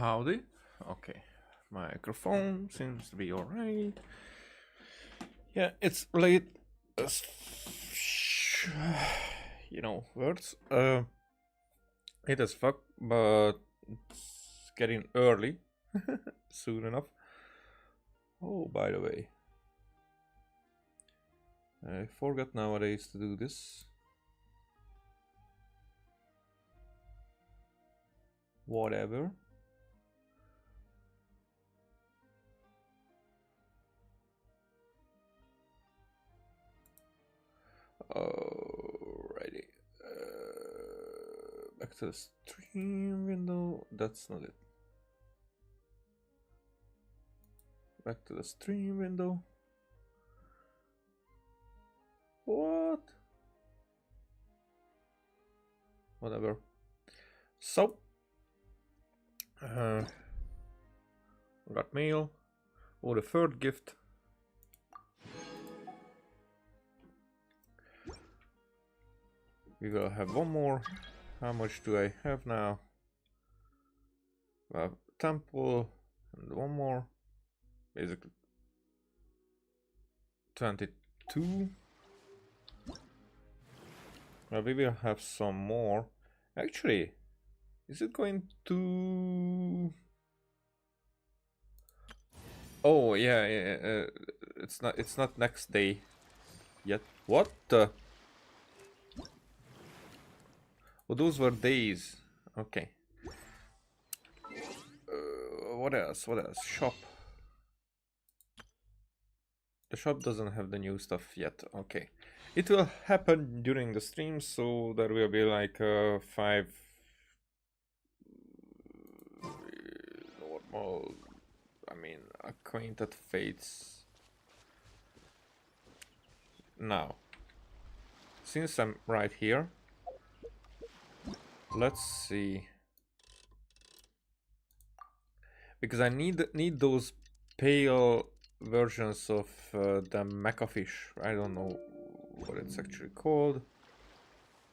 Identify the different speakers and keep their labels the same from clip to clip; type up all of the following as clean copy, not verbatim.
Speaker 1: Howdy. Okay, microphone seems to be alright. Yeah, it's late as words. It as fuck, but it's getting early soon enough. Oh, by the way, I forgot nowadays to do this. Whatever. Alrighty. Back to the stream window. That's not it. Back to the stream window. What? Whatever. So, got mail. Oh, the third gift. We will have one more. How much do I have now? Well, temple and one more. Basically 22. Well, we will have some more. Actually, is it going to? Oh yeah. It's not next day yet. What the? Oh, those were days. Okay. What else? What else? Shop. The shop doesn't have the new stuff yet. Okay. It will happen during the stream, so there will be like 5 normal, acquainted fates. Now, since I'm right here, let's see, because I need those pale versions of the mechafish. I don't know what it's actually called,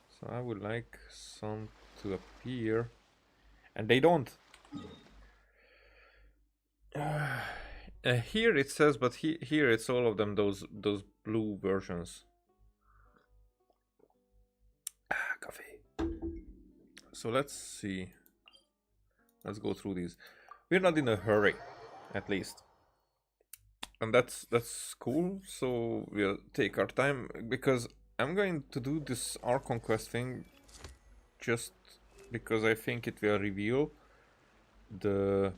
Speaker 1: so I would like some to appear, and they don't. Here it says, but here it's all of them, those blue versions. Coffee. So let's see. Let's go through these. We're not in a hurry, at least. And that's cool, so we'll take our time, because I'm going to do this Archon quest thing just because I think it will reveal the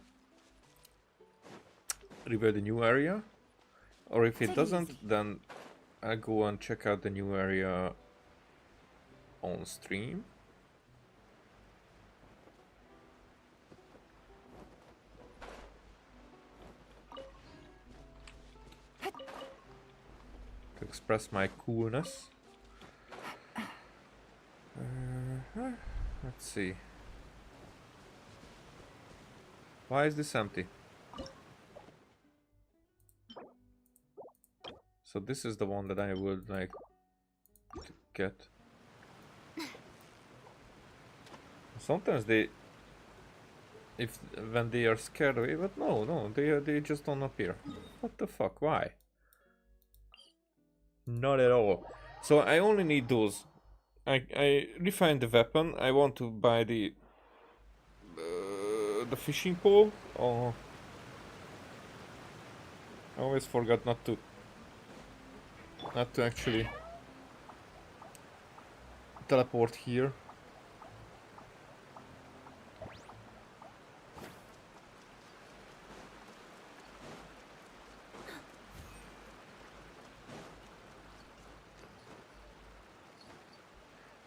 Speaker 1: new area, or if it doesn't, then I'll go and check out the new area on stream. To express my coolness. Let's see. Why is this empty? So this is the one that I would like to get. Sometimes when they are scared away, but no, they just don't appear. What the fuck? Why? Not at all. So I only need those. I refined the weapon. I want to buy the fishing pole. Oh, I always forgot not to actually teleport here.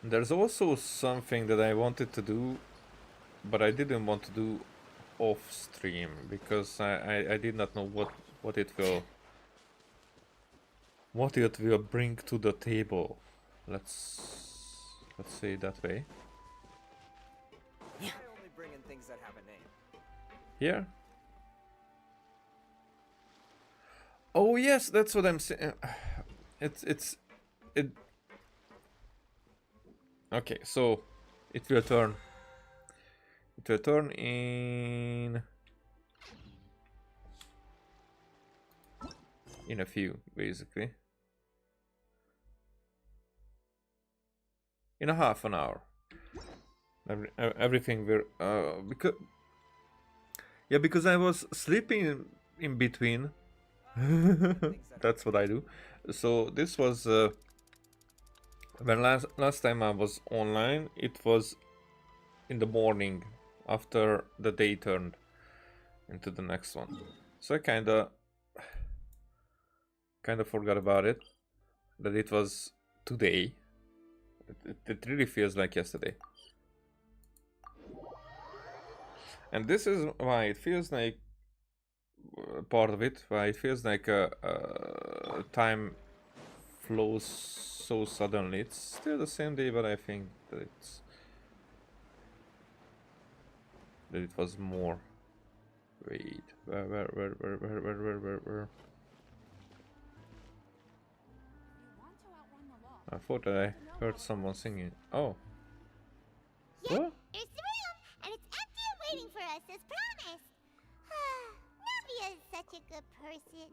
Speaker 1: There's also something that I wanted to do, but I didn't want to do off stream, because I did not know what it will bring to the table. Let's say it that way.
Speaker 2: I only bring in things that have a name.
Speaker 1: Here. Oh yes, that's what I'm saying. It. Okay, so it will turn It will turn in a few, basically. In a half an hour. Everything will because I was sleeping in between. That's what I do. So this was when last time I was online. It was in the morning after the day turned into the next one. So I kind of forgot about it, that it was today. It really feels like yesterday. And this is why it feels like part of it, why it feels like time flows so suddenly. It's still the same day, but I think that it was more. Wait, where? I thought that I heard someone singing. Oh.
Speaker 3: Yep,
Speaker 1: What?
Speaker 3: there's the room, and it's empty and waiting for us as promised. Navia is such a good person.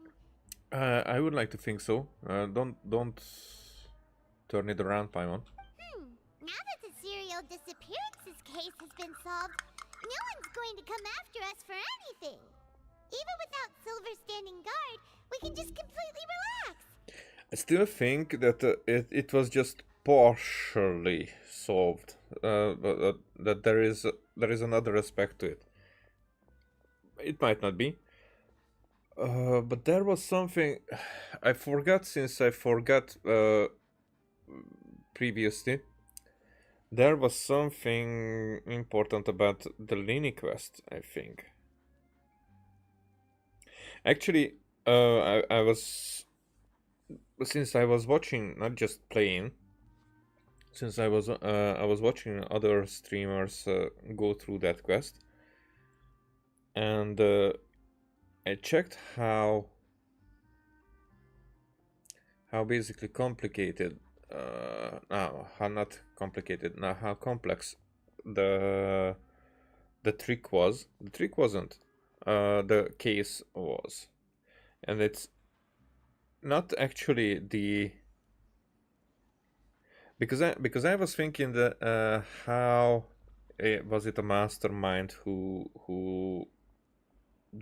Speaker 1: I would like to think so. Don't turn it around, Paimon.
Speaker 3: Now that the serial disappearances case has been solved, no one's going to come after us for anything. Even without Silver standing guard, we can just completely relax.
Speaker 1: I still think that it was just partially solved. That there is another aspect to it. It might not be. But there was something I forgot, since I forgot previously. There was something important about the Lini quest, I think. Actually, I was, since I was watching, not just playing, since I was watching other streamers go through that quest, and I checked how basically complicated, how not complicated, now how complex the trick was. The trick wasn't, the case was, and it's not actually the, because I was thinking that how was it a mastermind who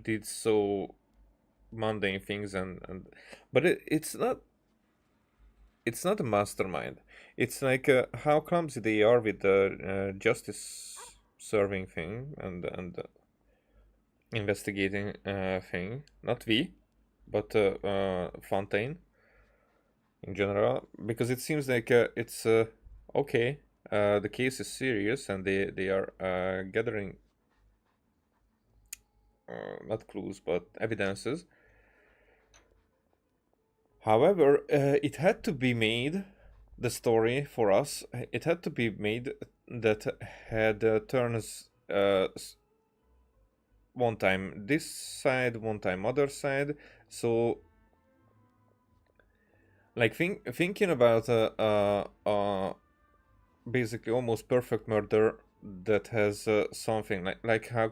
Speaker 1: did so mundane things, and but it's not a mastermind. It's like how clumsy they are with the justice serving thing and investigating thing. Not we, but Fontaine in general, because it seems like it's okay. The case is serious, and they are gathering not clues but evidences. However, it had to be made, the story for us, it had to be made that had turns one time this side, one time other side. So, like thinking about basically almost perfect murder that has something like how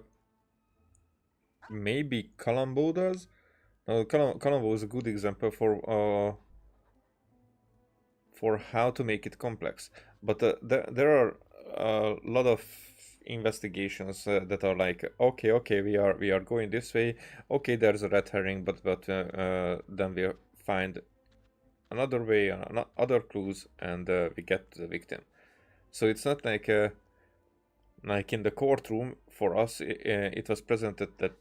Speaker 1: maybe Columbo does. Columbo is a good example for how to make it complex, but there are a lot of investigations that are like, okay, we are going this way, okay, there's a red herring, but then we find another way, other clues, and we get to the victim. So it's not like in the courtroom for us. It was presented that,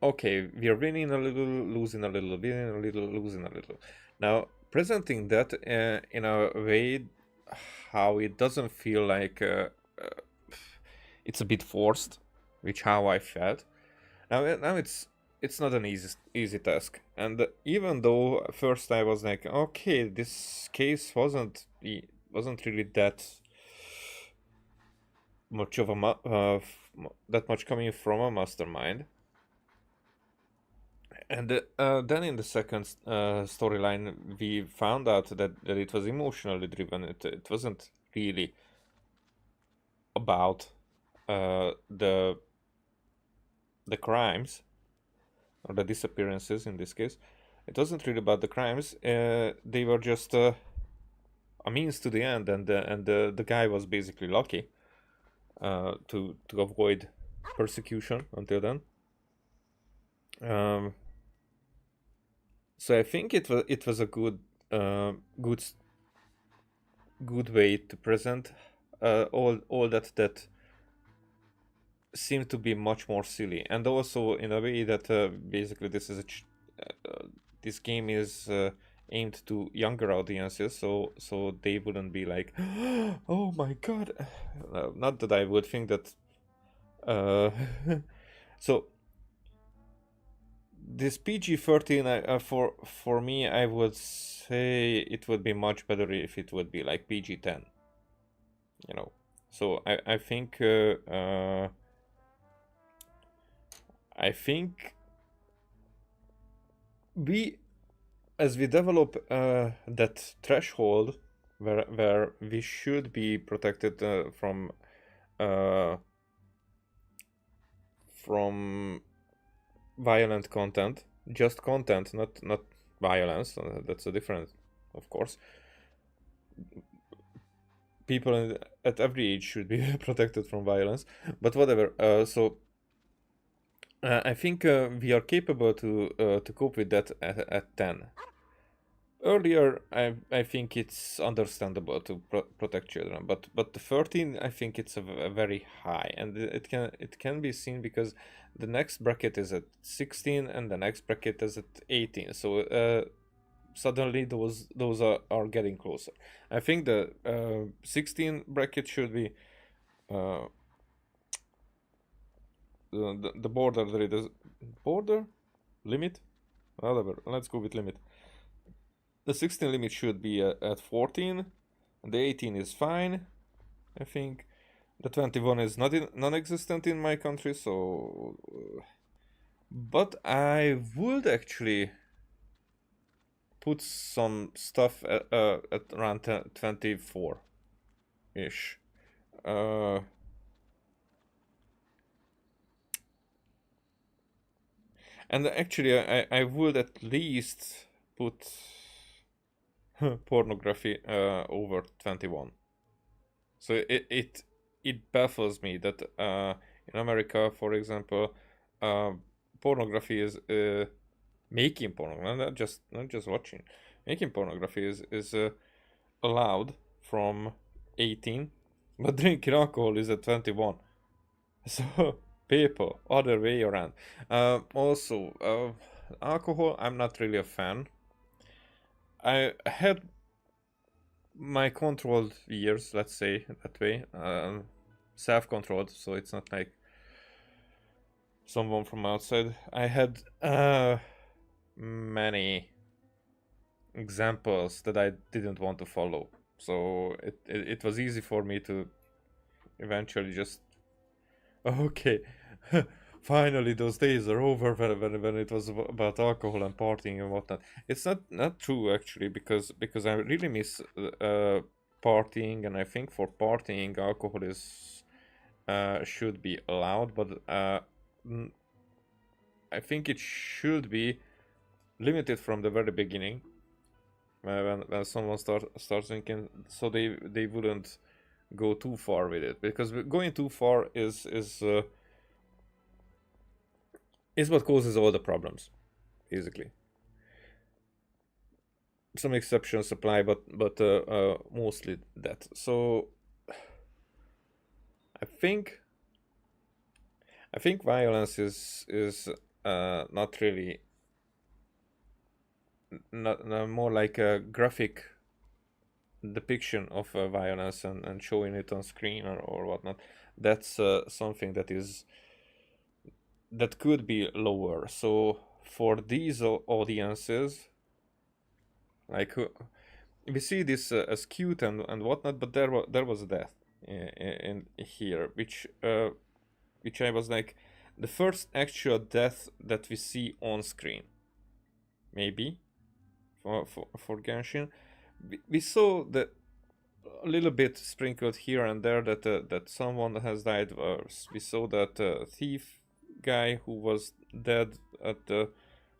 Speaker 1: okay, we are winning a little, losing a little, winning a little, losing a little. Now, presenting that in a way how it doesn't feel like it's a bit forced, which how I felt. Now it's not an easy task, and even though at first I was like, okay, this case wasn't really that much of a that much coming from a mastermind. And then in the second storyline, we found out that it was emotionally driven. It wasn't really about the crimes or the disappearances in this case. It wasn't really about the crimes. They were just a means to the end, and the guy was basically lucky to avoid persecution until then. So I think it was a good good way to present all that seemed to be much more silly, and also in a way that basically this is this game is aimed to younger audiences, so they wouldn't be like, oh my god. Not that I would think that. So this PG-13, for me, I would say it would be much better if it would be like PG-10. You know, so I think as we develop that threshold where we should be protected from violent content, just content, not violence. That's a different, of course. People at every age should be protected from violence, but whatever. I think we are capable to cope with that at 10. Earlier, I think it's understandable to protect children, but the 13, I think it's a very high, and it can be seen because the next bracket is at 16 and the next bracket is at 18. So suddenly those are getting closer. I think the 16 bracket should be the border that it is border limit, whatever. Let's go with limit. The 16 limit should be at 14. The 18 is fine, I think. The 21 is non-existent in my country, so. But I would actually put some stuff at around 24 ish. And actually, I would at least put pornography over 21. So it baffles me that in America, for example, pornography is making pornography, not just watching. Making pornography is allowed from 18, but drinking alcohol is at 21. So people, other way around. Also, alcohol, I'm not really a fan. I had my controlled years, let's say that way, self-controlled, so it's not like someone from outside. I had many examples that I didn't want to follow, so it was easy for me to eventually just okay. Finally, those days are over when it was about alcohol and partying and whatnot. It's not true actually, because I really miss partying, and I think for partying alcohol is should be allowed, but I think it should be limited from the very beginning when someone starts drinking, so they wouldn't go too far with it, because going too far is what causes all the problems, basically. Some exceptions apply, but mostly that. So I think violence is not really not more like a graphic depiction of violence and showing it on screen or whatnot. That's something that could be lower. So for these audiences, like we see this as cute and whatnot, but there was death in here, which I was like, the first actual death that we see on screen, maybe for Genshin. We saw the a little bit sprinkled here and there that that someone has died. We saw that thief guy who was dead at the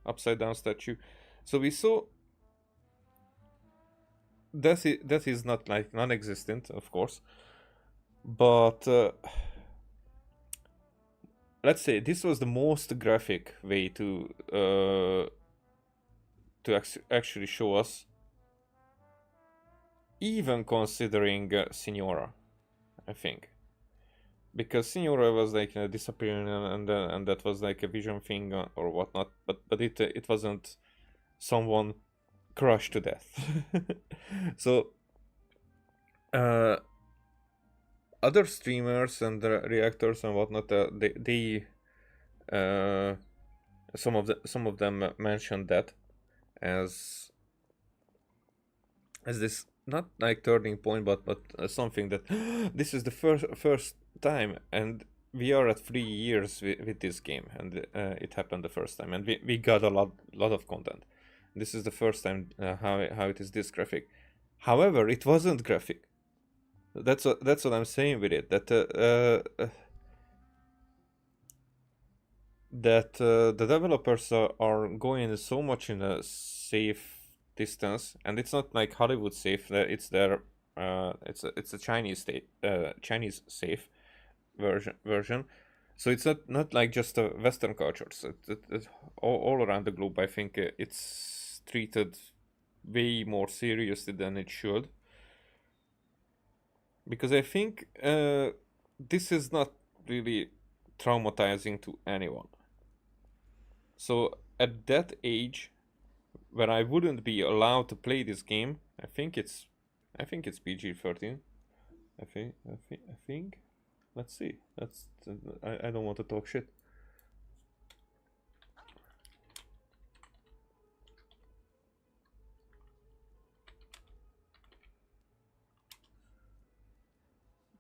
Speaker 1: upside down statue. So we saw that is not like non-existent, of course, but let's say this was the most graphic way to actually show us, even considering Signora, I think, because Signora was like disappearing and that was like a vision thing or whatnot, but it wasn't someone crushed to death. So other streamers and reactors and whatnot, they some of them mentioned that as this not like turning point, but something that this is the first time, and we are at 3 years with this game, and it happened the first time, and we got a lot of content. This is the first time how it is this graphic. However, it wasn't graphic. That's what I'm saying with it. That the developers are going so much in a safe distance, and it's not like Hollywood safe. It's their it's a Chinese Chinese safe version. So it's not like just a Western culture. So all around the globe, I think it's treated way more seriously than it should. Because I think this is not really traumatizing to anyone. So at that age, where I wouldn't be allowed to play this game, I think it's PG-13. I think. Let's see. I don't want to talk shit.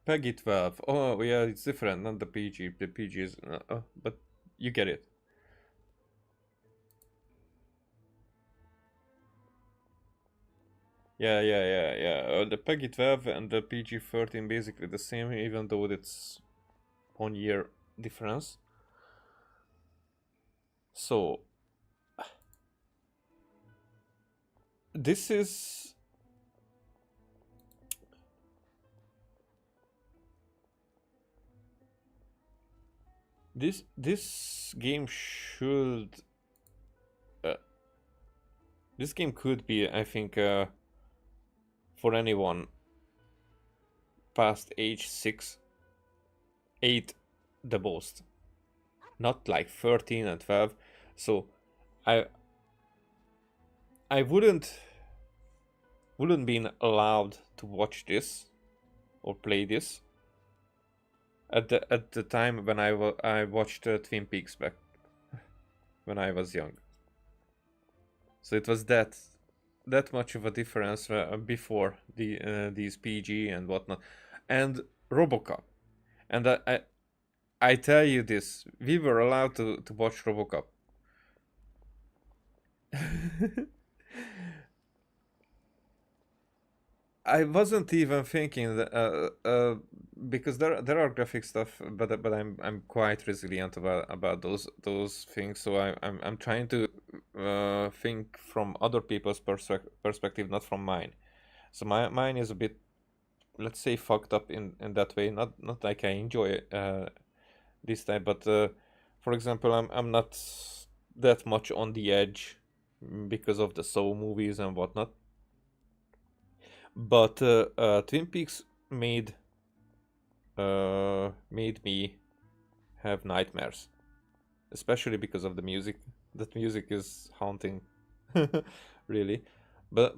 Speaker 1: Peggy 12. Oh yeah, it's different. Not the PG. The PG is, but you get it. Yeah. The Peggy 12 and the PG-13 basically the same, even though it's 1 year difference. So this is this game should this game could be, I think, for anyone past age 6, 8 the most, not like 13 and 12. So I wouldn't be allowed to watch this or play this at the time when I watched Twin Peaks back when I was young. So it was that much of a difference before these PG and whatnot, and RoboCop. And I tell you this, we were allowed to watch RoboCop. I wasn't even thinking that, because there are graphic stuff, but I'm quite resilient about those things. So I'm trying to think from other people's perspective, not from mine. So mine is a bit, let's say, fucked up in that way. Not like I enjoy this type, but for example, I'm not that much on the edge because of the Saw movies and whatnot. But Twin Peaks made me have nightmares, especially because of the music. That music is haunting, really. But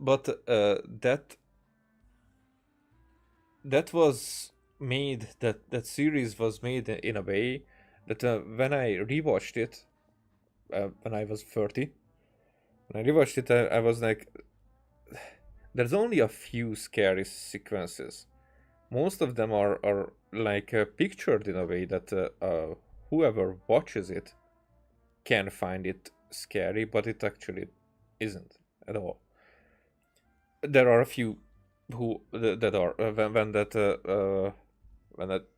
Speaker 1: that was made, that series was made in a way that when I rewatched it when I was 30, when I rewatched it, I was like, there's only a few scary sequences. Most of them are like pictured in a way that whoever watches it can find it scary, but it actually isn't at all. There are a few who that are when that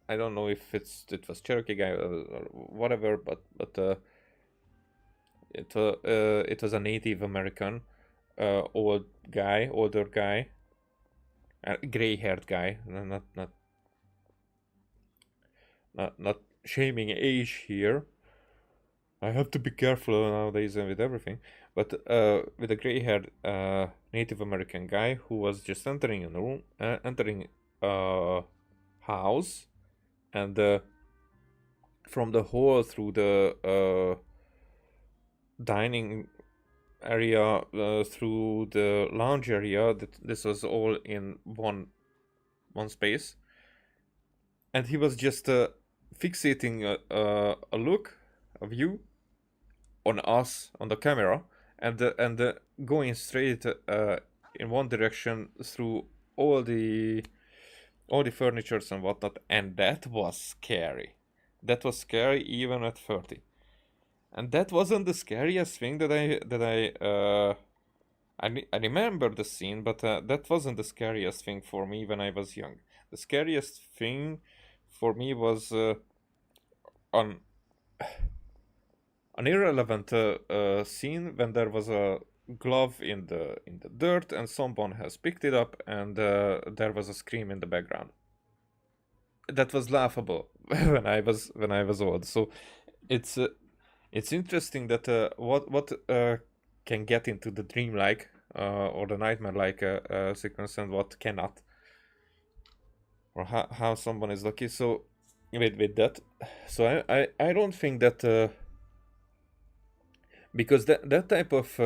Speaker 1: I don't know if it was Cherokee guy or whatever, but it was a Native American older guy, gray-haired guy, not shaming age here. I have to be careful nowadays and with everything, but with a gray-haired Native American guy who was just entering a room, entering a house, and from the hall through the dining area through the lounge area, that this was all in one space, and he was just fixating a view on us on the camera, and going straight in one direction through all the furnitures and whatnot, and that was scary. That was scary even at 30. And that wasn't the scariest thing that I remember the scene, but that wasn't the scariest thing for me when I was young. The scariest thing for me was an irrelevant scene when there was a glove in the dirt and someone has picked it up, and there was a scream in the background. That was laughable when I was old. So it's interesting that what can get into the dreamlike or the nightmare-like sequence and what cannot, or how someone is lucky. So with that, so I don't think that because that type of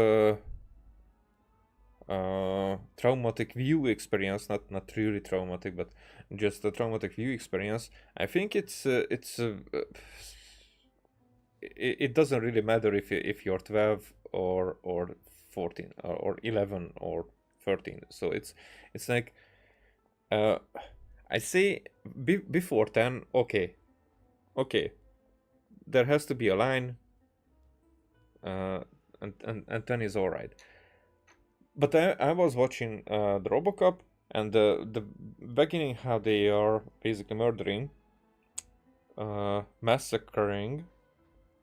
Speaker 1: traumatic view experience, not really traumatic, but just a traumatic view experience, I think it doesn't really matter if you're 12 or 14 or 11 or 13. So it's like I say before 10, okay, there has to be a line, and 10 is all right. But I was watching the RoboCop, and the beginning, how they are basically murdering, massacring,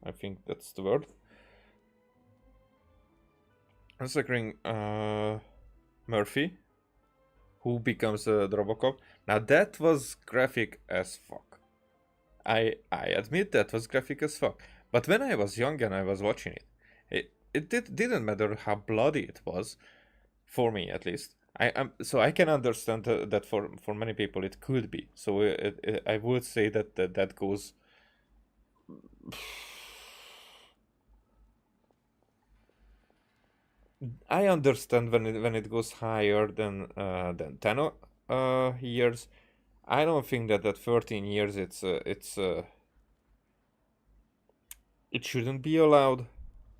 Speaker 1: I think that's the word, massacring Murphy, who becomes the RoboCop. Now that was graphic as fuck. I admit that was graphic as fuck. But when I was young and I was watching it didn't matter how bloody it was, for me at least. So I can understand that for many people it could be. So I would say that goes. I understand when it goes higher than 10 years. I don't think that at 13 years it shouldn't be allowed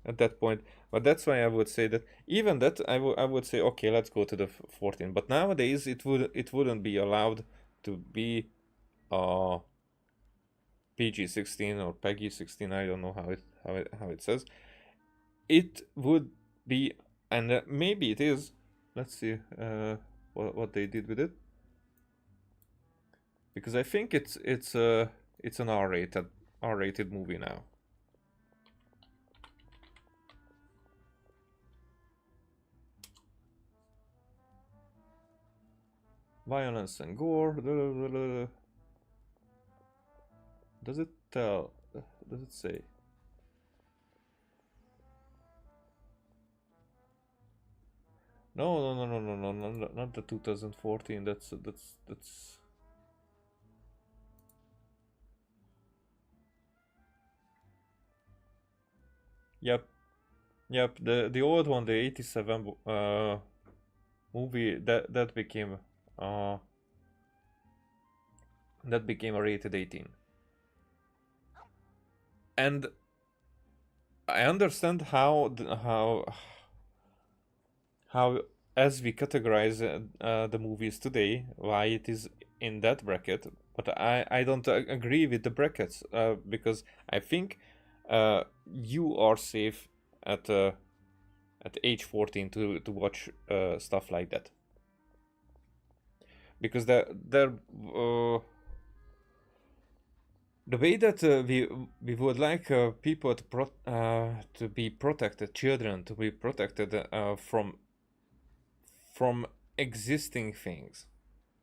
Speaker 1: at that point. But that's why I would say that even that I would say, okay, let's go to the 14. But nowadays it wouldn't be allowed to be PG-16 or PEGI-16. I don't know how it says. It would be, and maybe it is. Let's see what they did with it, because I think it's an R-rated movie now. Violence and gore. Does it tell? Does it say? No, not the 2014. That's. Yep. The old one, the 87 movie that became a rated 18. And I understand how as we categorize the movies today, why it is in that bracket, but I don't agree with the brackets, because I think you are safe at age 14 to watch stuff like that. because they're the way that we would like people to be protected, children to be protected from existing things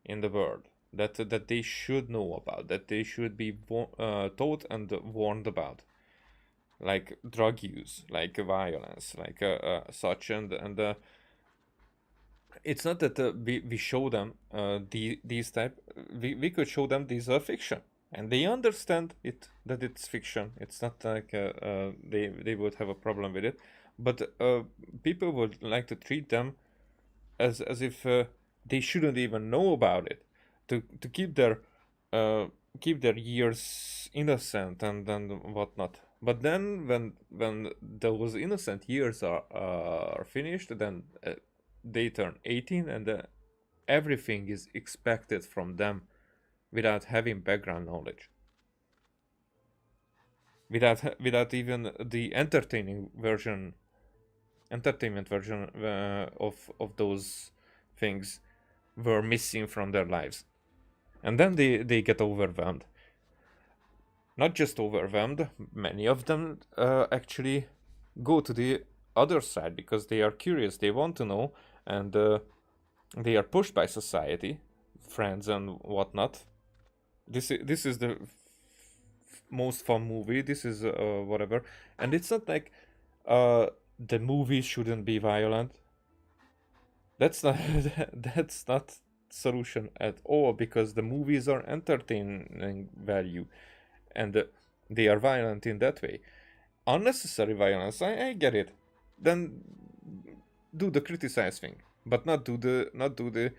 Speaker 1: in the world that they should know about, that they should be taught and warned about, like drug use, like violence, like such, and it's not that we show them these type. We could show them these are fiction, and they understand it that it's fiction. It's not like they would have a problem with it, but people would like to treat them as if they shouldn't even know about it, to keep their years innocent and whatnot. But then when those innocent years are finished, then they turn 18 and everything is expected from them without having background knowledge, without even the entertainment version of those things were missing from their lives. And then they get overwhelmed. Not just overwhelmed, many of them actually go to the other side because they are curious, they want to know, and they are pushed by society, friends and whatnot. This is the most fun movie. This is whatever, and it's not like the movie shouldn't be violent. That's not that's not solution at all, because the movies are entertaining value, and they are violent in that way. Unnecessary violence, I get it. Then do the criticize thing, but not do the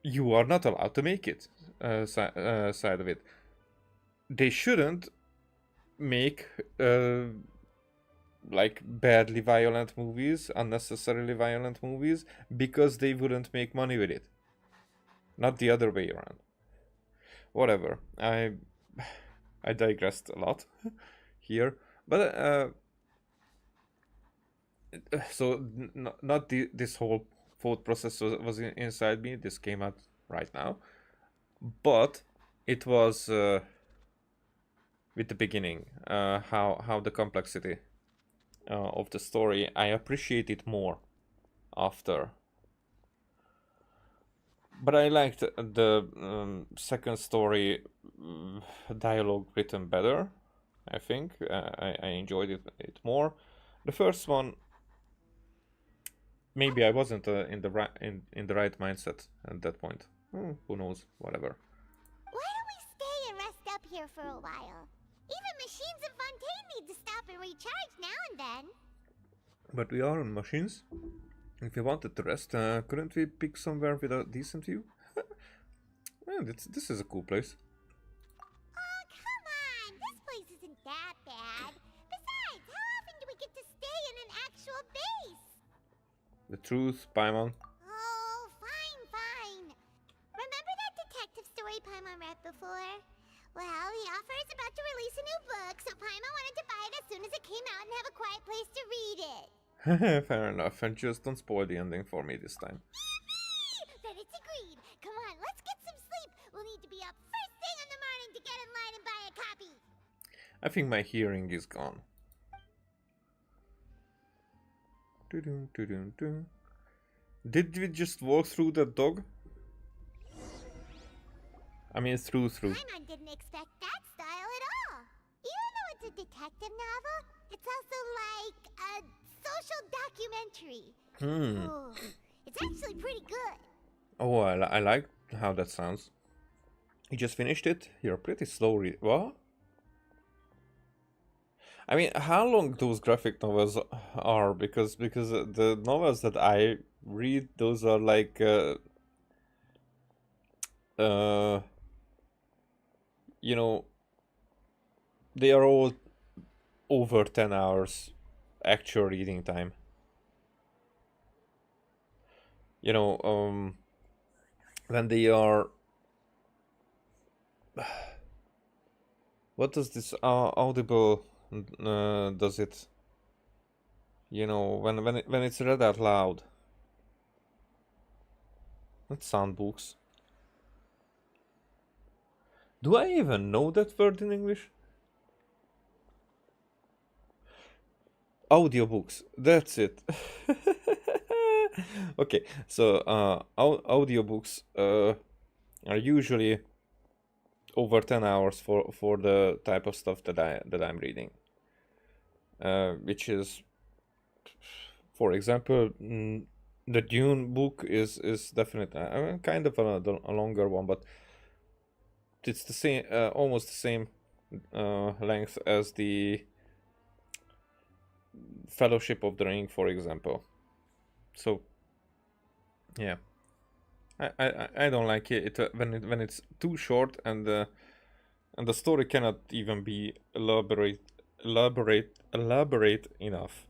Speaker 1: you are not allowed to make it side of it. They shouldn't make like badly violent movies, unnecessarily violent movies, because they wouldn't make money with it. Not the other way around. Whatever. I digressed a lot here, but so not this whole thought process was inside me. This came out right now, but it was with the beginning, how the complexity of the story, I appreciate it more after. But I liked the second story dialogue written better. I think I enjoyed it more. The first one, maybe I wasn't in the right mindset at that point. Who knows? Whatever.
Speaker 3: Why don't we stay and rest up here for a while? Even machines in Fontaine need to stop and recharge now and then.
Speaker 1: But we are on machines. If you wanted to rest, couldn't we pick somewhere with a decent view? Yeah, this is a cool place.
Speaker 3: Oh, come on! This place isn't that bad. Besides, how often do we get to stay in an actual base?
Speaker 1: The truth, Paimon.
Speaker 3: Oh, fine. Remember that detective story Paimon read before? Well, the author is about to release a new book, so Paimon wanted to buy it as soon as it came out and have a quiet place to read it.
Speaker 1: Fair enough, and just don't spoil the ending for me this time.
Speaker 3: Then it's agreed. Come on, let's get some sleep. We'll need to be up first thing in the morning to get in line and buy a copy.
Speaker 1: I think my hearing is gone. Did we just walk through that dog? I mean, through.
Speaker 3: Paimon didn't expect that style at all. Even though it's a detective novel, it's also like a social documentary. Oh, it's actually pretty good.
Speaker 1: Oh, I like how that sounds. You just finished it? You're pretty slow. What? I mean, how long those graphic novels are? Because the novels that I read, those are like you know, they are all over 10 hours actual reading time. You know, when they are what does this Audible does it? You know, when it's read out loud. Not sound books. Do I even know that word in English? Audiobooks. That's it. Okay, so audiobooks are usually over 10 hours for the type of stuff that I'm reading. Which is, for example, the Dune book is definitely kind of a longer one, but it's the same, almost the same length as the Fellowship of the Ring, for example. So, yeah, I don't like it when it's too short and the story cannot even be elaborate enough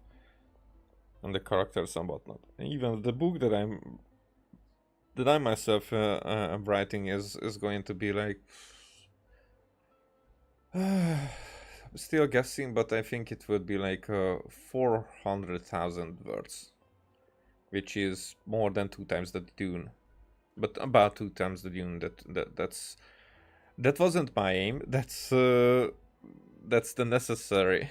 Speaker 1: on the characters and whatnot. Even the book that I myself am writing is going to be like still guessing, but I think it would be like 400,000 words, which is more than 2 times the Dune, but about 2 times the Dune. That wasn't my aim. That's the necessary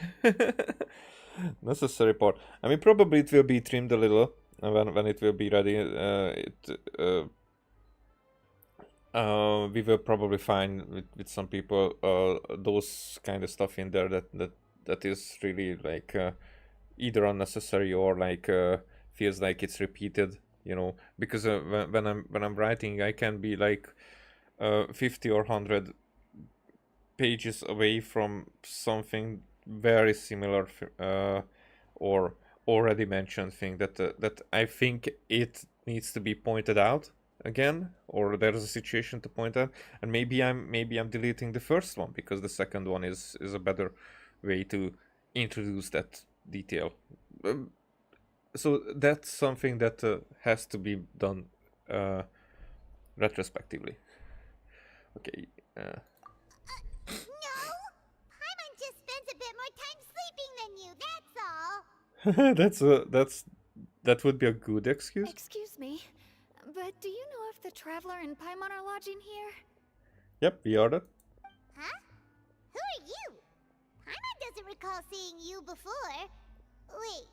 Speaker 1: necessary part. I mean, probably it will be trimmed a little when it will be ready. We will probably find with some people those kind of stuff in there that is really like either unnecessary or like feels like it's repeated, you know, because when I'm writing, I can be like 50 or 100 pages away from something very similar or already mentioned thing that I think it needs to be pointed out again, or there's a situation to point out, and maybe I'm deleting the first one because the second one is a better way to introduce that detail. So that's something that has to be done retrospectively. Okay.
Speaker 3: No! Paimon just spends a bit more time sleeping than you, that's all!
Speaker 1: That would be a good excuse.
Speaker 4: Excuse me, but do you know if the Traveler and Paimon are lodging here?
Speaker 1: Yep, we are that.
Speaker 3: Huh? Who are you? Paimon doesn't recall seeing you before. Wait,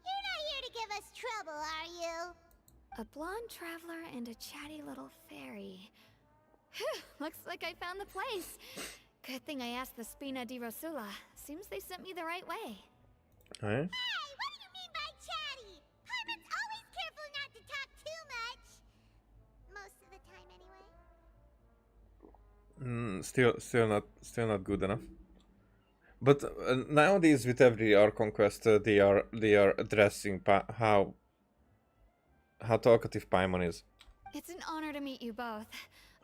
Speaker 3: you're not here to give us trouble, are you?
Speaker 4: A blonde traveler and a chatty little fairy. Phew, looks like I found the place. Good thing I asked the Spina di Rosula. Seems they sent me the right way.
Speaker 1: Hey?
Speaker 3: Hey, what do you mean by chatty? Paimon's always careful not to talk too much. Most of the time, anyway.
Speaker 1: Still not good enough. But nowadays, with every Archon quest, they are addressing how talkative Paimon is.
Speaker 4: It's an honor to meet you both.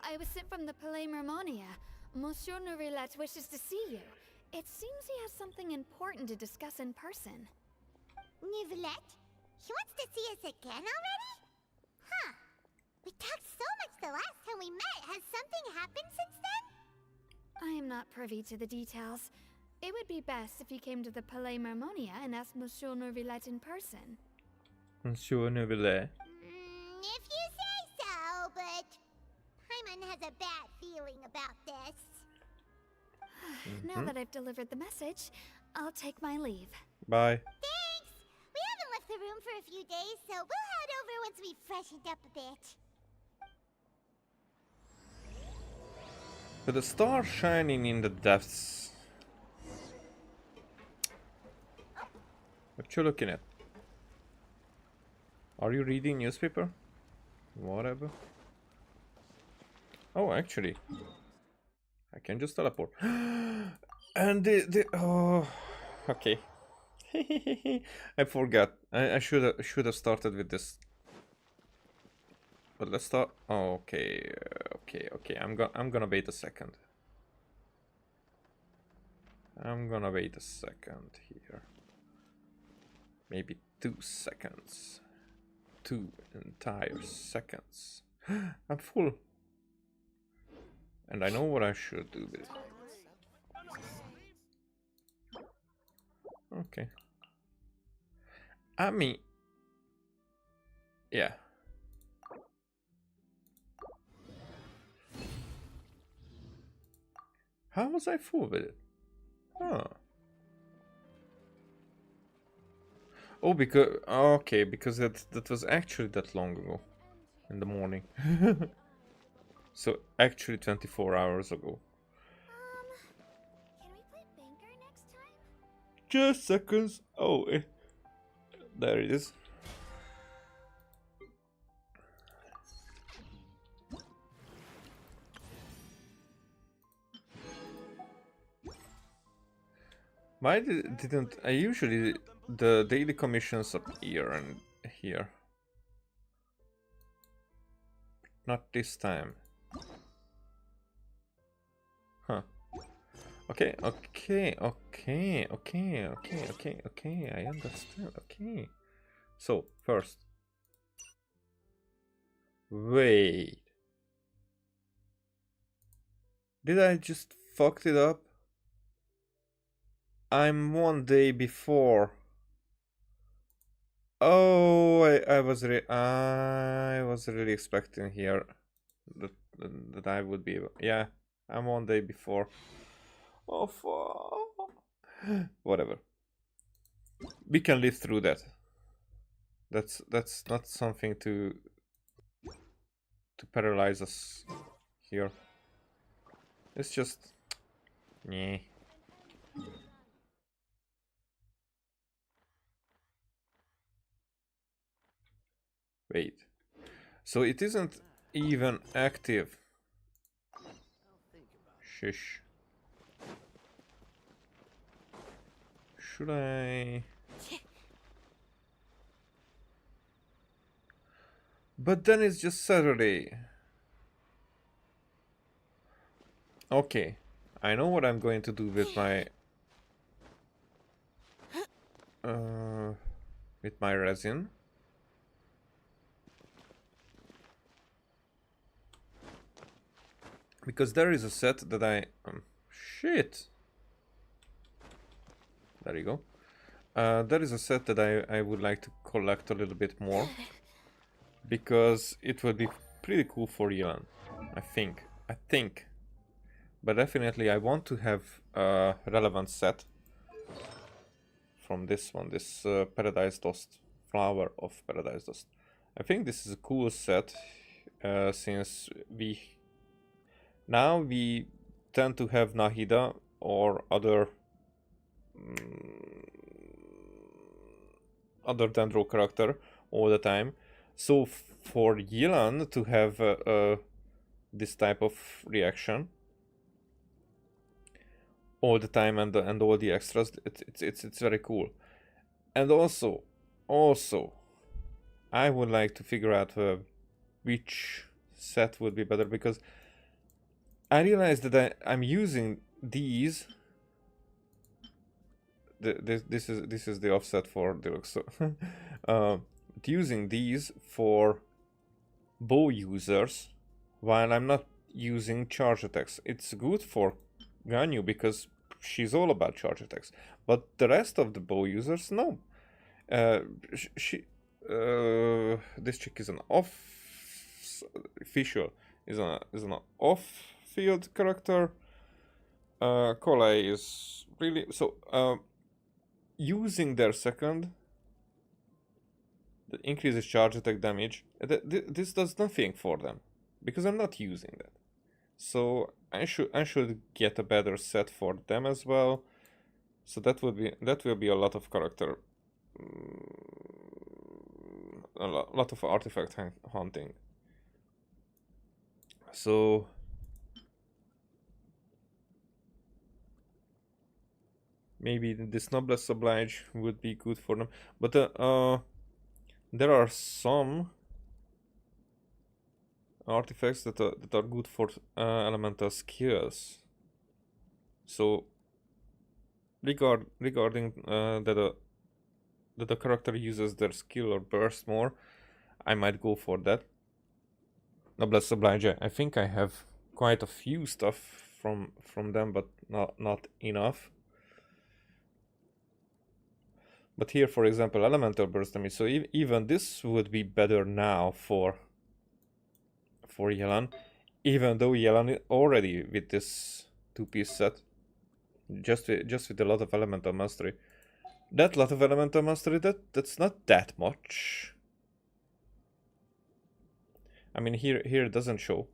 Speaker 4: I was sent from the Palais Mermonia. Monsieur Nourilet wishes to see you. It seems he has something important to discuss in person.
Speaker 3: Nivelette? He wants to see us again already? Huh. We talked so much the last time we met. Has something happened since then?
Speaker 4: I am not privy to the details. It would be best if you came to the Palais Mermonia and asked Monsieur Nourilet in person.
Speaker 1: Monsieur Neuville.
Speaker 3: If you say so, but Paimon has a bad feeling about this.
Speaker 4: Now that I've delivered the message, I'll take my leave.
Speaker 1: Bye.
Speaker 3: Thanks! We haven't left the room for a few days, so we'll head over once we've freshened up a bit.
Speaker 1: With a star shining in the depths. What you looking at? Are you reading newspaper? Whatever. Oh, actually, I can just teleport. And oh, okay. I forgot. I should have started with this. But let's start. Oh, okay, okay. I'm gonna wait a second. I'm gonna wait a second here. Maybe 2 seconds. 2 entire seconds. I'm full. And I know what I should do with it. Okay. I mean... yeah. How was I full with it? Huh. Oh, because okay, because that was actually that long ago, in the morning. So actually 24 hours ago.
Speaker 4: Can we play banker next time?
Speaker 1: Just seconds. Oh, there it is. Why didn't I usually the daily commissions appear and here? Not this time. Huh. Okay, okay, okay, okay, okay, okay, okay, I understand, okay. So, first. Wait. Did I just fucked it up? I'm 1 day before. Oh, I was really expecting here that I would be, yeah, I'm 1 day before. Oh fuck. Whatever. We can live through that. That's not something to paralyze us here. It's just, yeah. Wait. So it isn't even active. Shush. Should I? But then it's just Saturday. Okay. I know what I'm going to do with my resin. Because there is a set that I shit. There you go. There is a set that I would like to collect a little bit more. Because it would be pretty cool for Yelan. I think. But definitely I want to have a relevant set from this one. This Paradise Dust. Flower of Paradise Dust. I think this is a cool set. Since we tend to have Nahida or other Dendro character all the time. So for Yelan to have this type of reaction all the time and all the extras, it's very cool. And also I would like to figure out which set would be better, because I realized that I'm using these. This is the offset for Deluxe. So, using these for bow users, while I'm not using charge attacks. It's good for Ganyu because she's all about charge attacks, but the rest of the bow users, no. This chick is an official is an off-field character. Kolei is really so. Using their second, that increases charge attack damage. This does nothing for them because I'm not using that. So I should get a better set for them as well. So that will be a lot of character, a lot of artifact hunting. So maybe this Noblesse Oblige would be good for them, but there are some artifacts that are good for elemental skills. So regarding that the character uses their skill or burst more, I might go for that. Noblesse Oblige, I think I have quite a few stuff from them, but not enough. But here, for example, elemental burst damage. So even this would be better now for Yelan, even though Yelan already with this two-piece set. Just with a lot of elemental mastery. That lot of elemental mastery, that's not that much. I mean, here it doesn't show.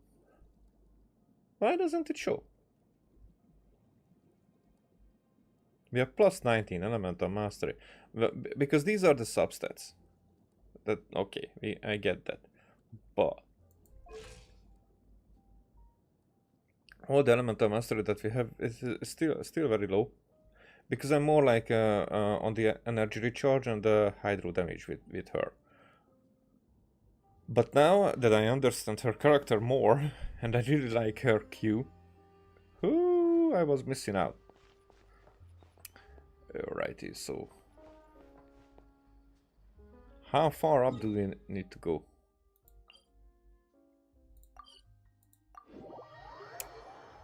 Speaker 1: Why doesn't it show? We have plus 19 elemental mastery. Because these are the substats. That okay, I get that. But all the elemental mastery that we have is still very low. Because I'm more like on the energy recharge and the hydro damage with her. But now that I understand her character more, and I really like her Q, ooh, I was missing out. Alrighty, so how far up do we need to go?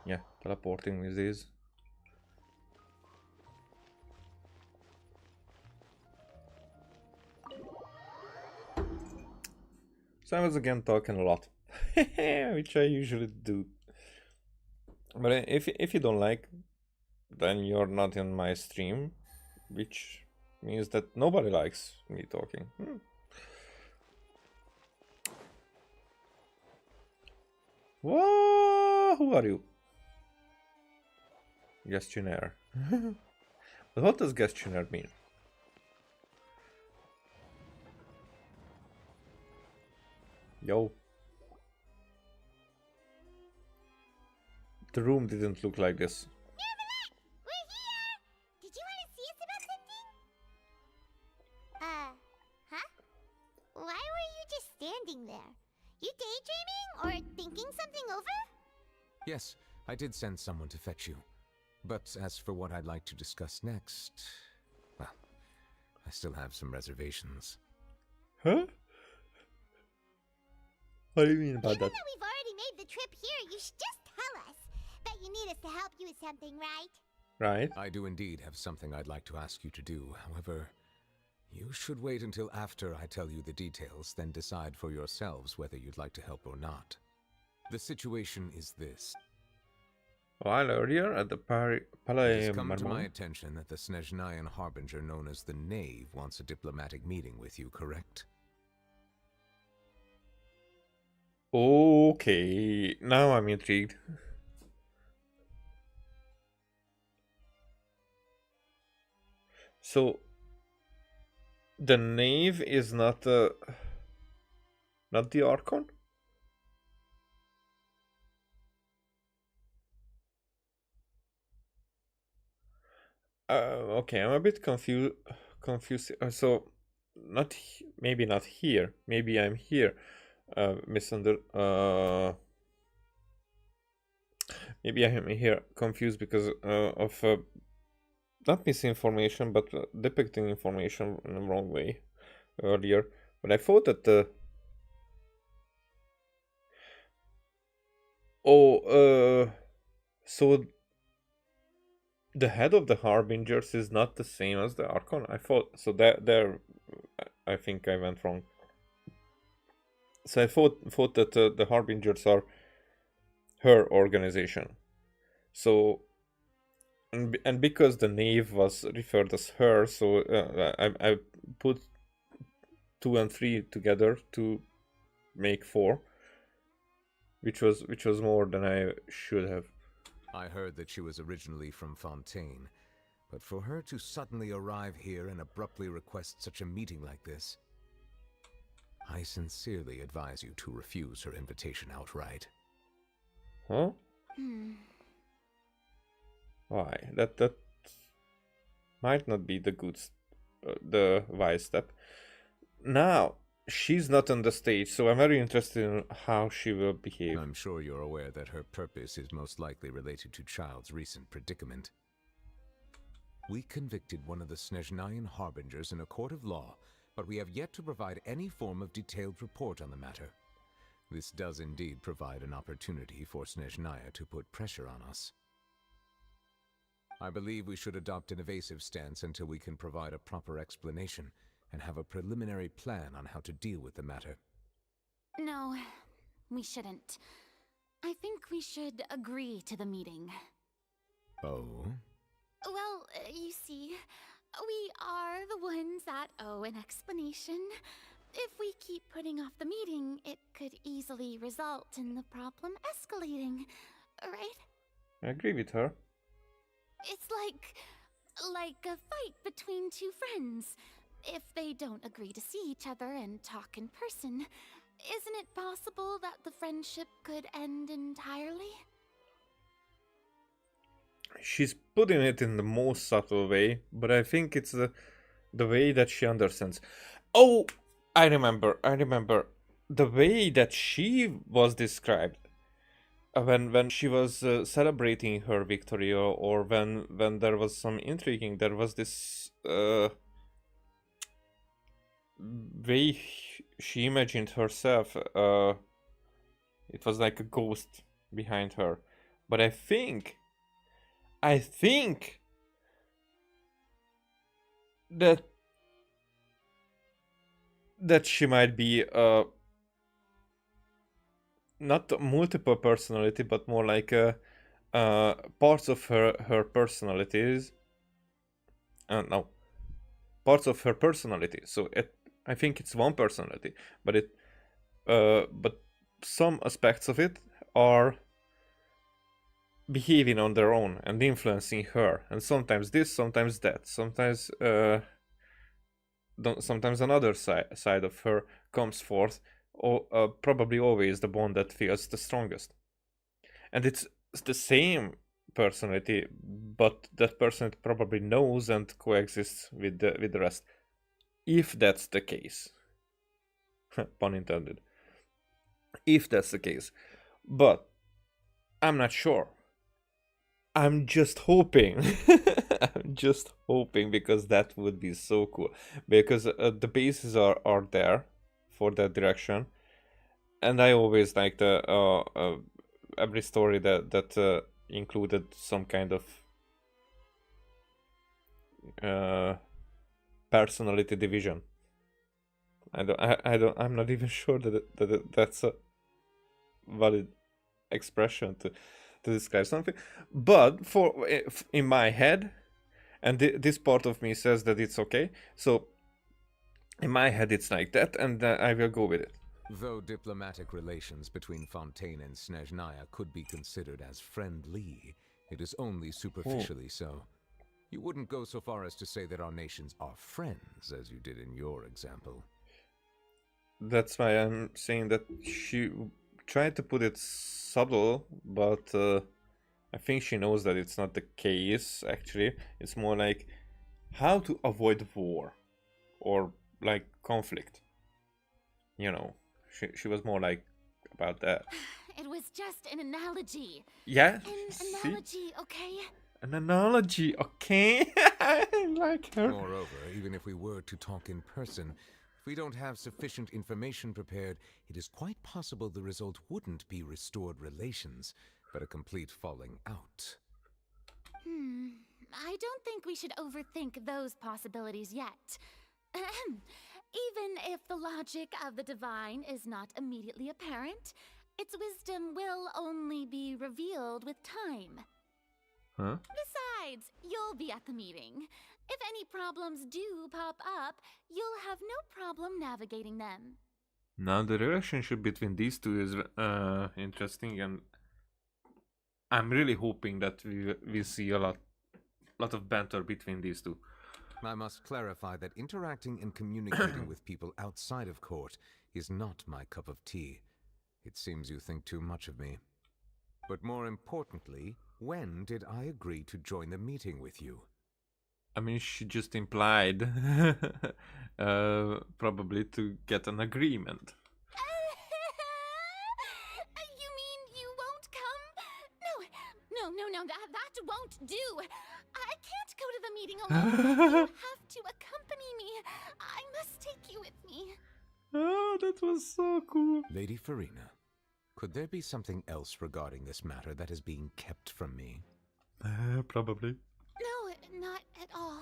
Speaker 1: Yeah, teleporting with these. So I was again talking a lot, which I usually do. But if you don't like, then you're not in my stream, which means that nobody likes me talking. Whoa, who are you? Questionnaire. But what does questionnaire mean? Yo. The room didn't look like this.
Speaker 3: We're here! Did you want to see us about something? Huh? Why were you just standing there? You daydreaming or thinking something over?
Speaker 5: Yes, I did send someone to fetch you. But as for what I'd like to discuss next, well, I still have some reservations.
Speaker 1: Huh? What do you mean about
Speaker 3: Given
Speaker 1: that?
Speaker 3: that we've already made the trip here, you should just tell us. Bet you need us to help you with something, right?
Speaker 1: Right.
Speaker 5: I do indeed have something I'd like to ask you to do. However, you should wait until after I tell you the details, then decide for yourselves whether you'd like to help or not. The situation is this.
Speaker 1: While earlier at the
Speaker 5: It
Speaker 1: Palais
Speaker 5: has come to my
Speaker 1: Marmont.
Speaker 5: attention that the Snezhnayan Harbinger known as the Knave wants a diplomatic meeting with you, correct?
Speaker 1: Okay, now I'm intrigued. So the knave is not the Archon? Okay, I'm a bit confused. So maybe not here. Maybe I'm here. Maybe I am here confused because of not misinformation, but depicting information in the wrong way earlier. But I thought that so the head of the Harbingers is not the same as the Archon. I thought so. There, I think I went wrong. So I thought that the Harbingers are her organization. So and because the knave was referred as her, so I put 2 and 3 together to make 4, which was more than I should have.
Speaker 5: I heard that she was originally from Fontaine, but for her to suddenly arrive here and abruptly request such a meeting like this, I sincerely advise you to refuse her invitation outright.
Speaker 1: Huh? Why? That might not be the wise step. Now, she's not on the stage, so I'm very interested in how she will behave.
Speaker 5: I'm sure you're aware that her purpose is most likely related to Child's recent predicament. We convicted one of the Snezhnayan Harbingers in a court of law, but we have yet to provide any form of detailed report on the matter. This does indeed provide an opportunity for Snezhnaya to put pressure on us. I believe we should adopt an evasive stance until we can provide a proper explanation and have a preliminary plan on how to deal with the matter.
Speaker 6: No, we shouldn't. I think we should agree to the meeting.
Speaker 5: Oh?
Speaker 4: Well, you see, we are the ones that owe an explanation. If we keep putting off the meeting, it could easily result in the problem escalating, right?
Speaker 1: I agree with her.
Speaker 4: It's like a fight between two friends. If they don't agree to see each other and talk in person, isn't it possible that the friendship could end entirely?
Speaker 1: She's putting it in the most subtle way, but I think it's the way that she understands. Oh, I remember. The way that she was described when she was celebrating her victory, or when there was some intriguing, there was this way she imagined herself. It was like a ghost behind her. But I think that she might be not a multiple personality, but more like parts of her personalities. No, parts of her personality. So I think it's one personality, but but some aspects of it are behaving on their own and influencing her, and sometimes this, sometimes that, sometimes another side of her comes forth, or probably always the one that feels the strongest. And it's the same personality, but that personality probably knows and coexists with the rest. If that's the case, pun intended. If that's the case, but I'm not sure. I'm just hoping. I'm just hoping, because that would be so cool. Because the bases are there for that direction, and I always liked every story that included some kind of personality division. I'm not even sure that's a valid expression to describe something, but in my head, and this part of me says that it's okay, so in my head it's like that, and I will go with it.
Speaker 5: Though diplomatic relations between Fontaine and Snezhnaya could be considered as friendly, it is only superficially so. You wouldn't go so far as to say that our nations are friends, as you did in your example.
Speaker 1: That's why I'm saying that she tried to put it subtle, but I think she knows that it's not the case, actually. It's more like how to avoid war or like conflict. You know, she was more like about that.
Speaker 4: It was just an analogy.
Speaker 1: Yeah?
Speaker 4: An analogy, okay?
Speaker 1: An analogy, okay? I like her.
Speaker 5: Moreover, even if we were to talk in person, if we don't have sufficient information prepared, it is quite possible the result wouldn't be restored relations, but a complete falling out.
Speaker 4: I don't think we should overthink those possibilities yet. Even if the logic of the divine is not immediately apparent, its wisdom will only be revealed with time.
Speaker 1: Huh?
Speaker 4: Besides, you'll be at the meeting. If any problems do pop up, you'll have no problem navigating them.
Speaker 1: Now the relationship between these two is interesting, and I'm really hoping that we see a lot of banter between these two.
Speaker 5: I must clarify that interacting and communicating with people outside of court is not my cup of tea. It seems you think too much of me. But more importantly, when did I agree to join the meeting with you?
Speaker 1: I mean, she just implied probably to get an agreement.
Speaker 4: You mean you won't come? No, that won't do. I can't go to the meeting alone. You have to accompany me. I must take you with me.
Speaker 1: Oh, that was so cool.
Speaker 5: Lady Farina, could there be something else regarding this matter that is being kept from me?
Speaker 1: Probably.
Speaker 4: No, not at all.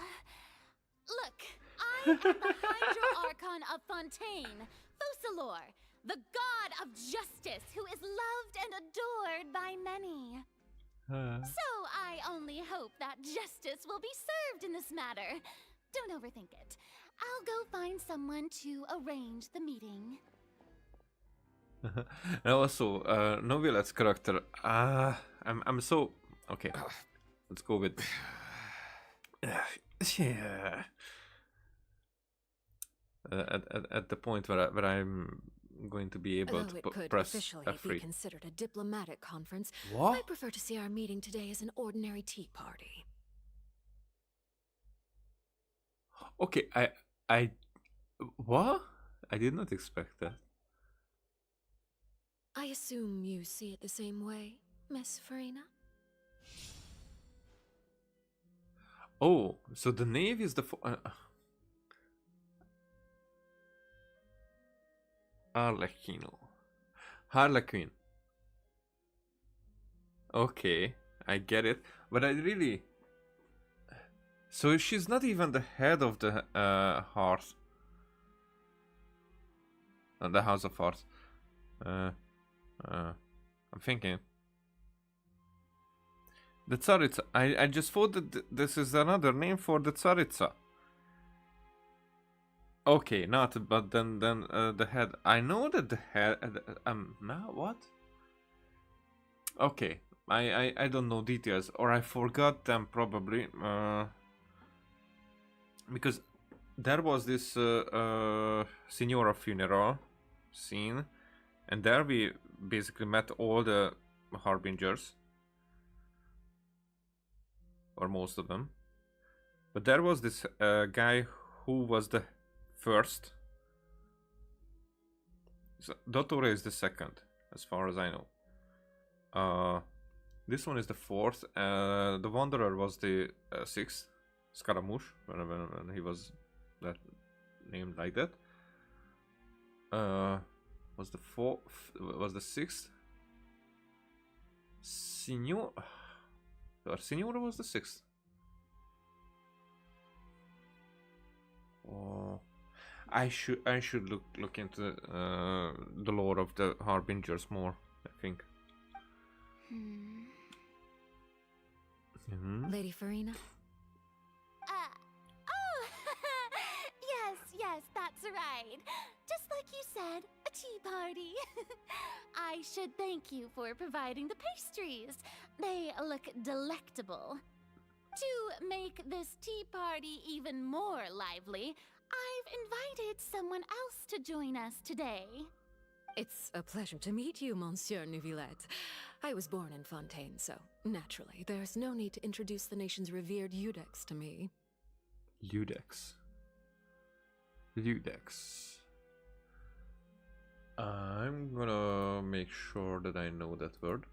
Speaker 4: Look, I am the Archon of Fontaine, Focalor, the god of justice who is loved and adored by many. So I only hope that justice will be served in this matter. Don't overthink it. I'll go find someone to arrange the meeting.
Speaker 1: And also, Novilet's character. I'm so okay. Let's go with. Yeah. At the point where I'm going to be able
Speaker 6: Though
Speaker 1: to
Speaker 6: it could
Speaker 1: press
Speaker 6: officially
Speaker 1: F3.
Speaker 6: be considered a diplomatic conference,
Speaker 1: What?
Speaker 6: I prefer to see our meeting today as an ordinary tea party.
Speaker 1: Okay, what? I did not expect that.
Speaker 6: I assume you see it the same way, Miss Farina?
Speaker 1: Oh, so the knave is the Harlequin. Okay, I get it, but I really. So she's not even the head of the hearth, the House of Hearts. I'm thinking. The Tsaritsa. I just thought that this is another name for the Tsaritsa. Okay, not, but then the head. I know that the head. Now what? Okay, I don't know details, or I forgot them probably. Because there was this Signora funeral scene, and there we basically met all the harbingers, or most of them. But there was this guy who was the first. So Dottore is the second, as far as I know. This one is the fourth. The Wanderer was the sixth. Scaramouche, when he was that named like that. Was the fourth? Was the sixth? Signora was the sixth. Oh, I should look into the lore of the Harbingers more, I think.
Speaker 6: Lady Farina?
Speaker 4: Yes, that's right. Just like you said, a tea party. I should thank you for providing the pastries. They look delectable. To make this tea party even more lively, I've invited someone else to join us today.
Speaker 6: It's a pleasure to meet you, Monsieur Neuvillette. I was born in Fontaine, so naturally, there's no need to introduce the nation's revered Eudex to me.
Speaker 1: Eudex. I'm gonna make sure that I know that word.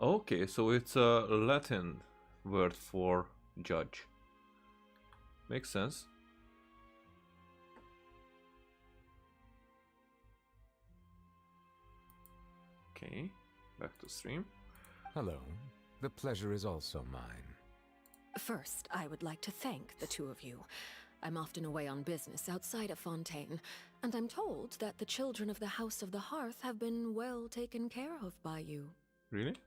Speaker 1: Okay, so it's a Latin word for judge. Makes sense. Okay, back to stream.
Speaker 5: Hello. The pleasure is also mine.
Speaker 6: First, I would like to thank the two of you. I'm often away on business outside of Fontaine, and I'm told that the children of the House of the Hearth have been well taken care of by you.
Speaker 1: Really?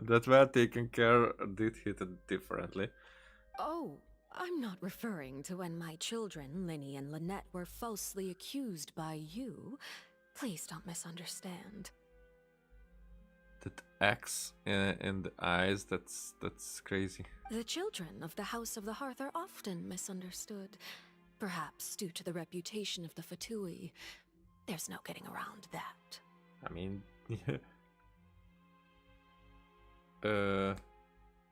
Speaker 1: That well taken care did hit it differently.
Speaker 6: Oh, I'm not referring to when my children, Linny and Lynette, were falsely accused by you. Please don't misunderstand.
Speaker 1: That X in the eyes, that's crazy.
Speaker 6: The children of the House of the Hearth are often misunderstood, perhaps due to the reputation of the Fatui. There's no getting around that.
Speaker 1: I mean,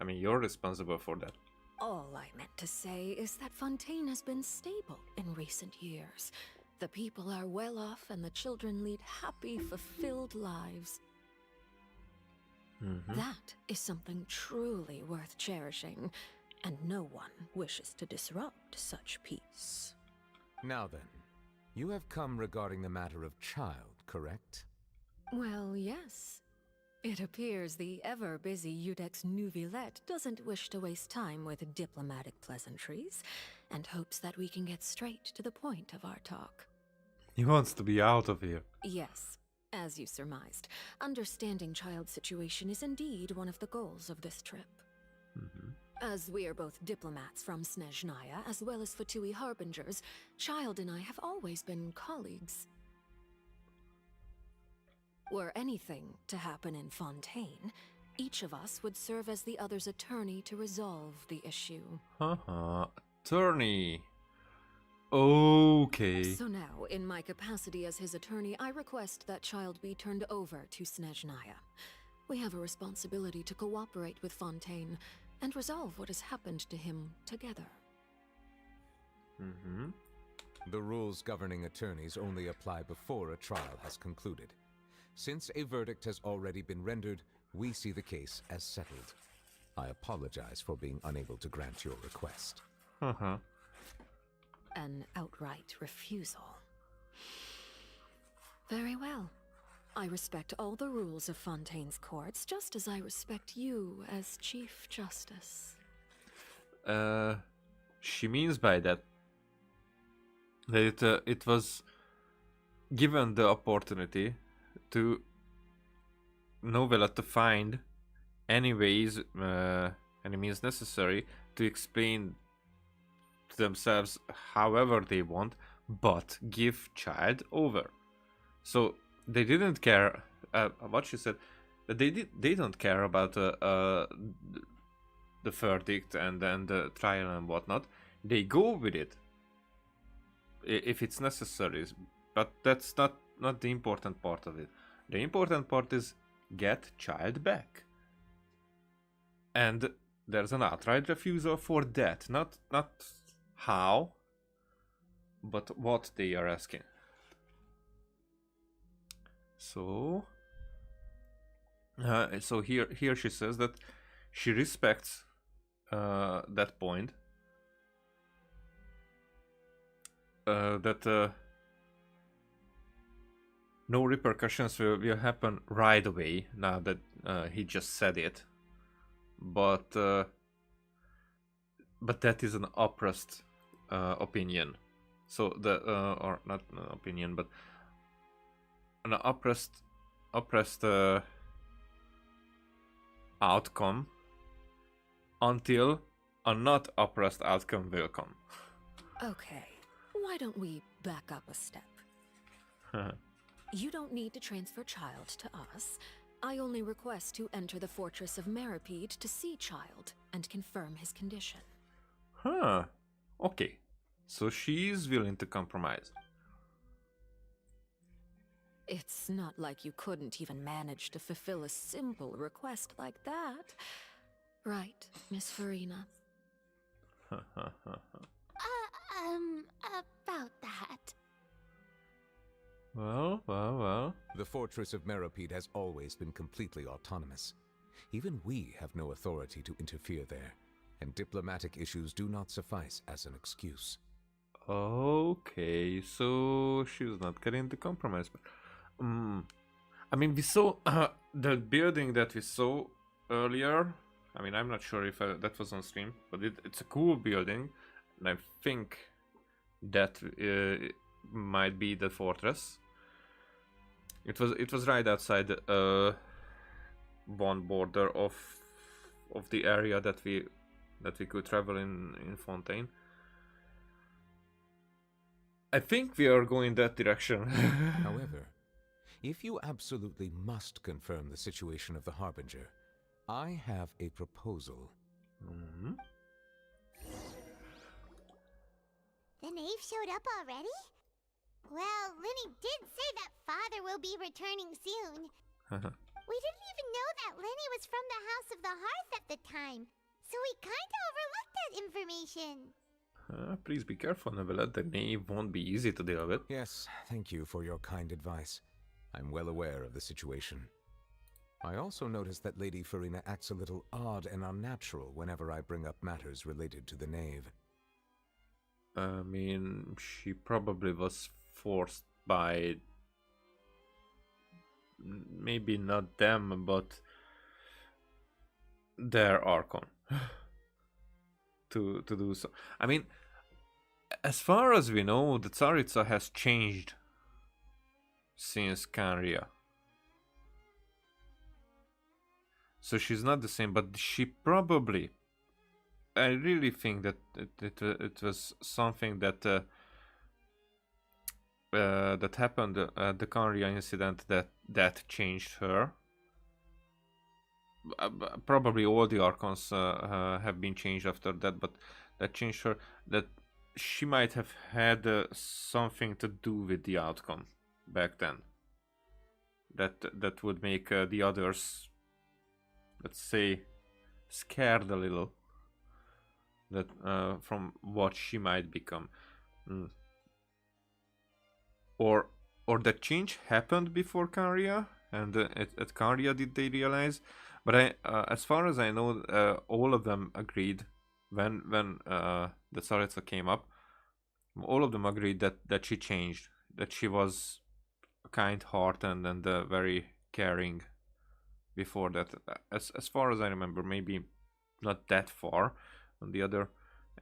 Speaker 1: you're responsible for that.
Speaker 6: All I meant to say is that Fontaine has been stable in recent years. The people are well off and the children lead happy, fulfilled lives. That is something truly worth cherishing, and no one wishes to disrupt such peace.
Speaker 5: Now then, you have come regarding the matter of child, correct?
Speaker 6: Well, yes. It appears the ever-busy Udex Nuvillette doesn't wish to waste time with diplomatic pleasantries, and hopes that we can get straight to the point of our talk.
Speaker 1: He wants to be out of here.
Speaker 6: Yes, as you surmised, understanding Child's situation is indeed one of the goals of this trip. As we are both diplomats from Snezhnaya, as well as Fatui harbingers, Child and I have always been colleagues. Were anything to happen in Fontaine, each of us would serve as the other's attorney to resolve the issue.
Speaker 1: Attorney. Okay.
Speaker 6: So now, in my capacity as his attorney, I request that Child be turned over to Snezhnaya. We have a responsibility to cooperate with Fontaine and resolve what has happened to him together.
Speaker 5: The rules governing attorneys only apply before a trial has concluded. Since a verdict has already been rendered, we see the case as settled. I apologize for being unable to grant your request.
Speaker 6: An outright refusal. Very well. I respect all the rules of Fontaine's courts, just as I respect you as Chief Justice.
Speaker 1: She means by that it was given the opportunity to Novella to find any ways, any means necessary to explain to themselves however they want, but give Child over. So they didn't care what she said. But they don't care about the verdict and then the trial and whatnot. They go with it if it's necessary. But that's not the important part of it. The important part is get Child back. And there's an outright refusal for that. Not how, but what they are asking. So here she says that she respects that point. That no repercussions will happen right away now that he just said it, but that is an oppressed opinion. So the or not an opinion, but an oppressed outcome until a not oppressed outcome will come.
Speaker 6: Okay, why don't we back up a step? You don't need to transfer Child to us. I only request to enter the fortress of Meripede to see Child and confirm his condition.
Speaker 1: Okay. So she's willing to compromise.
Speaker 6: It's not like you couldn't even manage to fulfill a simple request like that. Right, Miss Farina?
Speaker 4: About that.
Speaker 1: Well.
Speaker 5: The fortress of Meripede has always been completely autonomous. Even we have no authority to interfere there, and diplomatic issues do not suffice as an excuse.
Speaker 1: Okay, so she's not getting the compromise. I mean, we saw the building that we saw earlier. I mean, I'm not sure if that was on stream, but it's a cool building, and I think that might be the fortress. It was right outside one border of the area that we could travel in Fontaine. I think we are going that direction.
Speaker 5: However, if you absolutely must confirm the situation of the Harbinger, I have a proposal.
Speaker 3: The knave showed up already? Well, Linny did say that father will be returning soon. We didn't even know that Linny was from the House of the Hearth at the time, so we kinda overlooked that information.
Speaker 1: Please be careful, Novella. The knave won't be easy to deal with.
Speaker 5: Yes, thank you for your kind advice. I'm well aware of the situation. I also noticed that Lady Farina acts a little odd and unnatural whenever I bring up matters related to the knave.
Speaker 1: I mean, she probably was forced by maybe not them, but their Archon to do so. I mean, as far as we know, the Tsaritsa has changed since Kanria. So she's not the same, but she probably... I really think that it was something that that happened at the Kanria incident that changed her. Probably all the Archons have been changed after that, but that changed her. That she might have had something to do with the outcome back then. That would make the others, let's say, scared a little. That from what she might become, or that change happened before Kanria, and at Kanria did they realize? But as far as I know, all of them agreed when the Tsaritsa came up. All of them agreed that she changed, that she was kind-hearted and very caring before that. As far as I remember, maybe not that far on the other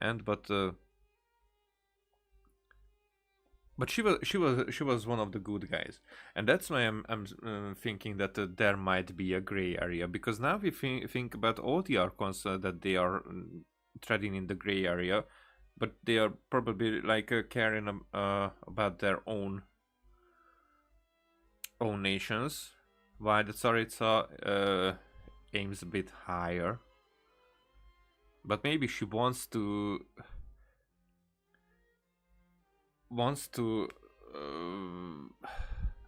Speaker 1: end, but she was one of the good guys, and that's why I'm thinking that there might be a gray area, because now we think about all the Archons that they are treading in the gray area, but they are probably like caring about their own nations, while the Tsaritsa aims a bit higher. But maybe she wants to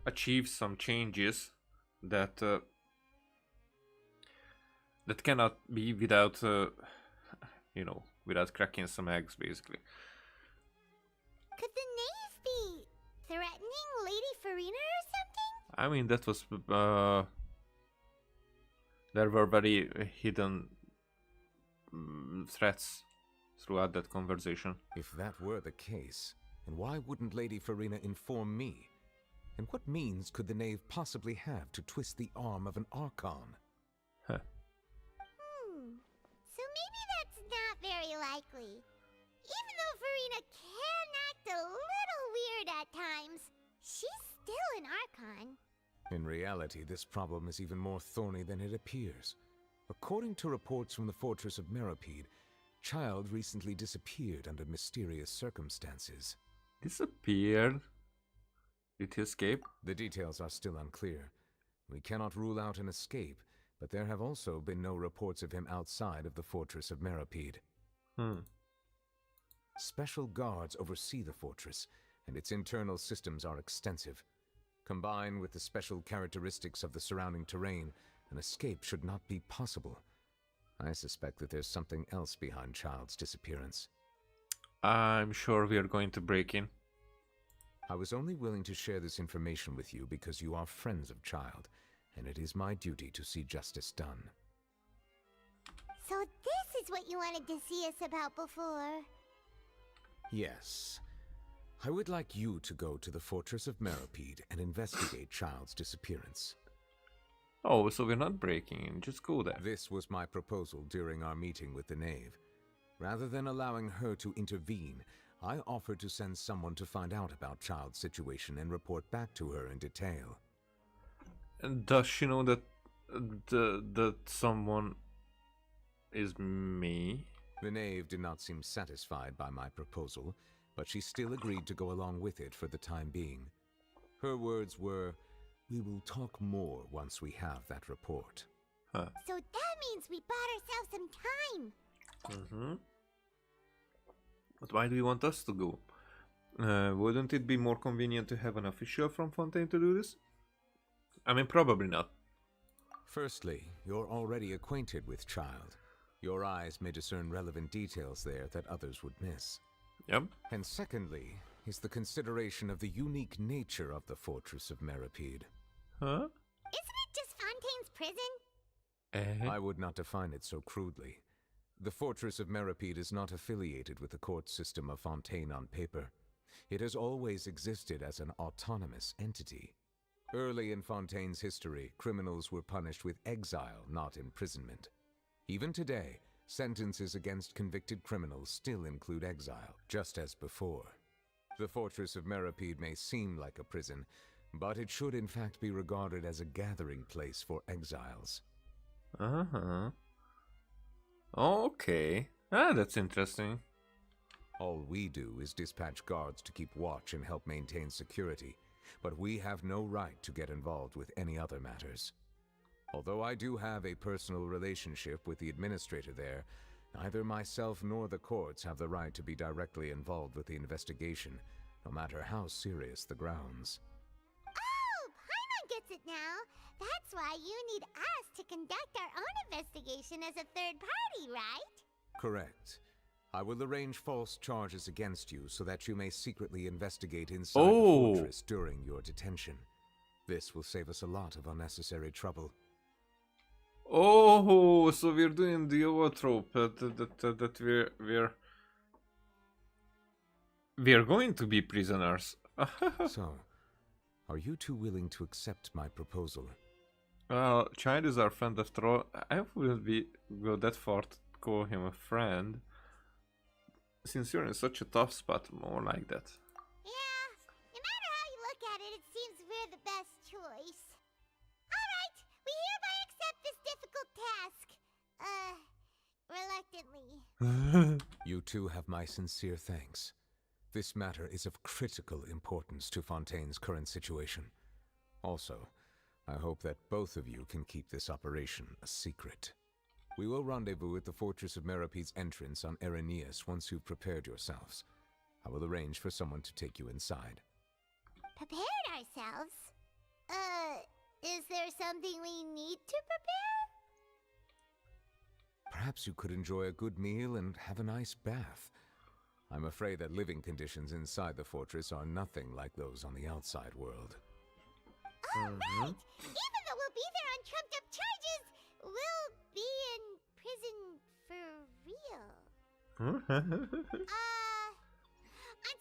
Speaker 1: achieve some changes that that cannot be without without cracking some eggs, basically.
Speaker 3: Could the knave be threatening Lady Farina or something?
Speaker 1: I mean, that was there were very hidden threats throughout that conversation.
Speaker 5: If that were the case, then why wouldn't Lady Farina inform me? And what means could the knave possibly have to twist the arm of an Archon?
Speaker 1: Huh.
Speaker 3: So maybe that's not very likely. Even though Farina can act a little weird at times, she's still an Archon.
Speaker 5: In reality, this problem is even more thorny than it appears. According to reports from the fortress of Meropide, Child recently disappeared under mysterious circumstances.
Speaker 1: Disappeared? Did he escape?
Speaker 5: The details are still unclear. We cannot rule out an escape, but there have also been no reports of him outside of the fortress of Meropide. Special guards oversee the fortress, and its internal systems are extensive. Combined with the special characteristics of the surrounding terrain, an escape should not be possible. I suspect that there's something else behind Child's disappearance.
Speaker 1: I'm sure we are going to break in.
Speaker 5: I was only willing to share this information with you because you are friends of Child, and it is my duty to see justice done.
Speaker 3: So this is what you wanted to see us about before.
Speaker 5: Yes. I would like you to go to the fortress of Meropide and investigate Child's disappearance.
Speaker 1: Oh, so we're not breaking in, just go there.
Speaker 5: This was my proposal during our meeting with the knave. Rather than allowing her to intervene, I offered to send someone to find out about Child's situation and report back to her in detail.
Speaker 1: And does she know that that someone is me?
Speaker 5: The knave did not seem satisfied by my proposal, but she still agreed to go along with it for the time being. Her words were, "We will talk more once we have that report."
Speaker 3: So that means we bought ourselves some time.
Speaker 1: But why do you want us to go? Wouldn't it be more convenient to have an official from Fontaine to do this? I mean, probably not.
Speaker 5: Firstly, you're already acquainted with Child. Your eyes may discern relevant details there that others would miss.
Speaker 1: Yep.
Speaker 5: And secondly, is the consideration of the unique nature of the fortress of Meropide.
Speaker 1: Huh?
Speaker 3: Isn't it just Fontaine's prison?
Speaker 5: I would not define it so crudely. The fortress of Meropide is not affiliated with the court system of Fontaine on paper. It has always existed as an autonomous entity. Early in Fontaine's history, criminals were punished with exile, not imprisonment. Even today, sentences against convicted criminals still include exile, just as before. The fortress of Meripede may seem like a prison, but it should in fact be regarded as a gathering place for exiles.
Speaker 1: Uh-huh. Okay. Ah, that's interesting.
Speaker 5: All we do is dispatch guards to keep watch and help maintain security, but we have no right to get involved with any other matters. Although I do have a personal relationship with the administrator there, neither myself nor the courts have the right to be directly involved with the investigation, no matter how serious the grounds.
Speaker 3: Oh, Paimon gets it now. That's why you need us to conduct our own investigation as a third party, right?
Speaker 5: Correct. I will arrange false charges against you so that you may secretly investigate inside the fortress during your detention. This will save us a lot of unnecessary trouble.
Speaker 1: Oh, so we're doing the overthrow that we're going to be prisoners.
Speaker 5: So, are you two willing to accept my proposal?
Speaker 1: Well, Child is our friend after all. I wouldn't go that far to call him a friend. Since you're in such a tough spot, more like that.
Speaker 3: Yeah, no matter how you look at it, it seems we're the best choice. Alright, we hereby accept this difficult task. Reluctantly.
Speaker 5: You two have my sincere thanks. This matter is of critical importance to Fontaine's current situation. Also, I hope that both of you can keep this operation a secret. We will rendezvous at the Fortress of Meripede's entrance on Erinius once you've prepared yourselves. I will arrange for someone to take you inside.
Speaker 3: Prepared ourselves? Is there something we need to prepare?
Speaker 5: Perhaps you could enjoy a good meal and have a nice bath. I'm afraid that living conditions inside the fortress are nothing like those on the outside world.
Speaker 3: Oh, right! Even though we'll be there on trumped-up charges, we'll be in prison for real. On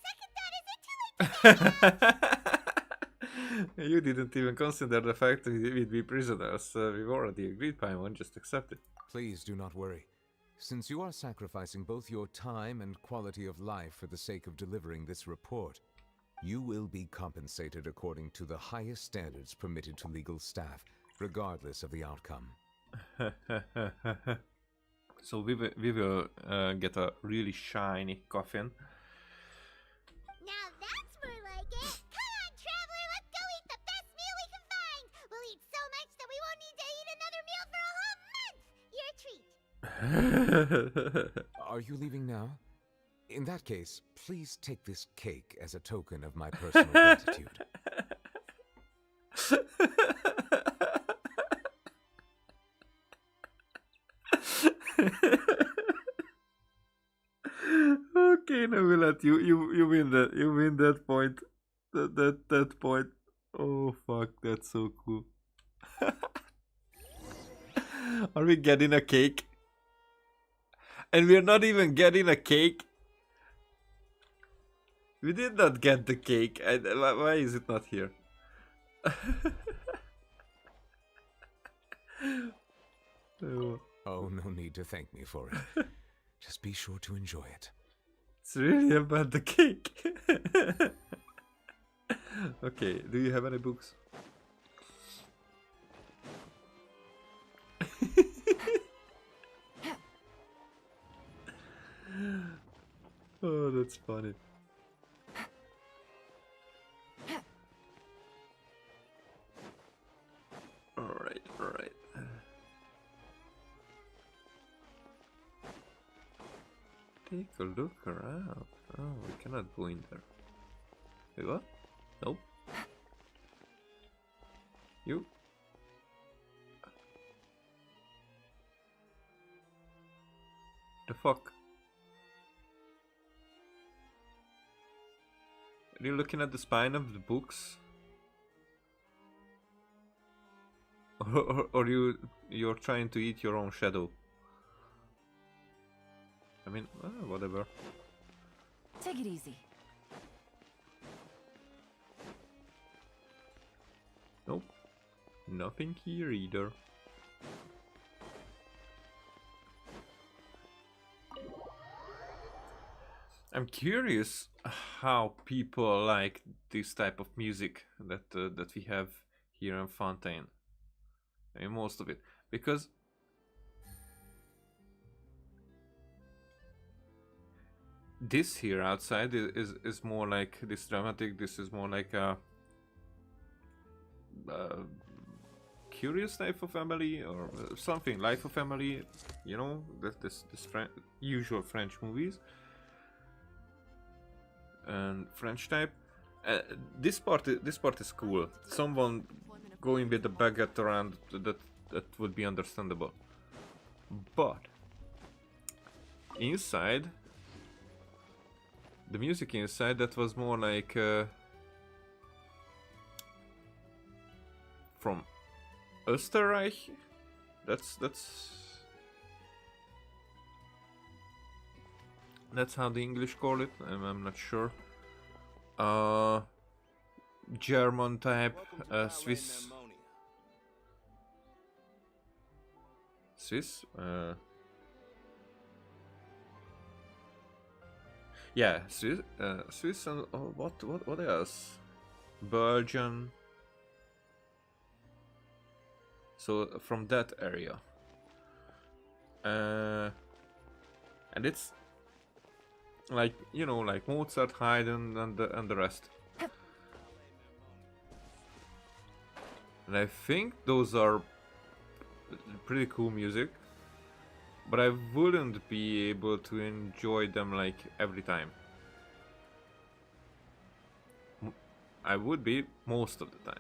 Speaker 3: second thought, is it too late to say
Speaker 1: You didn't even consider the fact that we'd be prisoners. We've already agreed, Paimon, just accept it.
Speaker 5: Please do not worry. Since you are sacrificing both your time and quality of life for the sake of delivering this report, you will be compensated according to the highest standards permitted to legal staff, regardless of the outcome.
Speaker 1: So we will get a really shiny coffin.
Speaker 3: Now that's more like it! Come on, traveler, let's go eat the best meal we can find! We'll eat so much that we won't need to eat another meal for a whole month! Your treat!
Speaker 5: Are you leaving now? In that case, please take this cake as a token of my personal gratitude.
Speaker 1: Okay, now we'll let you win that. You win that point. That point. Oh fuck, that's so cool. Are we getting a cake? And we're not even getting a cake. We did not get the cake. Why is it not here? Oh.
Speaker 5: Oh, no need to thank me for it. Just be sure to enjoy it.
Speaker 1: It's really about the cake. Okay, do you have any books? Oh, that's funny. Alright, alright. Take a look around. Oh, we cannot go in there. Wait, what? Nope. You? The fuck? Are you looking at the spine of the books? Or you're trying to eat your own shadow? I mean, whatever.
Speaker 7: Take it easy.
Speaker 1: Nothing here either. I'm curious how people like this type of music that we have here in Fontaine. I mean, most of it, because this here outside is more like this dramatic. This is more like a curious life of family or something. Life of family, you know, this usual French movies. And French type. This part is cool. Someone going with a baguette around, that would be understandable. But inside, the music inside, that was more like from Österreich. That's how the English call it. I'm not sure. German type, Swiss. Swiss. Yeah, Swiss. Swiss and what else? Belgian. So from that area. And it's like, you know, like Mozart, Haydn, and the rest. And I think those are pretty cool music, but I wouldn't be able to enjoy them like every time. I would be most of the time.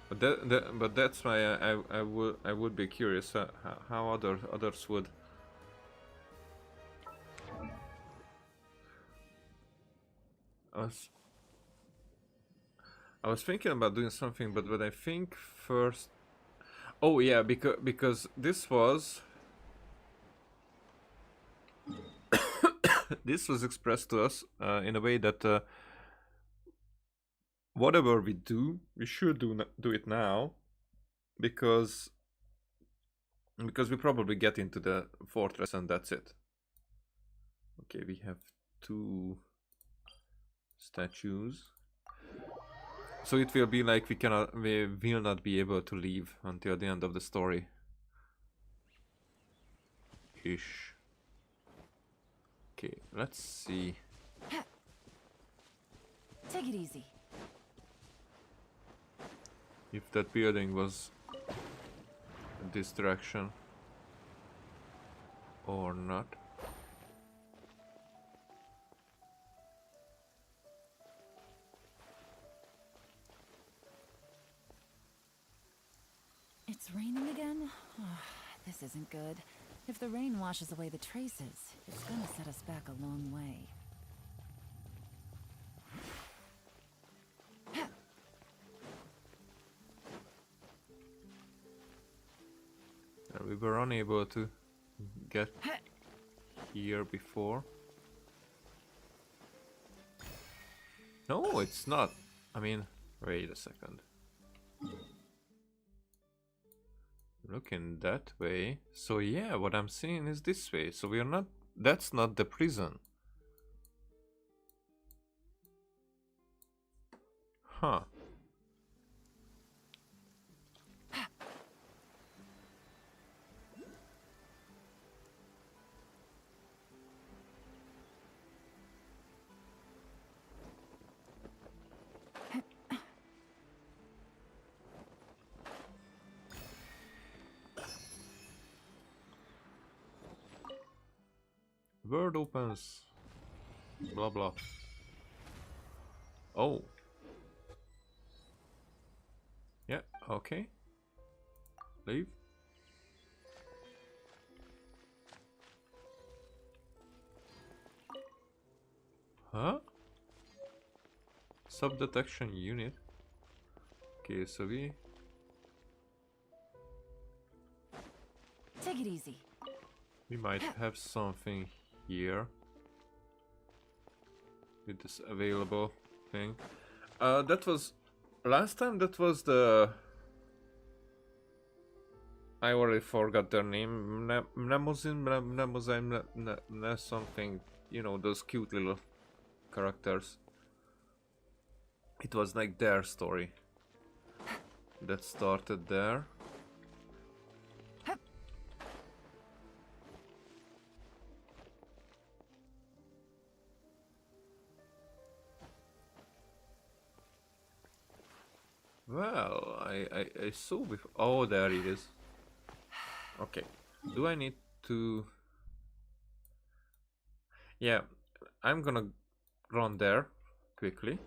Speaker 1: But that's why I would be curious how others would. I was thinking about doing something, but I think first. Oh yeah, because this was this was expressed to us in a way that. Whatever we do, we should do it now, because we probably get into the fortress and that's it. Okay, we have 2 statues, so it will be like we will not be able to leave until the end of the story. Ish. Okay, let's see.
Speaker 7: Take it easy.
Speaker 1: If that building was this direction or not.
Speaker 7: It's raining again? Oh, this isn't good. If the rain washes away the traces, it's gonna set us back a long way.
Speaker 1: We were unable to get here before. No, it's not. I mean, wait a second. Looking that way. So yeah, what I'm seeing is this way. So we are not. That's not the prison. Huh. Word opens. Blah blah. Oh. Yeah, okay. Leave. Huh? Sub-detection unit. Okay, so we...
Speaker 7: Take it easy.
Speaker 1: We might have something here. with this available thing. That was last time. That was the. I already forgot their name. Mnemozin, something. You know, those cute little characters. It was like their story that started there. Well, I saw before. Oh, there it is. Okay. Do I need to... Yeah, I'm gonna run there quickly.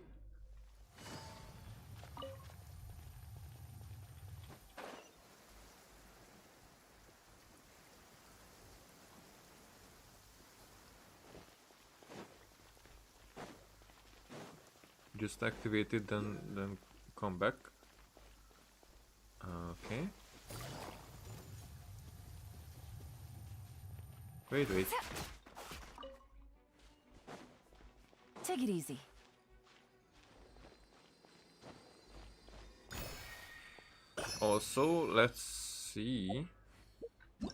Speaker 1: Just activate it, then come back. Okay. Wait.
Speaker 7: Take it easy.
Speaker 1: Also, let's see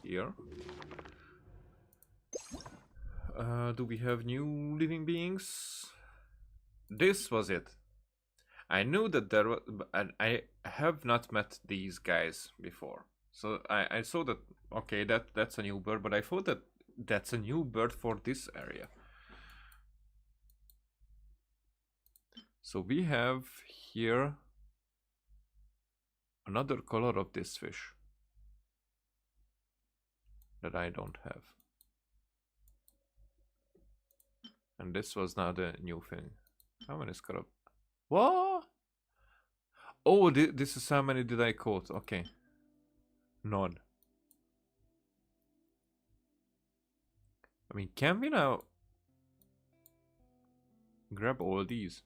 Speaker 1: here. Do we have new living beings? This was it. I knew that there was, and I have not met these guys before. So I saw that, okay, that's a new bird, but I thought that that's a new bird for this area. So we have here another color of this fish that I don't have. And this was now the new thing. How many scarab? What? Oh, this is how many did I caught? Okay. None. I mean, can we now grab all these?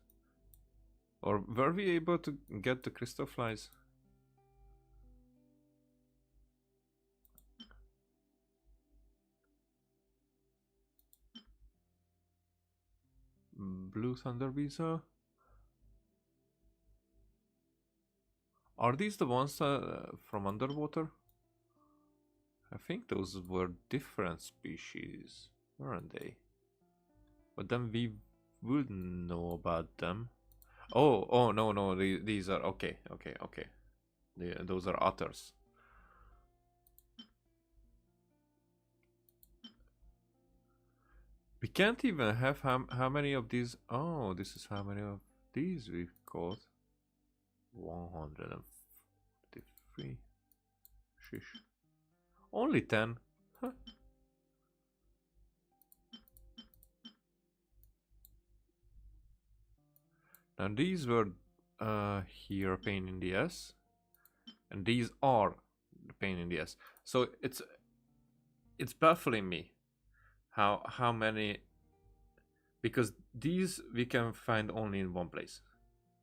Speaker 1: Or were we able to get the crystal flies? Blue thunder visa. Are these the ones from underwater? I think those were different species, weren't they? But then we wouldn't know about them. Oh no, these are okay. Those are otters. We can't even have how many of these. Oh, this is how many of these we've caught. 153. Shish. Only 10. Huh. Now these were here pain in the ass, and these are the pain in the ass. So it's baffling me how many, because these we can find only in one place.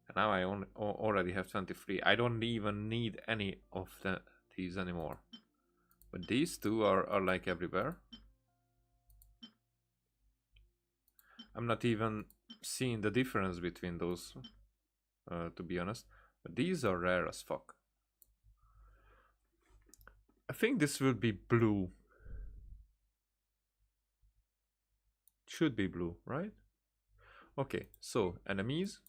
Speaker 1: And now I already have 23. I don't even need any of these anymore. But these two are like everywhere. I'm not even seeing the difference between those, to be honest. But these are rare as fuck. I think this will be blue. Should be blue, right? Okay, so enemies.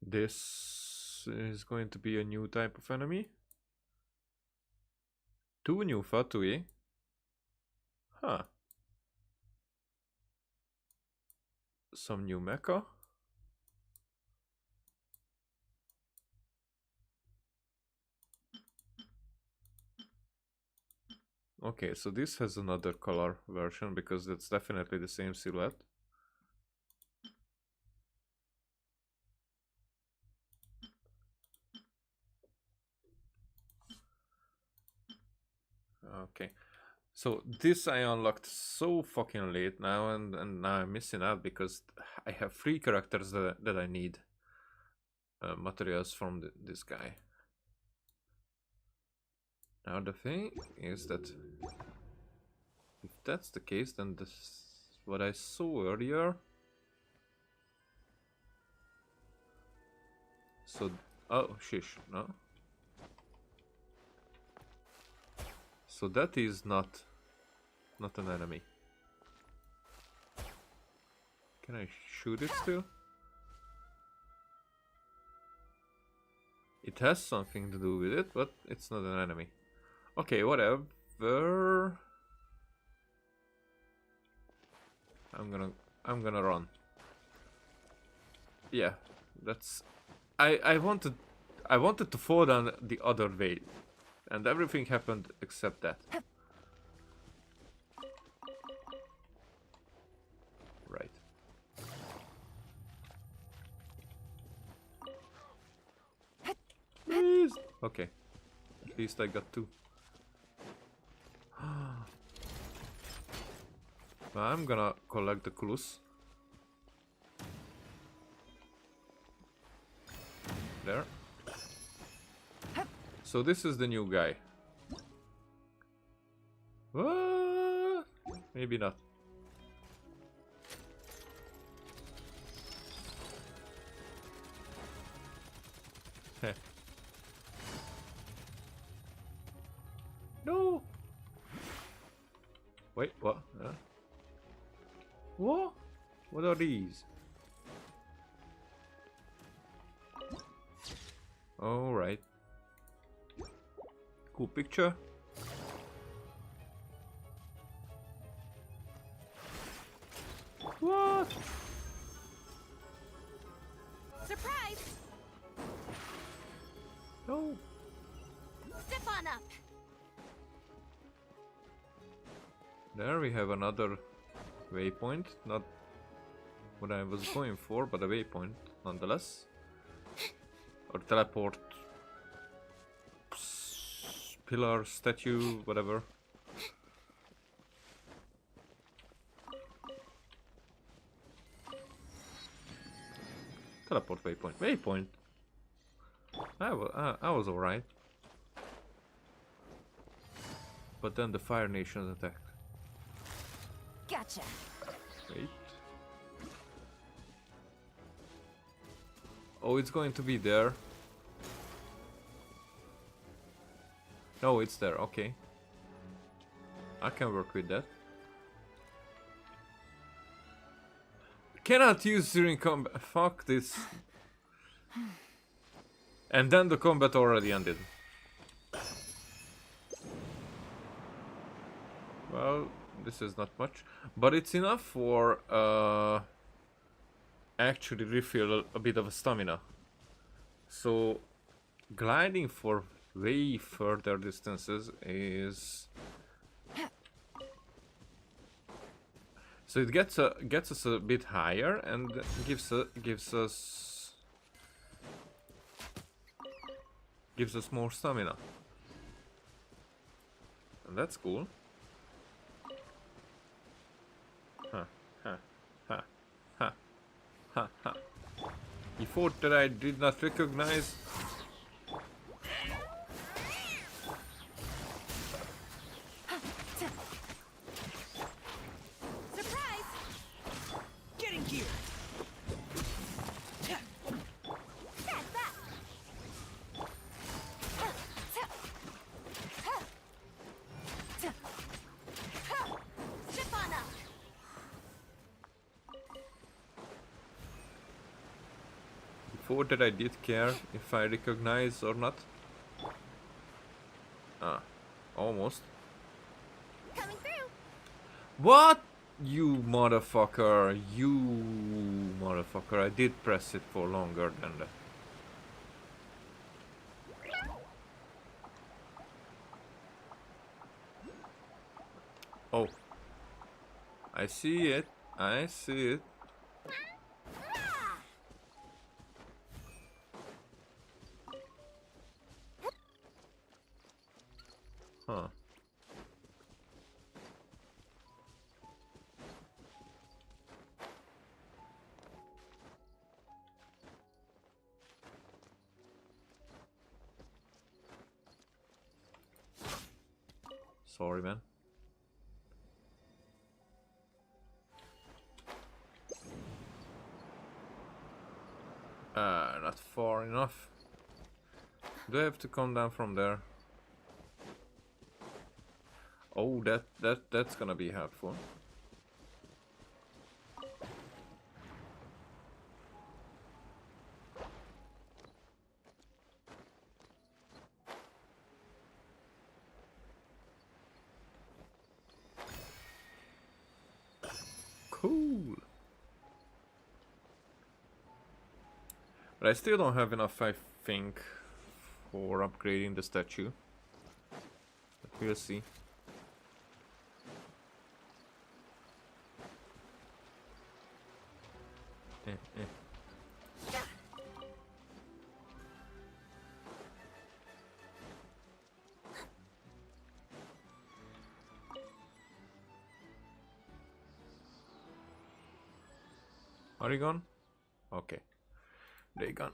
Speaker 1: This is going to be a new type of enemy. 2 new Fatui. Huh. Some new mecha. Okay, so this has another color version because it's definitely the same silhouette. Okay, so this I unlocked so fucking late now, and now I'm missing out because I have 3 characters that I need materials from this guy. Now the thing is that if that's the case, then this what I saw earlier. So, oh, shish, no. So that is not an enemy. Can I shoot it still? It has something to do with it, but it's not an enemy. Okay, whatever. I'm gonna run. Yeah, that's. I wanted to fall down the other way, and everything happened except that. Right. Please. Okay. At least I got 2. I'm gonna collect the clues. There. So this is the new guy. What? Maybe not. Heh. No. Wait, what? What? What are these? All right. Cool picture. What?
Speaker 4: Surprise!
Speaker 1: No.
Speaker 4: Step on up.
Speaker 1: There we have another waypoint. Not what I was going for, but a waypoint nonetheless. Or teleport. Pillar, statue, whatever. Teleport waypoint. Waypoint. I was alright. But then the Fire Nations attacked.
Speaker 7: Gotcha.
Speaker 1: Wait. Oh, it's going to be there. No, it's there. Okay. I can work with that. Cannot use during combat. Fuck this. And then the combat already ended. Well, this is not much, but it's enough for actually refill a bit of a stamina. So gliding for way further distances is. So it gets us a bit higher and gives us more stamina, and that's cool. Ha ha ha ha ha ha. You thought that I did not recognize? Before that I did care if I recognize or not. Ah, almost.
Speaker 4: Coming through.
Speaker 1: What? You motherfucker. You motherfucker. I did press it for longer than that. Oh. I see it. I see it. Huh. Sorry, man. Not far enough. Do I have to come down from there? Oh, that's gonna be helpful. Cool. But I still don't have enough, I think, for upgrading the statue. But we'll see. Are you gone? Okay. They gone.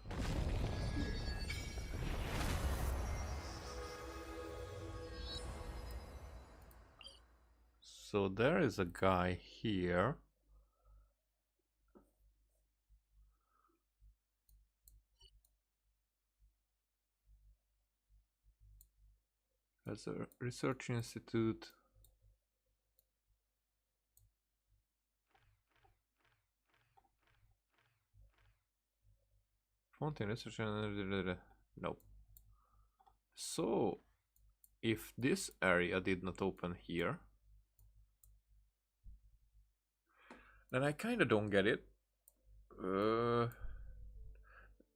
Speaker 1: So there is a guy here. There's a research institute. Fontaine research. No. So, if this area did not open here, then I kind of don't get it.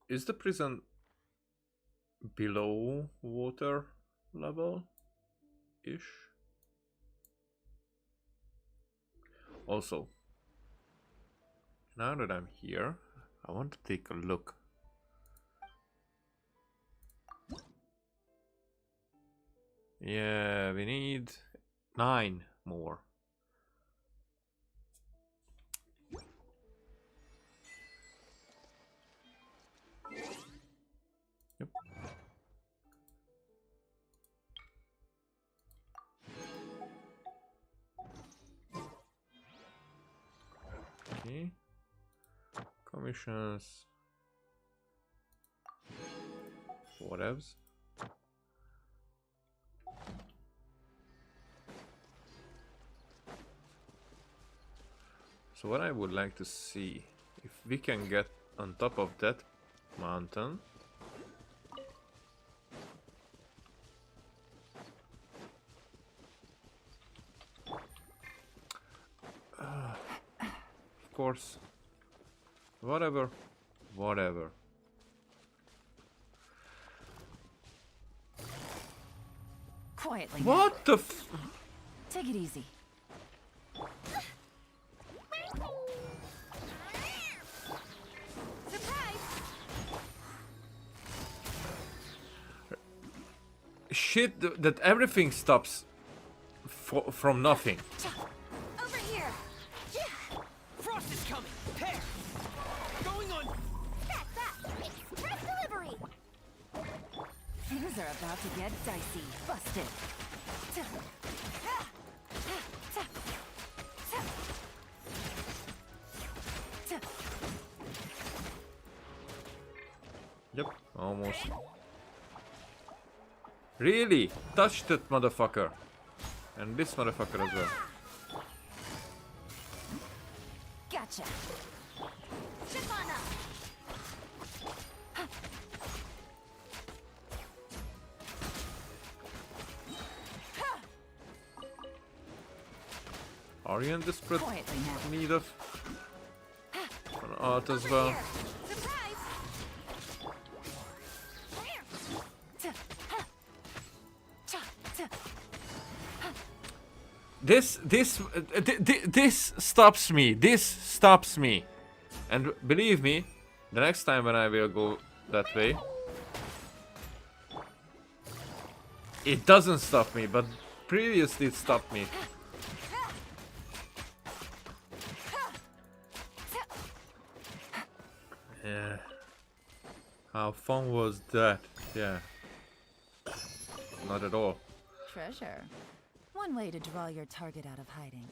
Speaker 1: Is the prison below water level ish? Also, now that I'm here, I want to take a look. Yeah, we need 9 more. Yep. Okay. Commissions. Whatevs. So what I would like to see, if we can get on top of that mountain. Of course. Whatever.
Speaker 7: Quietly.
Speaker 1: What the f-
Speaker 7: Take it easy.
Speaker 1: Shit, that everything stops from nothing.
Speaker 2: Over here. Frost is coming. Hair. Going on.
Speaker 3: That! Express delivery!
Speaker 7: Things are about to get dicey. Busted.
Speaker 1: Yep, almost. Really? Touch that motherfucker. And this motherfucker as well.
Speaker 7: Gotcha.
Speaker 1: Are you in desperate
Speaker 7: Quietly now.
Speaker 1: need of an art as well? This stops me. This stops me. And believe me, the next time when I will go that way, it doesn't stop me, but previously it stopped me. Yeah. How fun was that? Yeah. Not at all.
Speaker 7: Treasure. One way to draw your target out of hiding.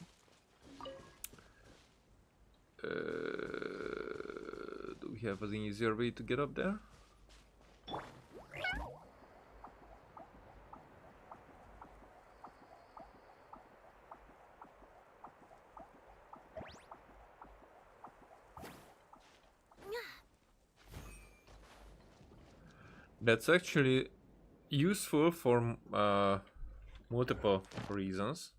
Speaker 1: Do we have an easier way to get up there? That's actually useful for multiple reasons.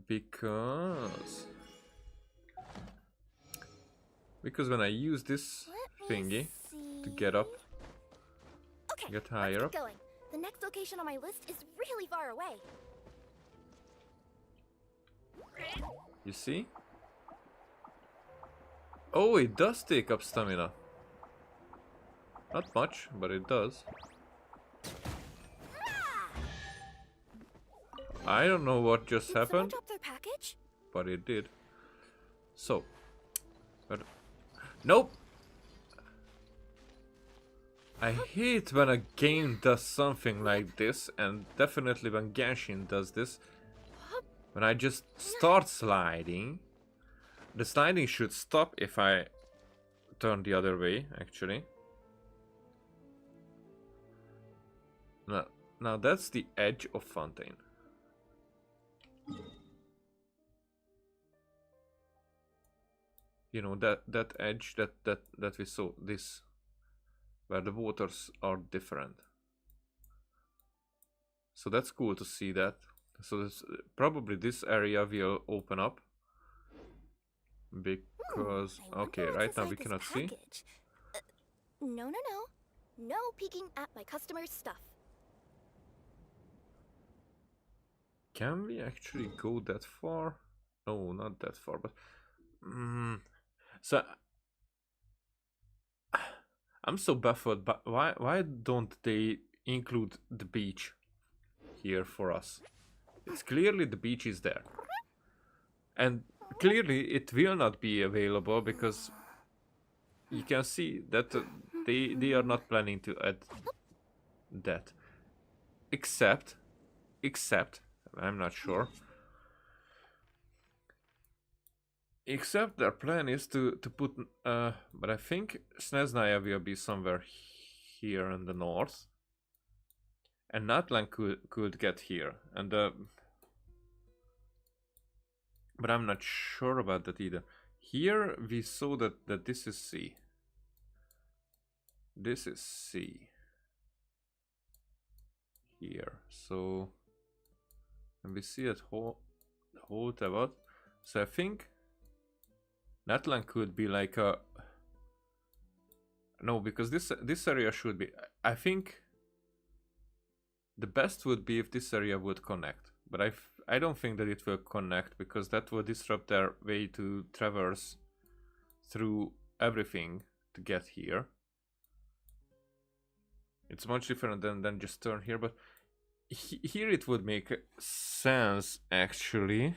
Speaker 1: Because when I use this thingy to get up,
Speaker 8: Okay,
Speaker 1: get higher up.
Speaker 8: let's get going. The next location on my list is really far away.
Speaker 1: You see? Oh, it does take up stamina. Not much, but it does. I don't know what just
Speaker 8: Did someone
Speaker 1: happened,
Speaker 8: drop their package?
Speaker 1: but it did. So, but nope. I hate when a game does something like this, and definitely when Genshin does this. When I just start sliding, the sliding should stop if I turn the other way, actually. Now that's the edge of Fontaine. You know, that edge that we saw, this, where the waters are different. So that's cool to see that. So this, probably this area will open up. Because, okay, right now we cannot see.
Speaker 8: No. No peeking at my customers' stuff.
Speaker 1: Can we actually go that far? No, not that far, but... So... I'm so baffled, but why don't they include the beach here for us? It's clearly the beach is there. And clearly it will not be available because you can see that they are not planning to add that. Except, I'm not sure. Except their plan is to put, but I think Snezhnaya will be somewhere here in the north. And Natlan could get here. And but I'm not sure about that either. Here we saw that this is sea. This is sea. Here. So, and we see that whole about. So I think Natlan could be like a... No, because this area should be... I think the best would be if this area would connect. But I don't think that it will connect because that will disrupt their way to traverse through everything to get here. It's much different than just turn here, but here it would make sense actually.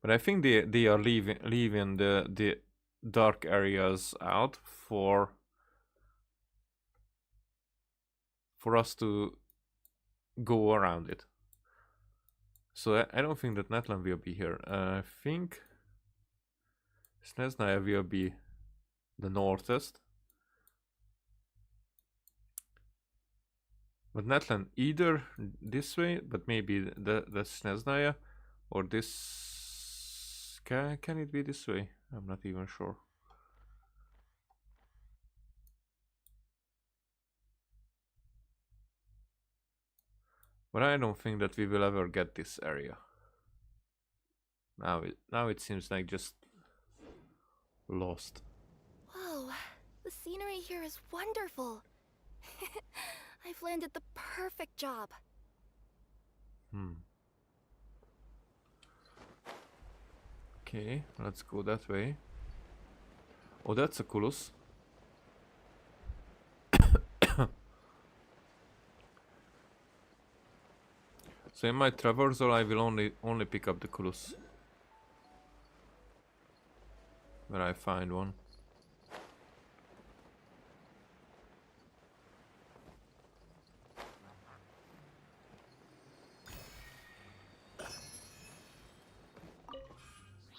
Speaker 1: But I think they are leaving the dark areas out for us to go around it. So I don't think that Natlan will be here. I think Snezhnaya will be the northest. But Natlan either this way, but maybe the Snezhnaya, or this... Can it be this way? I'm not even sure. But I don't think that we will ever get this area. Now it seems like just lost.
Speaker 8: Whoa, the scenery here is wonderful. I've landed the perfect job.
Speaker 1: Okay, let's go that way. Oh, that's a Culus. So in my traversal I will only pick up the Culus where I find one.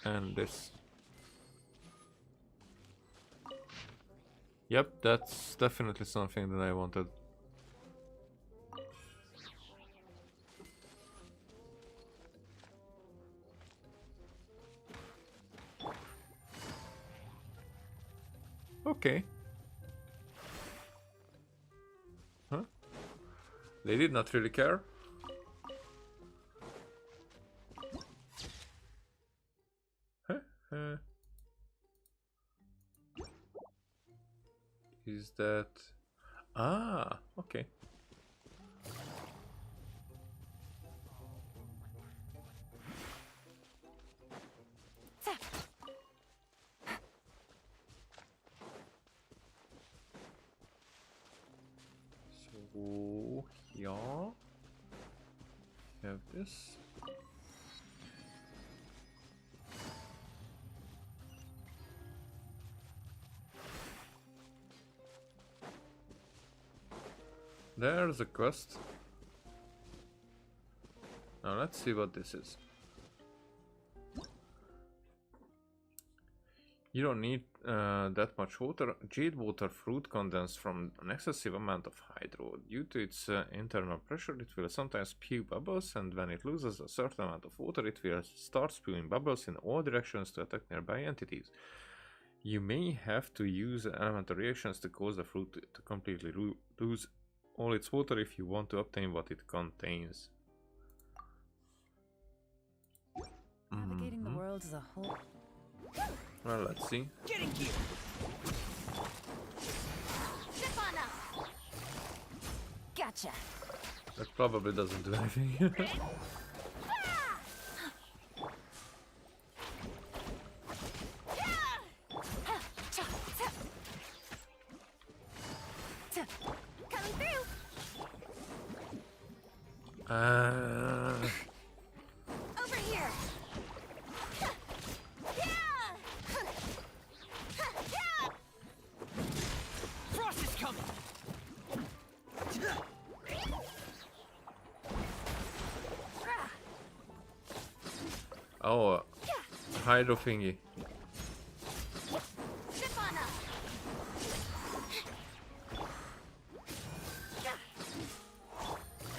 Speaker 1: And this. Yep, that's definitely something that I wanted. Okay. Huh? They did not really care. Huh? Is that... Ah, okay. So, yeah. Have this. There's a quest. Now let's see what this is. You don't need that much water. Jade water fruit condensed from an excessive amount of hydro. Due to its internal pressure, it will sometimes spew bubbles, and when it loses a certain amount of water, it will start spewing bubbles in all directions to attack nearby entities. You may have to use elemental reactions to cause the fruit to completely lose all its water if you want to obtain what it contains.
Speaker 7: Navigating the world as a whole.
Speaker 1: Well, let's see.
Speaker 2: Getting here.
Speaker 7: Gotcha.
Speaker 1: That probably doesn't do anything.
Speaker 8: Coming through. Over here.
Speaker 2: Frost is coming.
Speaker 1: Oh, hydro thingy.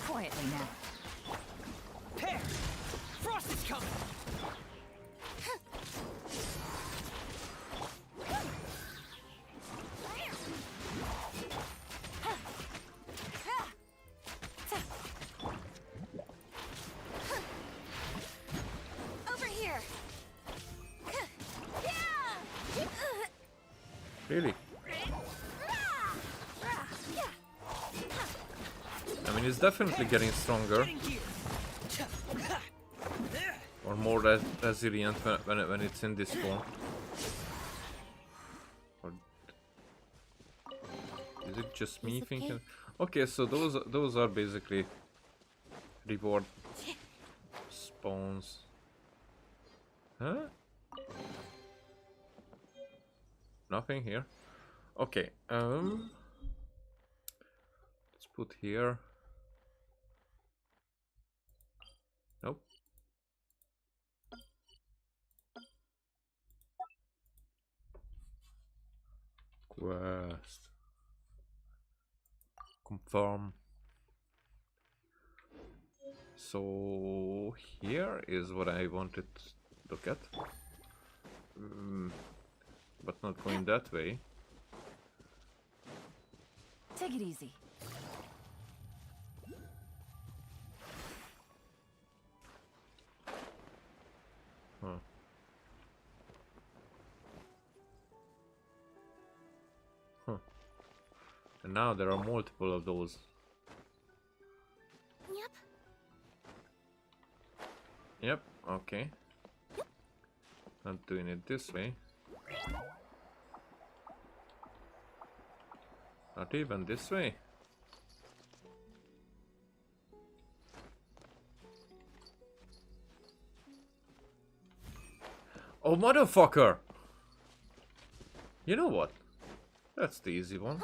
Speaker 7: Quietly now.
Speaker 2: Here. Frost is coming.
Speaker 8: Over here.
Speaker 1: Really? I mean, it's definitely getting stronger
Speaker 2: Getting here.
Speaker 1: or more resilient when it's in this form. Or is it just me thinking? Okay, so those are basically reward spawns. Huh? Nothing here. Okay. Let's put here. Nope. Quest. Confirm. So here is what I wanted to look at. But not going that way.
Speaker 7: Take it easy.
Speaker 1: Huh. Huh. And now there are multiple of those.
Speaker 8: Yep.
Speaker 1: Yep, okay. Not doing it this way. Not even this way. Oh, motherfucker! You know what? That's the easy one.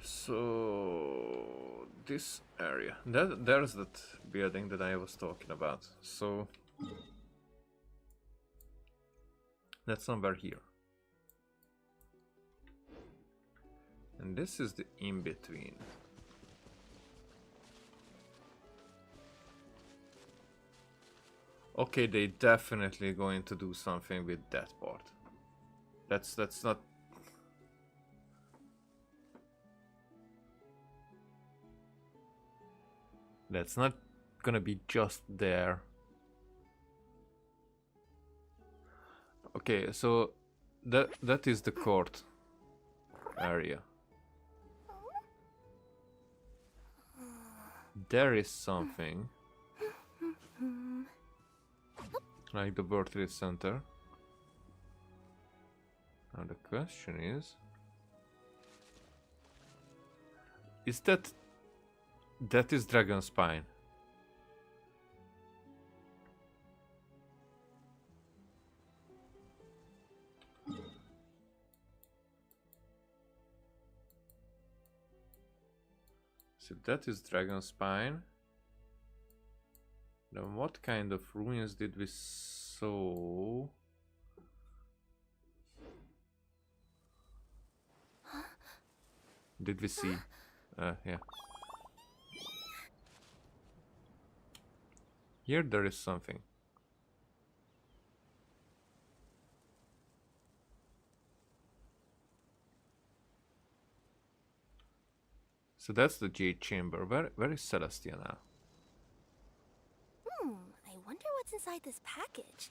Speaker 1: So this area. There's that building that I was talking about. So that's somewhere here. And this is the in-between. Okay, they definitely going to do something with that part. That's not... That's not gonna be just there. Okay, so that is the court area. There is something like the World Trade Center. Now the question is that is Dragon Spine? So that is Dragon Spine. Then what kind of ruins did we saw? Did we see? Yeah. Here there is something. So that's the Jade Chamber. Where is Celestia now?
Speaker 8: I wonder what's inside this package.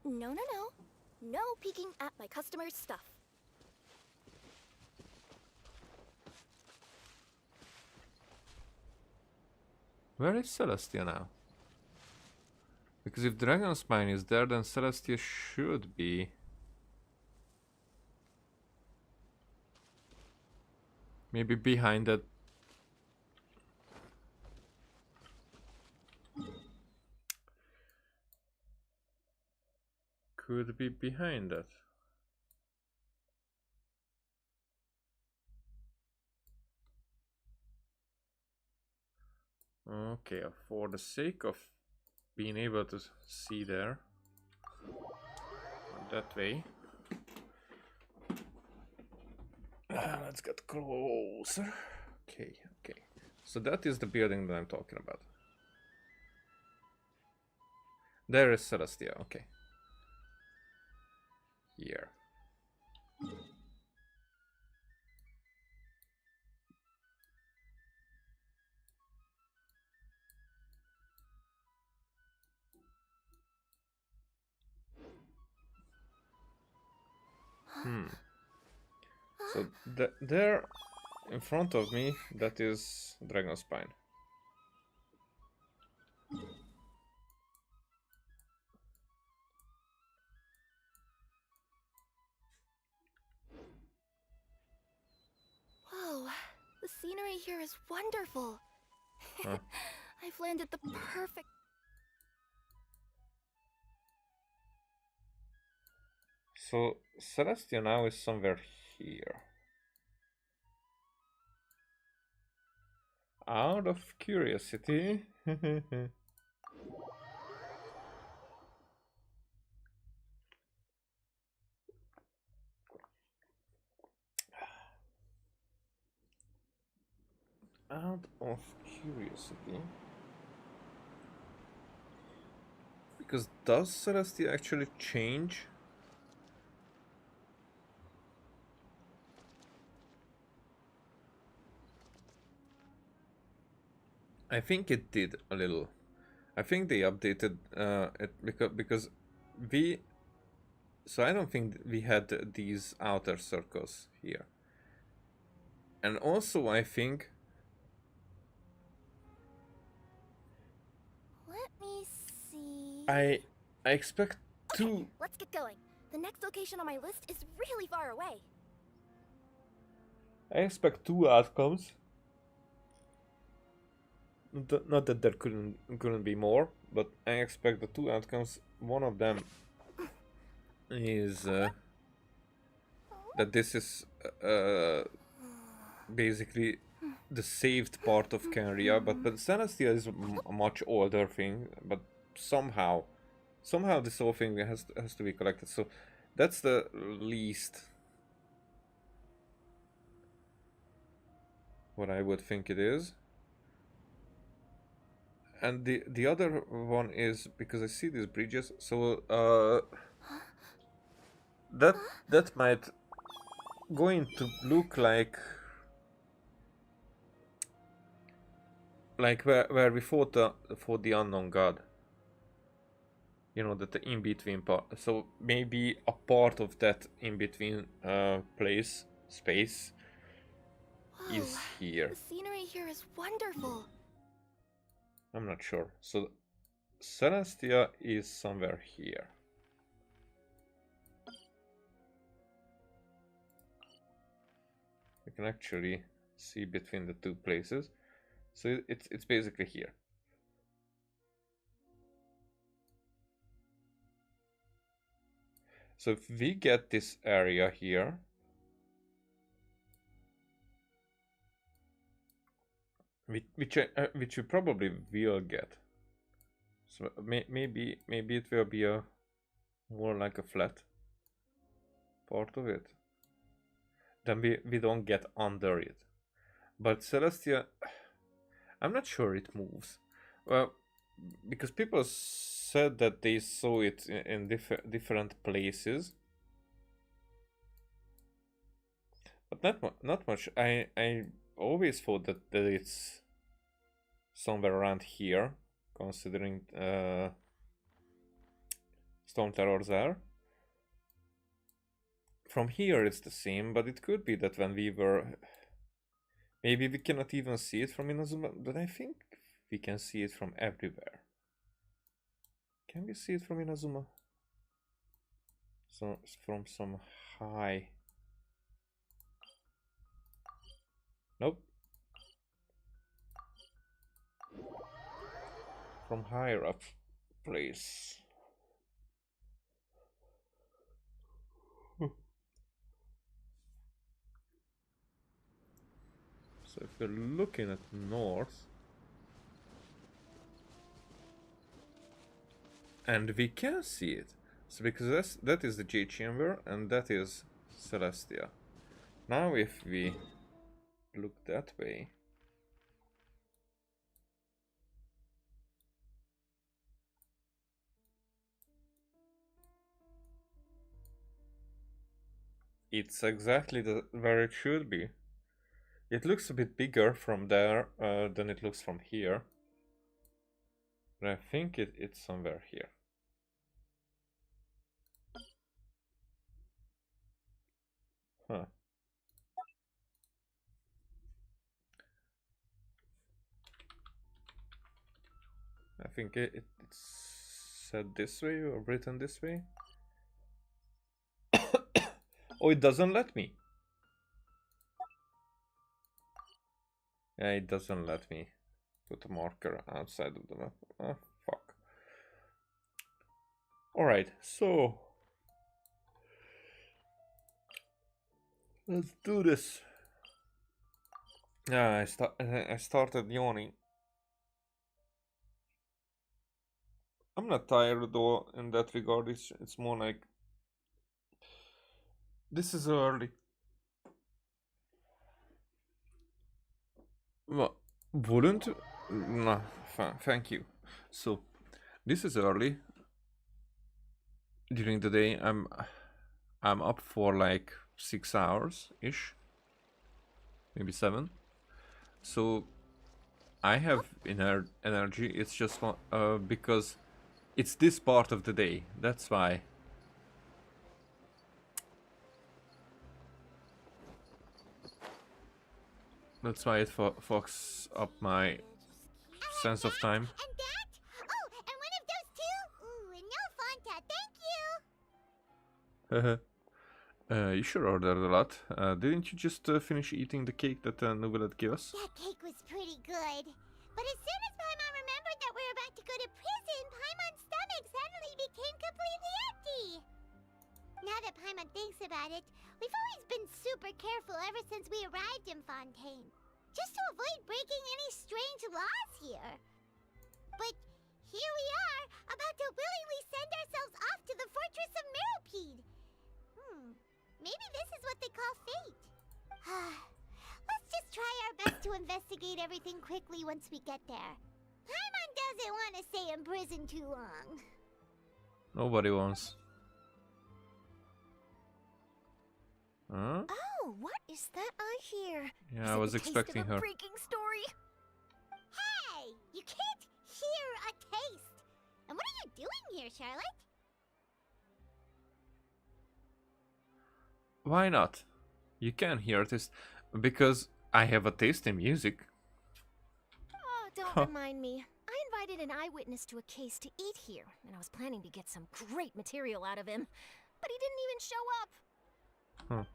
Speaker 8: No. No peeking at my customers' stuff.
Speaker 1: Where is Celestia now? Because if Dragon Spine is there, then Celestia should be... maybe behind that... Could be behind that. Okay, for the sake of being able to see there, that way, let's get closer. Okay. So that is the building that I'm talking about. There is Celestia, okay. Here. So there in front of me, that is Dragon Spine.
Speaker 8: Whoa, the scenery here is wonderful.
Speaker 1: Huh.
Speaker 8: I've landed the perfect...
Speaker 1: So Celestia now is somewhere here. Out of curiosity. Out of curiosity. Because does Celestia actually change? I think it did a little. I think they updated it because we... So I don't think we had these outer circles here. And also I think...
Speaker 8: Let me see...
Speaker 1: I expect two...
Speaker 8: Okay, let's get going. The next location on my list is really far away.
Speaker 1: I expect two outcomes. Not that there couldn't be more, but I expect the two outcomes. One of them is that this is basically the saved part of Kenria, but Celestia is a much older thing. But somehow this whole thing has to be collected. So that's the least what I would think it is. And the other one is because I see these bridges, so that might going to look like where we fought the unknown god. You know, that the in between part. So maybe a part of that in between space is here.
Speaker 8: The scenery here is wonderful.
Speaker 1: I'm not sure. So Celestia is somewhere here. You can actually see between the two places. So it's basically here. So if we get this area here, which we probably will get. So maybe it will be a more like a flat part of it. Then we don't get under it. But Celestia, I'm not sure it moves. Well, because people said that they saw it in different places, but not much. I always thought that it's somewhere around here, considering Storm Terrors there. From here it's the same, but it could be that when we were... Maybe we cannot even see it from Inazuma, but I think we can see it from everywhere. Can we see it from Inazuma? So from some high... Nope. From higher up place. So if we're looking at north, and we can see it, so because that is the Jade Chamber and that is Celestia. Now if we look that way, it's exactly where it should be. It looks a bit bigger from there than it looks from here. But I think it's somewhere here. Huh. I think it's said this way or written this way. Oh, it doesn't let me. Yeah, it doesn't let me put a marker outside of the map. Ah, fuck. Alright, so let's do this. Yeah, I started yawning. I'm not tired though in that regard. It's more like this is early. Well, wouldn't? No, thank you. So, this is early. During the day, I'm up for like 6 hours ish, maybe 7. So, I have energy. It's just because it's this part of the day. That's why. That's why it fucks up my sense of time.
Speaker 3: And that? Oh, and one of those two? Ooh, and no Fonta, thank you!
Speaker 1: You sure ordered a lot. Didn't you just finish eating the cake that Nubilet gave us?
Speaker 3: That cake was pretty good. But as soon as Paimon remembered that we were about to go to prison, Paimon's stomach suddenly became completely empty. Now that Paimon thinks about it, we've always been super careful ever since we arrived in Fontaine. just to avoid breaking any strange laws here. But here we are, about to willingly send ourselves off to the Fortress of Meropide. Maybe this is what they call fate. Let's just try our best to investigate everything quickly once we get there. Paimon doesn't want to stay in prison too long.
Speaker 1: Nobody wants. Huh?
Speaker 8: Oh, what is that I hear?
Speaker 1: Yeah,
Speaker 8: Is
Speaker 1: I
Speaker 8: it
Speaker 1: was
Speaker 8: the taste
Speaker 1: expecting
Speaker 8: of a
Speaker 1: her.
Speaker 8: breaking story?
Speaker 3: Hey, you can't hear a taste. And what are you doing here, Charlotte?
Speaker 1: Why not? You can hear this because I have a taste in music.
Speaker 8: Oh, don't remind me. I invited an eyewitness to a case to eat here, and I was planning to get some great material out of him. But he didn't even show up.
Speaker 1: Huh.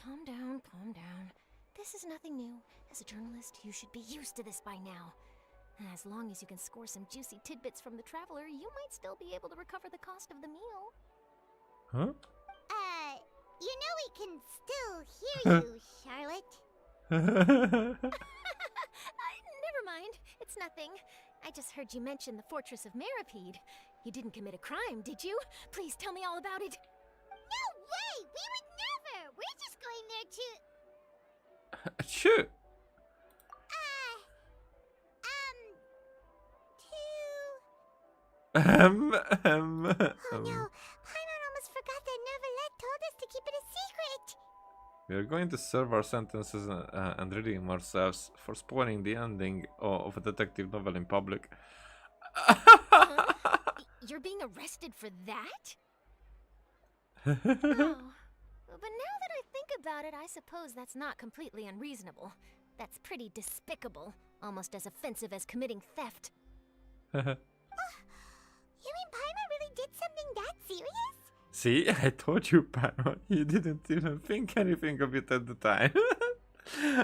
Speaker 8: Calm down, calm down. This is nothing new. As a journalist, you should be used to this by now. As long as you can score some juicy tidbits from the traveler, you might still be able to recover the cost of the meal.
Speaker 1: Huh?
Speaker 3: You know we can still hear you, Charlotte.
Speaker 8: Never mind. It's nothing. I just heard you mention the Fortress of Meropide. You didn't commit a crime, did you? Please tell me all about it.
Speaker 3: No way! We would never! We're just going there to...
Speaker 1: Sure.
Speaker 3: Oh no,
Speaker 1: Um.
Speaker 3: Paimon almost forgot that Neverlet told us to keep it a secret.
Speaker 1: We are going to serve our sentences and redeem ourselves for spoiling the ending of a detective novel in public.
Speaker 8: You're being arrested for that? Oh. But now that I think about it, I suppose that's not completely unreasonable. That's pretty despicable, almost as offensive as committing theft.
Speaker 3: You mean Paimon really did something that serious?
Speaker 1: See, I told you, Paimon. You didn't even think anything of it at the time.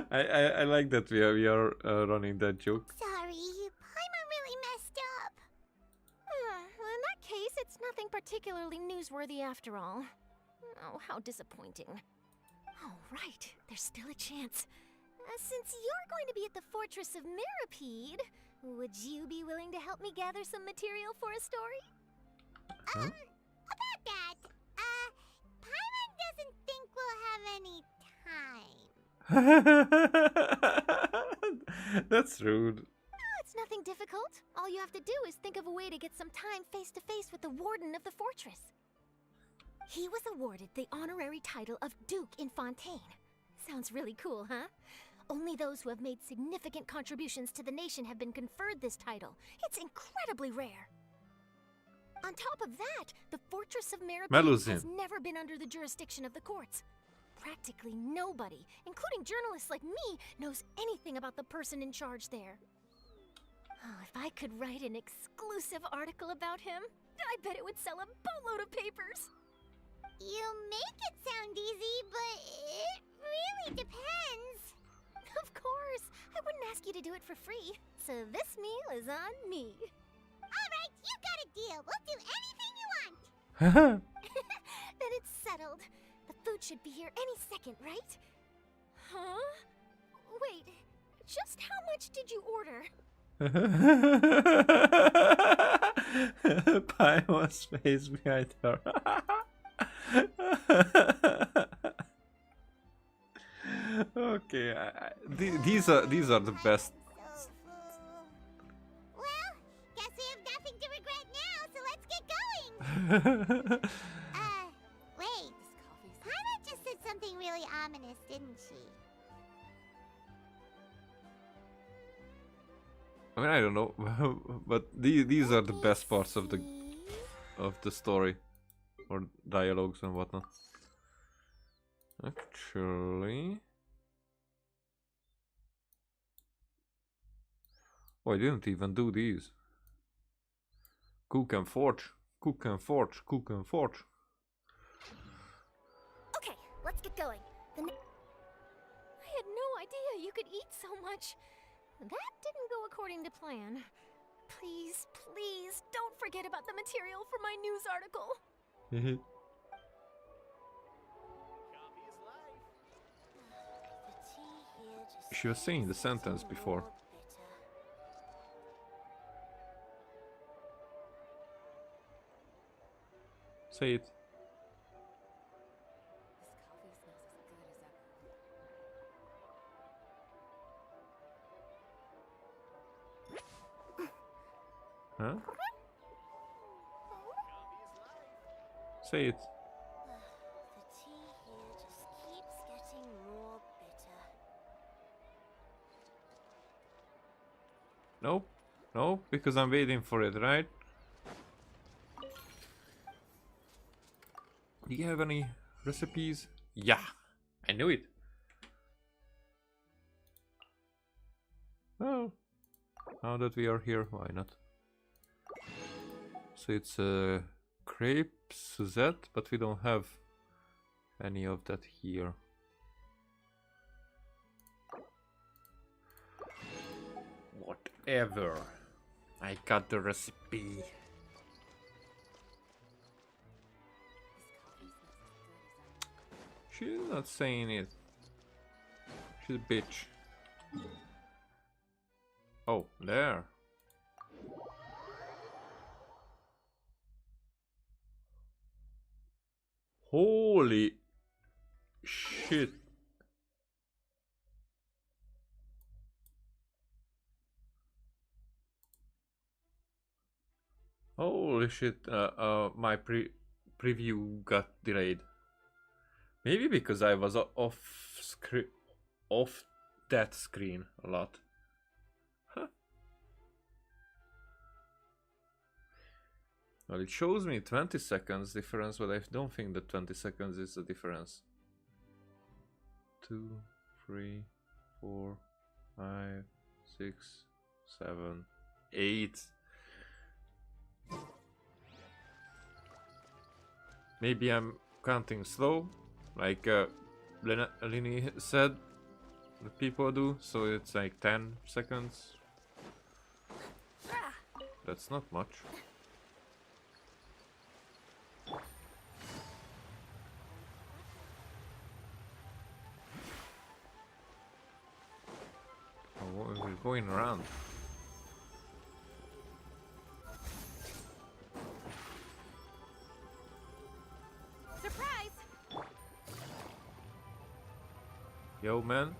Speaker 1: I like that we are running that joke.
Speaker 3: Sorry, Paimon really messed up.
Speaker 8: Well, in that case, it's nothing particularly newsworthy after all. Oh, how disappointing. Oh, right. There's still a chance. Since you're going to be at the Fortress of Meropide, would you be willing to help me gather some material for a story?
Speaker 1: Huh?
Speaker 3: About that, Paimon doesn't think we'll have any time.
Speaker 1: That's rude.
Speaker 8: Oh, it's nothing difficult. All you have to do is think of a way to get some time face to face with the warden of the fortress. He was awarded the honorary title of Duke in Fontaine. Sounds really cool, huh? Only those who have made significant contributions to the nation have been conferred this title. It's incredibly rare. On top of that, the Fortress of Meropide has never been under the jurisdiction of the courts. Practically nobody, including journalists like me, knows anything about the person in charge there. Oh, if I could write an exclusive article about him, I bet it would sell a boatload of papers.
Speaker 3: You make it sound easy, but it really depends.
Speaker 8: Of course, I wouldn't ask you to do it for free, so this meal is on me.
Speaker 3: All right, you got a deal. We'll do anything you want.
Speaker 8: Then it's settled. The food should be here any second, right? Huh? Wait, just how much did you order?
Speaker 1: Paimon's face behind her. Okay, these are the best.
Speaker 3: So full. Well, guess we have nothing to regret now, so let's get going. Wait. Paimon just said something really ominous, didn't she?
Speaker 1: I mean, I don't know, but these are the best parts of the story, or dialogues and whatnot. Actually, oh, I didn't even do these. Cook and forge, cook and forge, cook and forge.
Speaker 8: Okay, let's get going. I had no idea you could eat so much. That didn't go according to plan. Please, please, don't forget about the material for my news article.
Speaker 2: Copy is life.
Speaker 3: The tea here
Speaker 1: She was saying the sentence before. Say it. Huh? Say it.
Speaker 8: The tea here just keeps getting more bitter.
Speaker 1: No? No? Because I'm waiting for it, right? Do you have any recipes? Yeah! I knew it! Well, now that we are here, why not? So it's a crepe Suzette, but we don't have any of that here. Whatever. I got the recipe. She's not saying it. She's a bitch. Oh, there. Holy shit. Holy shit, my preview got delayed. Maybe because I was off that screen a lot. Huh. Well, it shows me 20 seconds difference, but I don't think that 20 seconds is the difference. 2, 3, 4, 5, 6, 7, 8. Maybe I'm counting slow, like Lini said that people do, so it's like 10 seconds. That's not much. Oh, we're going around. Yo, man.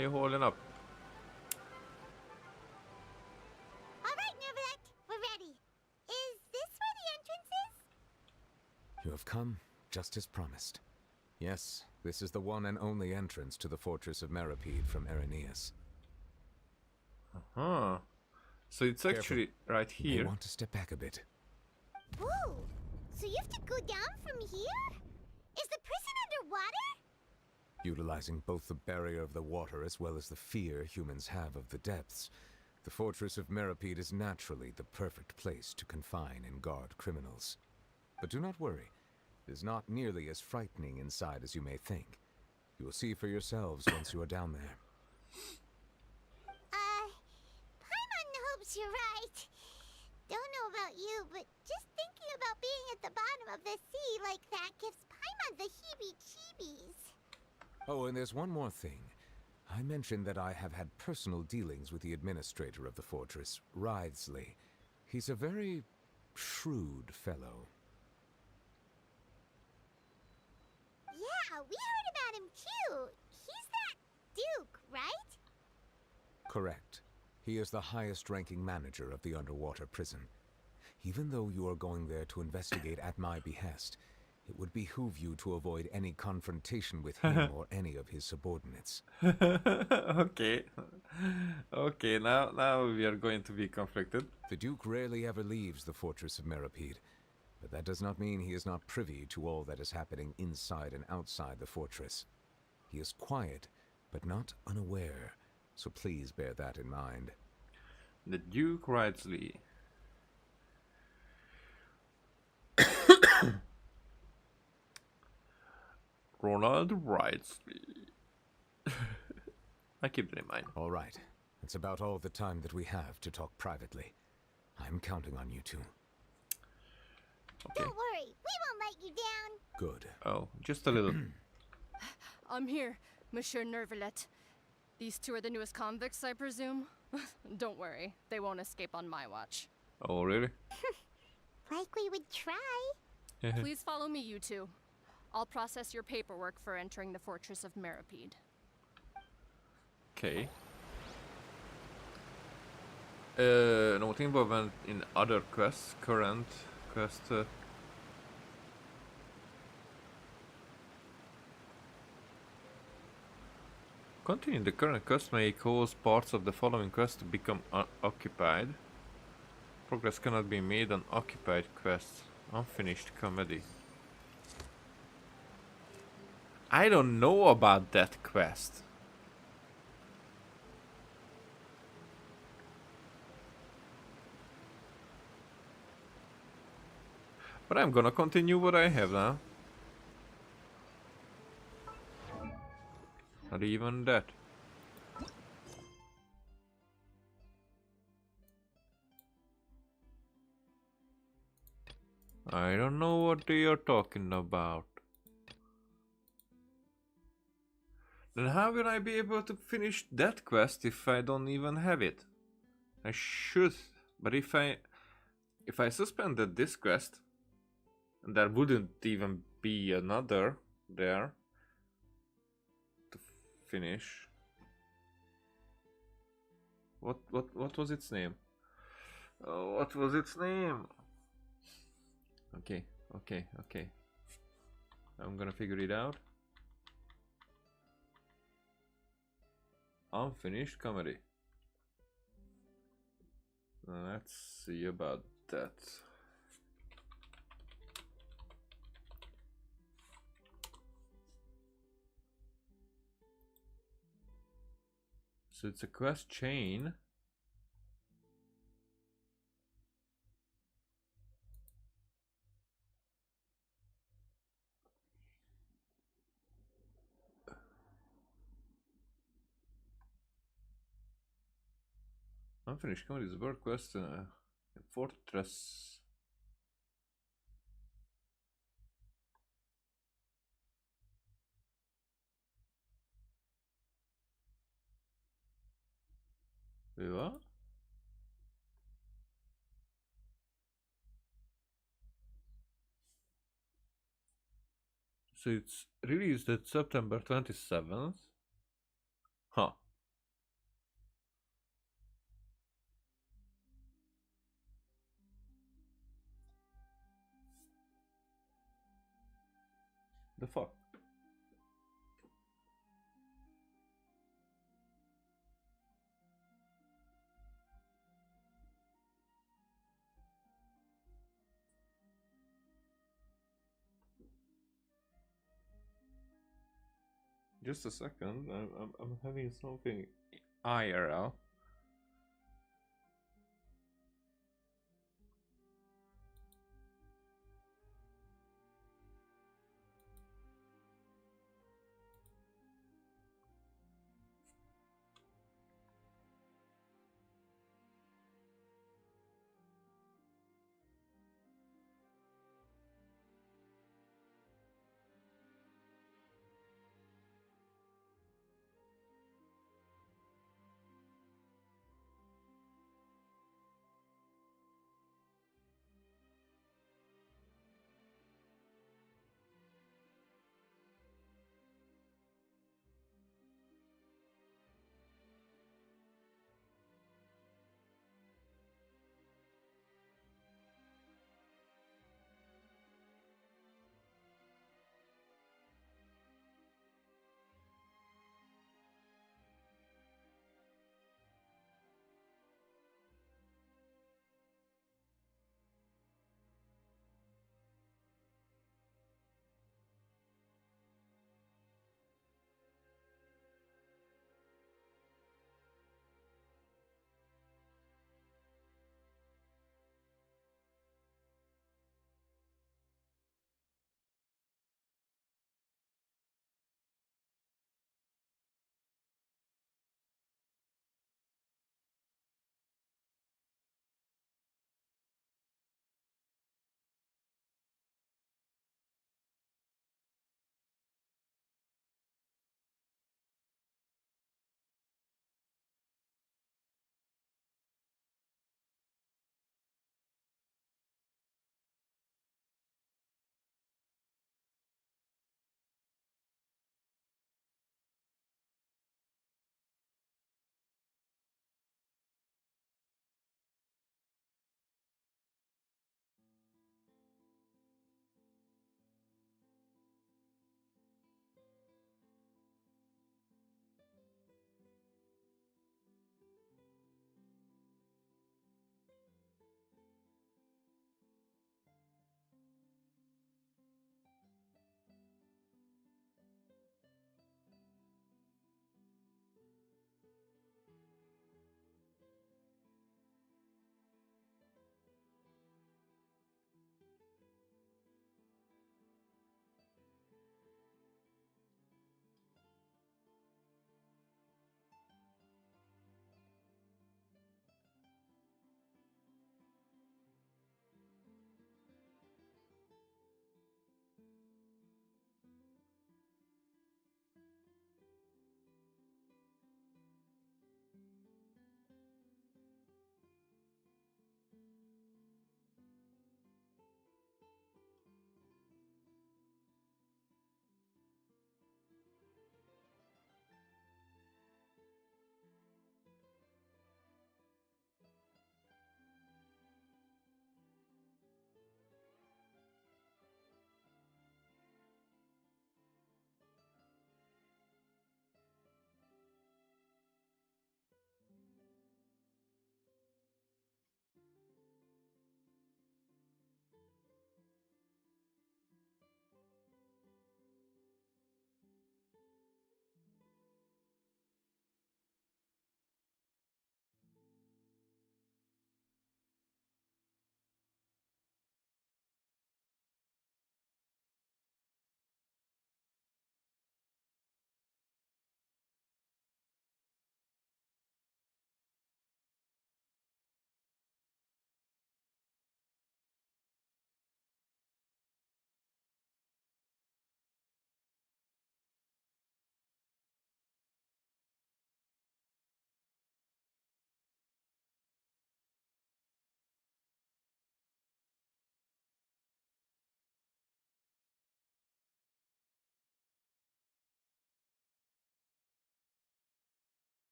Speaker 1: You holding up?
Speaker 3: Alright, Neverland, we're ready. Is this where the entrance is?
Speaker 5: You have come, just as promised. Yes, this is the one and only entrance to the fortress of Meripede from Araneus.
Speaker 1: Uh-huh. So it's actually right
Speaker 5: You may
Speaker 1: here.
Speaker 5: want to step back a bit.
Speaker 3: Whoa! So you have to go down from here? Is the prison underwater?
Speaker 5: Utilizing both the barrier of the water as well as the fear humans have of the depths, the fortress of Meripede is naturally the perfect place to confine and guard criminals. But do not worry. It is not nearly as frightening inside as you may think. You will see for yourselves once you are down there.
Speaker 3: Paimon hopes you're right. Don't know about you, but just thinking about being at the bottom of the sea like that gives Paimon the heebie-jeebies.
Speaker 5: Oh, and there's one more thing. I mentioned that I have had personal dealings with the administrator of the fortress, Writhsley. He's a very shrewd fellow.
Speaker 3: Yeah, we heard about him too. He's that Duke, right?
Speaker 5: Correct. He is the highest-ranking manager of the underwater prison. Even though you are going there to investigate at my behest, it would behoove you to avoid any confrontation with him or any of his subordinates.
Speaker 1: Okay. Okay, now we are going to be conflicted.
Speaker 5: The Duke rarely ever leaves the fortress of Meripede, but that does not mean he is not privy to all that is happening inside and outside the fortress. He is quiet, but not unaware, so please bear that in mind.
Speaker 1: The Duke Wrightsley. Ronald Wrightsley. I keep it in mind.
Speaker 5: All right. That's about all the time that we have to talk privately. I'm counting on you two.
Speaker 1: Okay.
Speaker 3: Don't worry, we won't let you down.
Speaker 5: Good.
Speaker 1: Oh, just a little.
Speaker 9: I'm here, Monsieur Nervalet. These two are the newest convicts, I presume? Don't worry, they won't escape on my watch.
Speaker 1: Oh, really?
Speaker 3: Like we would try.
Speaker 9: Please follow me, you two. I'll process your paperwork for entering the fortress of Meripede.
Speaker 1: Okay. Något involvement in other quests, current quest. Continuing the current quest may cause parts of the following quest to become occupied. Progress cannot be made on occupied quests. Unfinished comedy. I don't know about that quest. But I'm gonna continue what I have now. Not even that. I don't know what they are talking about. Then how will I be able to finish that quest if I don't even have it? I should, but if I suspended this quest, and there wouldn't even be another there to finish. What was its name? Oh, what was its name? Okay. I'm gonna figure it out. Unfinished comedy. Let's see about that. So it's a quest chain. Unfinished comedy is a world quest. Fortress. Wait, what? So it's released at September 27th. Huh. The fuck? Just a second. I'm having something IRL.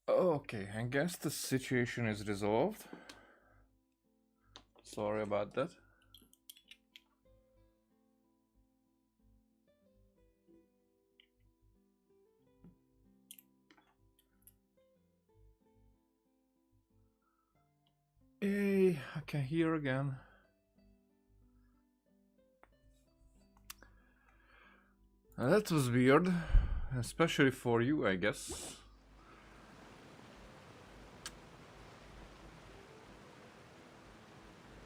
Speaker 1: Okay, I guess the situation is resolved. Sorry about that. Hey, I can hear again. That was weird, especially for you, I guess.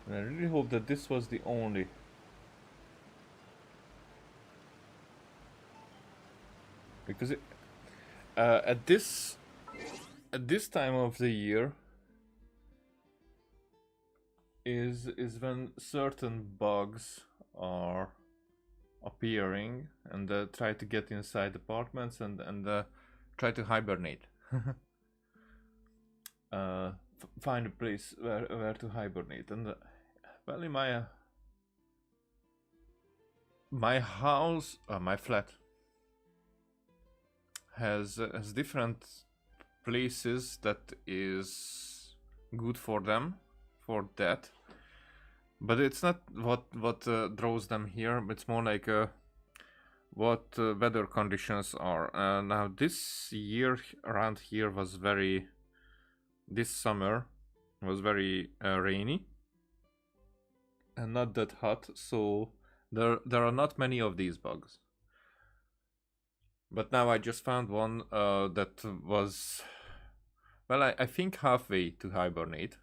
Speaker 1: And I really hope that this was the only. Because at this time of the year is when certain bugs are appearing and try to get inside apartments and try to hibernate. Find a place where to hibernate. And well, in my house, my flat has different places that is good for them for that, but it's not what draws them here. It's more like what weather conditions are. Now this year around here was this summer was very rainy and not that hot, so there are not many of these bugs. But now I just found one that was, well, I think halfway to hibernate.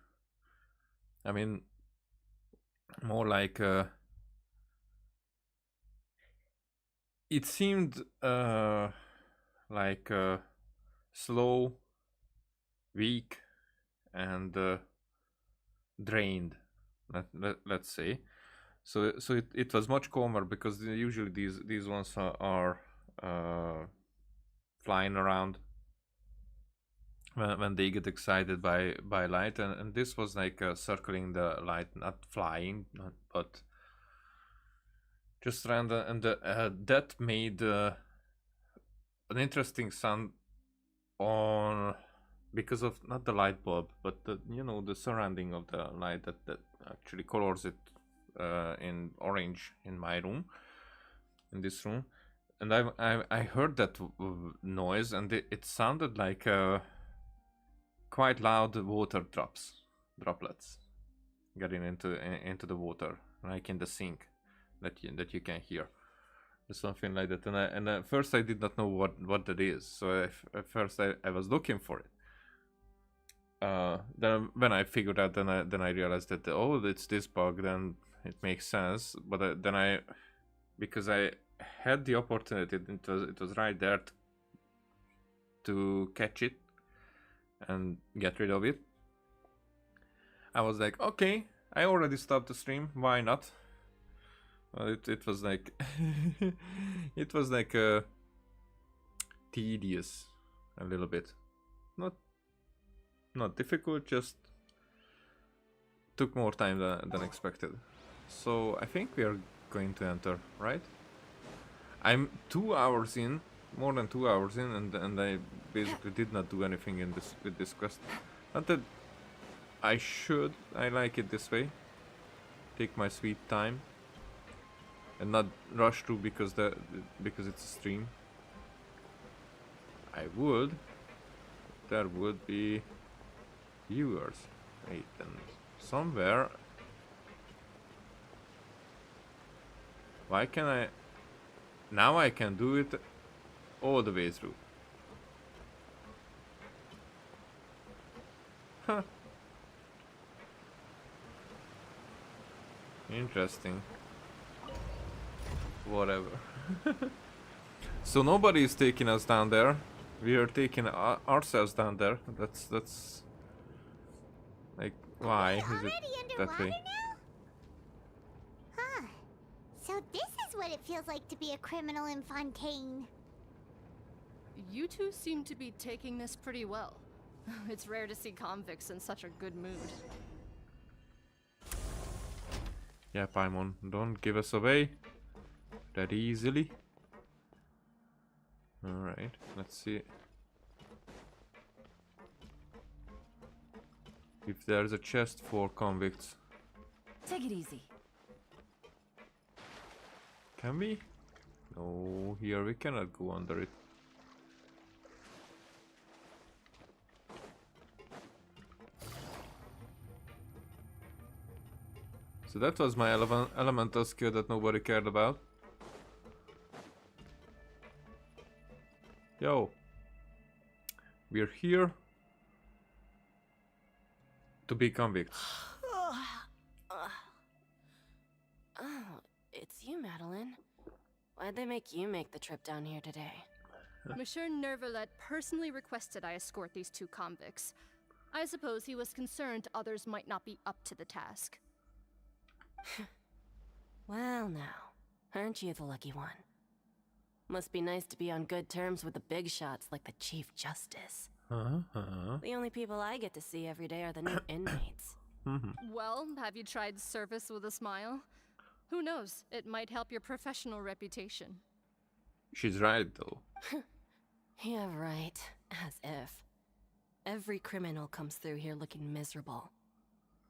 Speaker 1: I mean, more like it seemed like slow, weak, and drained. Let's say. So it was much calmer because usually these ones are flying around when they get excited by light, and this was like circling the light, not flying, but just random, and that made an interesting sound on because of not the light bulb, but the surrounding of the light that actually colors it in orange in my room, in this room. And I heard that noise, and it sounded like quite loud water droplets getting into the water, like in the sink that you can hear, something like that. And at first I did not know what that is, so at first I was looking for it. Then when I figured out, then I realized that it's this bug, then it makes sense. But then because I had the opportunity, it was right there to catch it and get rid of it. I was like, okay, I already stopped the stream, why not? It was like it was like tedious a little bit, not difficult, just took more time than expected. So I think we are going to enter, right? I'm 2 hours in, more than 2 hours in, and I basically did not do anything with this quest. Not that I should. I like it this way. Take my sweet time and not rush through because it's a stream. I would. There would be viewers. Wait, and somewhere. Why can I? Now I can do it all the way through. Huh. Interesting. Whatever. So nobody is taking us down there. We are taking ourselves down there. That's like, why is it that way?
Speaker 3: Huh. So this is what it feels like to be a criminal in Fontaine.
Speaker 9: You two seem to be taking this pretty well. It's rare to see convicts in such a good mood.
Speaker 1: Yeah, Paimon, don't give us away that easily. Alright, let's see. If there's a chest for convicts.
Speaker 7: Take it easy.
Speaker 1: Can we? No, here we cannot go under it. So that was my elemental skill that nobody cared about. Yo. We're here to be convicts.
Speaker 10: Oh, it's you, Madeline. Why'd they make you make the trip down here today?
Speaker 9: Monsieur Nervalet personally requested I escort these two convicts. I suppose he was concerned others might not be up to the task.
Speaker 10: Well now, aren't you the lucky one? Must be nice to be on good terms with the big shots like the Chief Justice. The only people I get to see every day are the new inmates.
Speaker 9: Well, have you tried service with a smile? Who knows, it might help your professional reputation.
Speaker 1: She's right though.
Speaker 10: Yeah, right. As if. Every criminal comes through here looking miserable.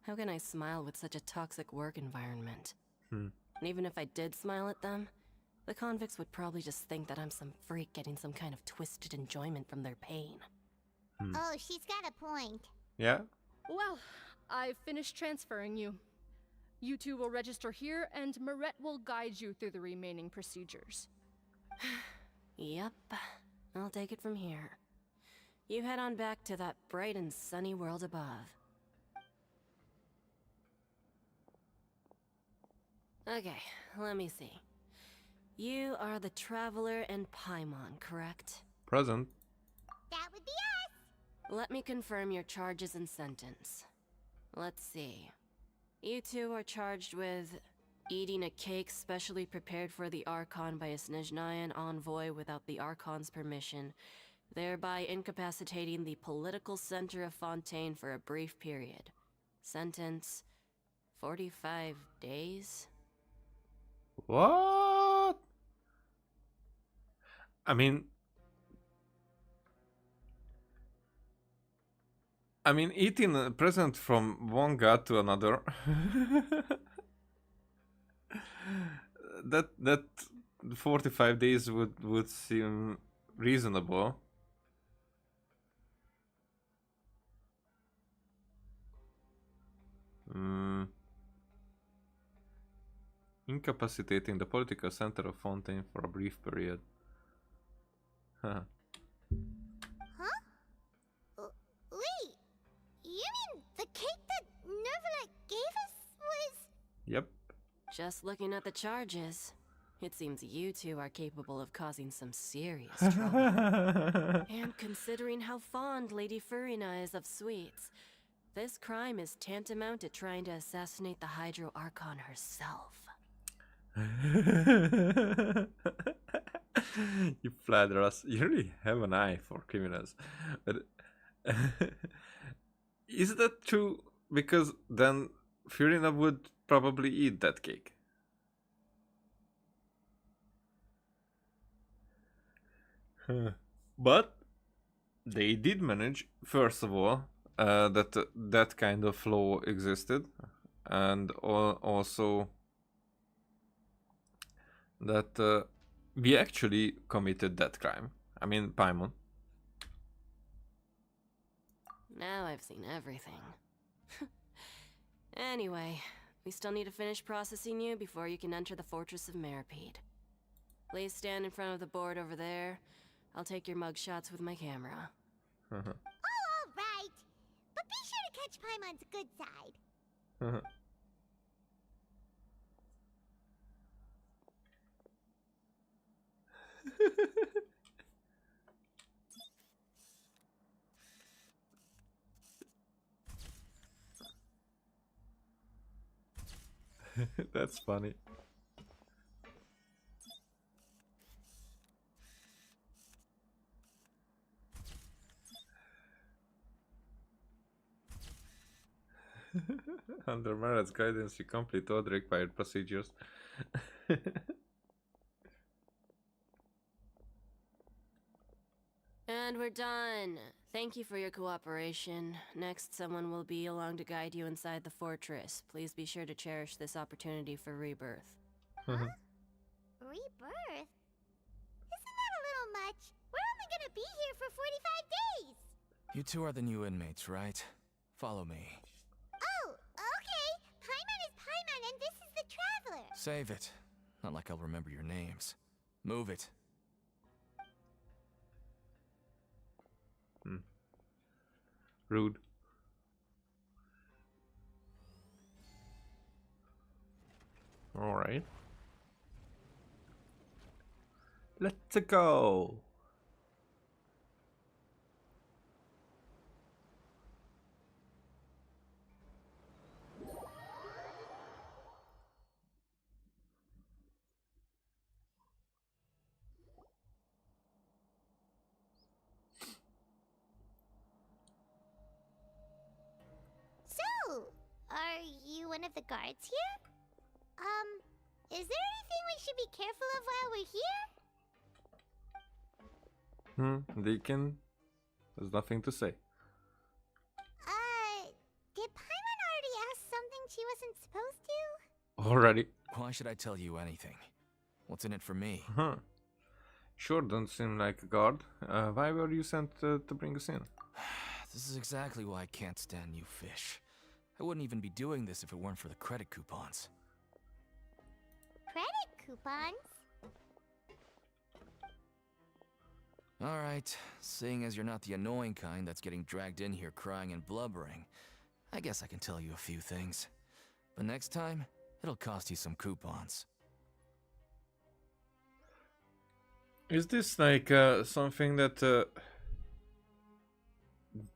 Speaker 10: How can I smile with such a toxic work environment? And even if I did smile at them, the convicts would probably just think that I'm some freak getting some kind of twisted enjoyment from their pain.
Speaker 3: Oh, she's got a point.
Speaker 1: Yeah?
Speaker 9: Well, I've finished transferring you. You two will register here, and Marette will guide you through the remaining procedures.
Speaker 10: Yep, I'll take it from here. You head on back to that bright and sunny world above. Okay, let me see. You are the Traveler and Paimon, correct?
Speaker 1: Present.
Speaker 3: That would be us.
Speaker 10: Let me confirm your charges and sentence. Let's see. You two are charged with eating a cake specially prepared for the Archon by a Snezhnayan envoy without the Archon's permission, thereby incapacitating the political center of Fontaine for a brief period. Sentence: 45 days?
Speaker 1: What? I mean, eating a present from one god to another. that 45 days would seem reasonable. Incapacitating the political center of Fontaine for a brief period. Huh.
Speaker 3: Wait, you mean the cake that Nervalet gave us was...
Speaker 1: Yep.
Speaker 10: Just looking at the charges, it seems you two are capable of causing some serious trouble. And considering how fond Lady Furina is of sweets, this crime is tantamount to trying to assassinate the Hydro Archon herself.
Speaker 1: You flatter us. You really have an eye for criminals. But is that true? Because then Furina would probably eat that cake. But they did manage, first of all, that kind of law existed, and also that we actually committed that crime. I mean, Paimon.
Speaker 10: Now I've seen everything. Anyway, we still need to finish processing you before you can enter the Fortress of Meripede. Please stand in front of the board over there. I'll take your mugshots with my camera.
Speaker 3: Oh, all right. But be sure to catch Paimon's good side.
Speaker 1: That's funny. Under Marat's guidance, you complete all the required procedures.
Speaker 10: And we're done. Thank you for your cooperation. Next, someone will be along to guide you inside the fortress. Please be sure to cherish this opportunity for rebirth.
Speaker 3: Rebirth? Isn't that a little much? We're only gonna be here for 45 days!
Speaker 11: You two are the new inmates, right? Follow me.
Speaker 3: Oh, okay. Paimon is Paimon and this is the Traveler.
Speaker 11: Save it. Not like I'll remember your names. Move it.
Speaker 1: Rude. All right. Let's go.
Speaker 3: So, are you one of the guards here? Is there anything we should be careful of while we're here?
Speaker 1: Deacon. There's nothing to say.
Speaker 3: Did Paimon already ask something she wasn't supposed to?
Speaker 1: Already.
Speaker 11: Why should I tell you anything? What's in it for me?
Speaker 1: Sure, don't seem like a guard. Why were you sent to bring us in?
Speaker 11: This is exactly why I can't stand you fish. I wouldn't even be doing this if it weren't for the credit coupons.
Speaker 3: Credit coupons?
Speaker 11: Alright, seeing as you're not the annoying kind that's getting dragged in here crying and blubbering, I guess I can tell you a few things. But next time, it'll cost you some coupons.
Speaker 1: Is this like something that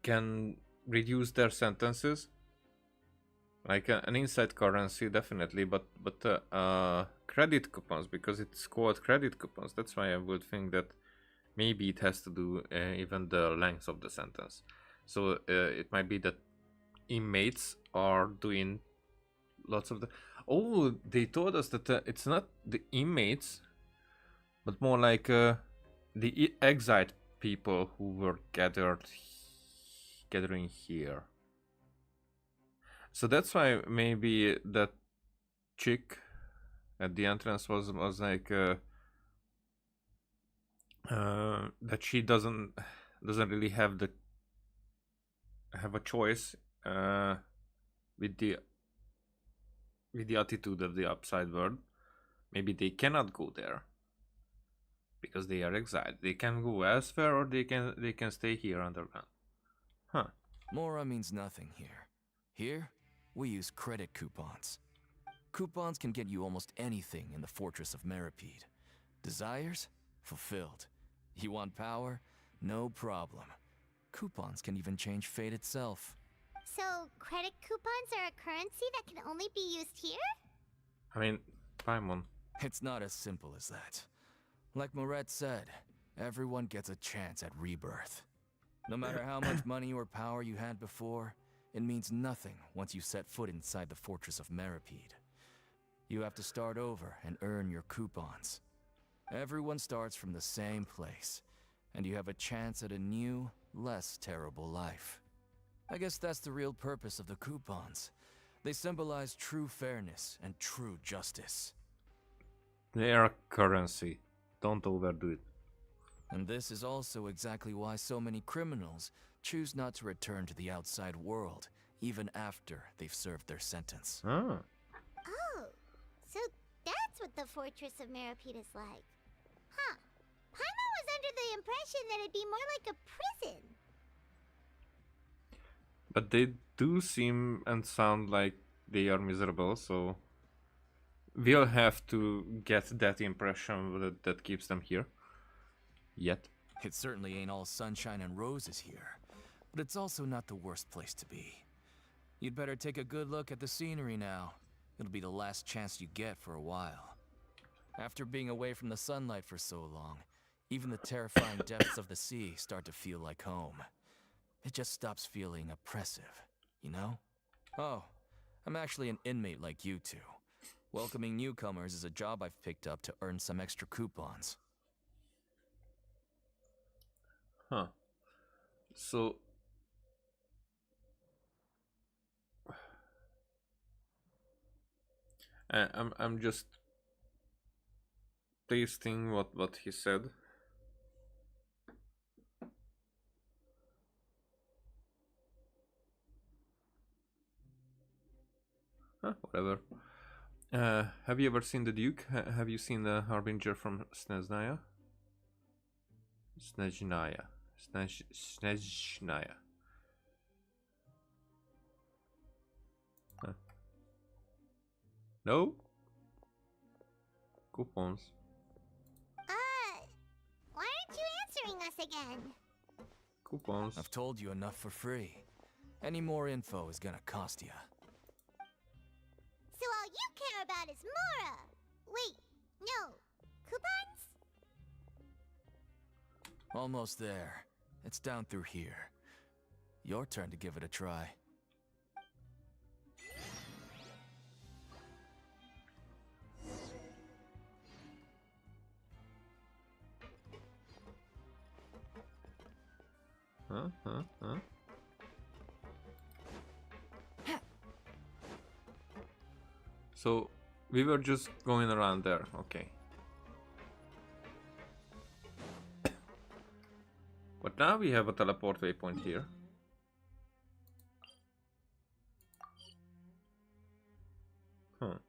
Speaker 1: can reduce their sentences? Like an inside currency, definitely, but credit coupons, because it's called credit coupons. That's why I would think that maybe it has to do even the length of the sentence. So it might be that inmates are doing lots of the... Oh, they told us that it's not the inmates, but more like the exiled people who were gathering here. So that's why maybe that chick at the entrance was like that she doesn't really have a choice with the attitude of the upside world. Maybe they cannot go there because they are exiled. They can go elsewhere, or they can stay here underground. Huh.
Speaker 11: Mora means nothing here. Here, we use credit coupons. Coupons can get you almost anything in the Fortress of Meripede. Desires? Fulfilled. You want power? No problem. Coupons can even change fate itself.
Speaker 3: So, credit coupons are a currency that can only be used here?
Speaker 1: I mean, Paimon.
Speaker 11: It's not as simple as that. Like Moret said, everyone gets a chance at rebirth. No matter how much money or power you had before, it means nothing once you set foot inside the Fortress of Meripede. You have to start over and earn your coupons. Everyone starts from the same place, and you have a chance at a new, less terrible life. I guess that's the real purpose of the coupons. They symbolize true fairness and true justice.
Speaker 1: They are currency. Don't overdo it.
Speaker 11: And this is also exactly why so many criminals choose not to return to the outside world, even after they've served their sentence.
Speaker 1: Ah.
Speaker 3: Oh, so that's what the Fortress of Meripede is like. Huh. Paimon was under the impression that it'd be more like a prison.
Speaker 1: But they do seem and sound like they are miserable, so we'll have to get that impression that keeps them here. Yet.
Speaker 11: It certainly ain't all sunshine and roses here, but it's also not the worst place to be. You'd better take a good look at the scenery now. It'll be the last chance you get for a while. After being away from the sunlight for so long, even the terrifying depths of the sea start to feel like home. It just stops feeling oppressive, you know? Oh, I'm actually an inmate like you two. Welcoming newcomers is a job I've picked up to earn some extra coupons.
Speaker 1: Huh. So I'm just tasting what he said. Huh, whatever. Have you ever seen the Duke? Have you seen the Harbinger from Snezhnaya? Snezhnaya. Huh. No? Coupons.
Speaker 3: Why aren't you answering us again?
Speaker 1: Coupons.
Speaker 11: I've told you enough for free. Any more info is gonna cost you.
Speaker 3: So all you care about is Mora! Wait, no. Coupons?
Speaker 11: Almost there. It's down through here. Your turn to give it a try.
Speaker 1: Huh? So we were just going around there, okay. But now we have a teleport waypoint here. Huh.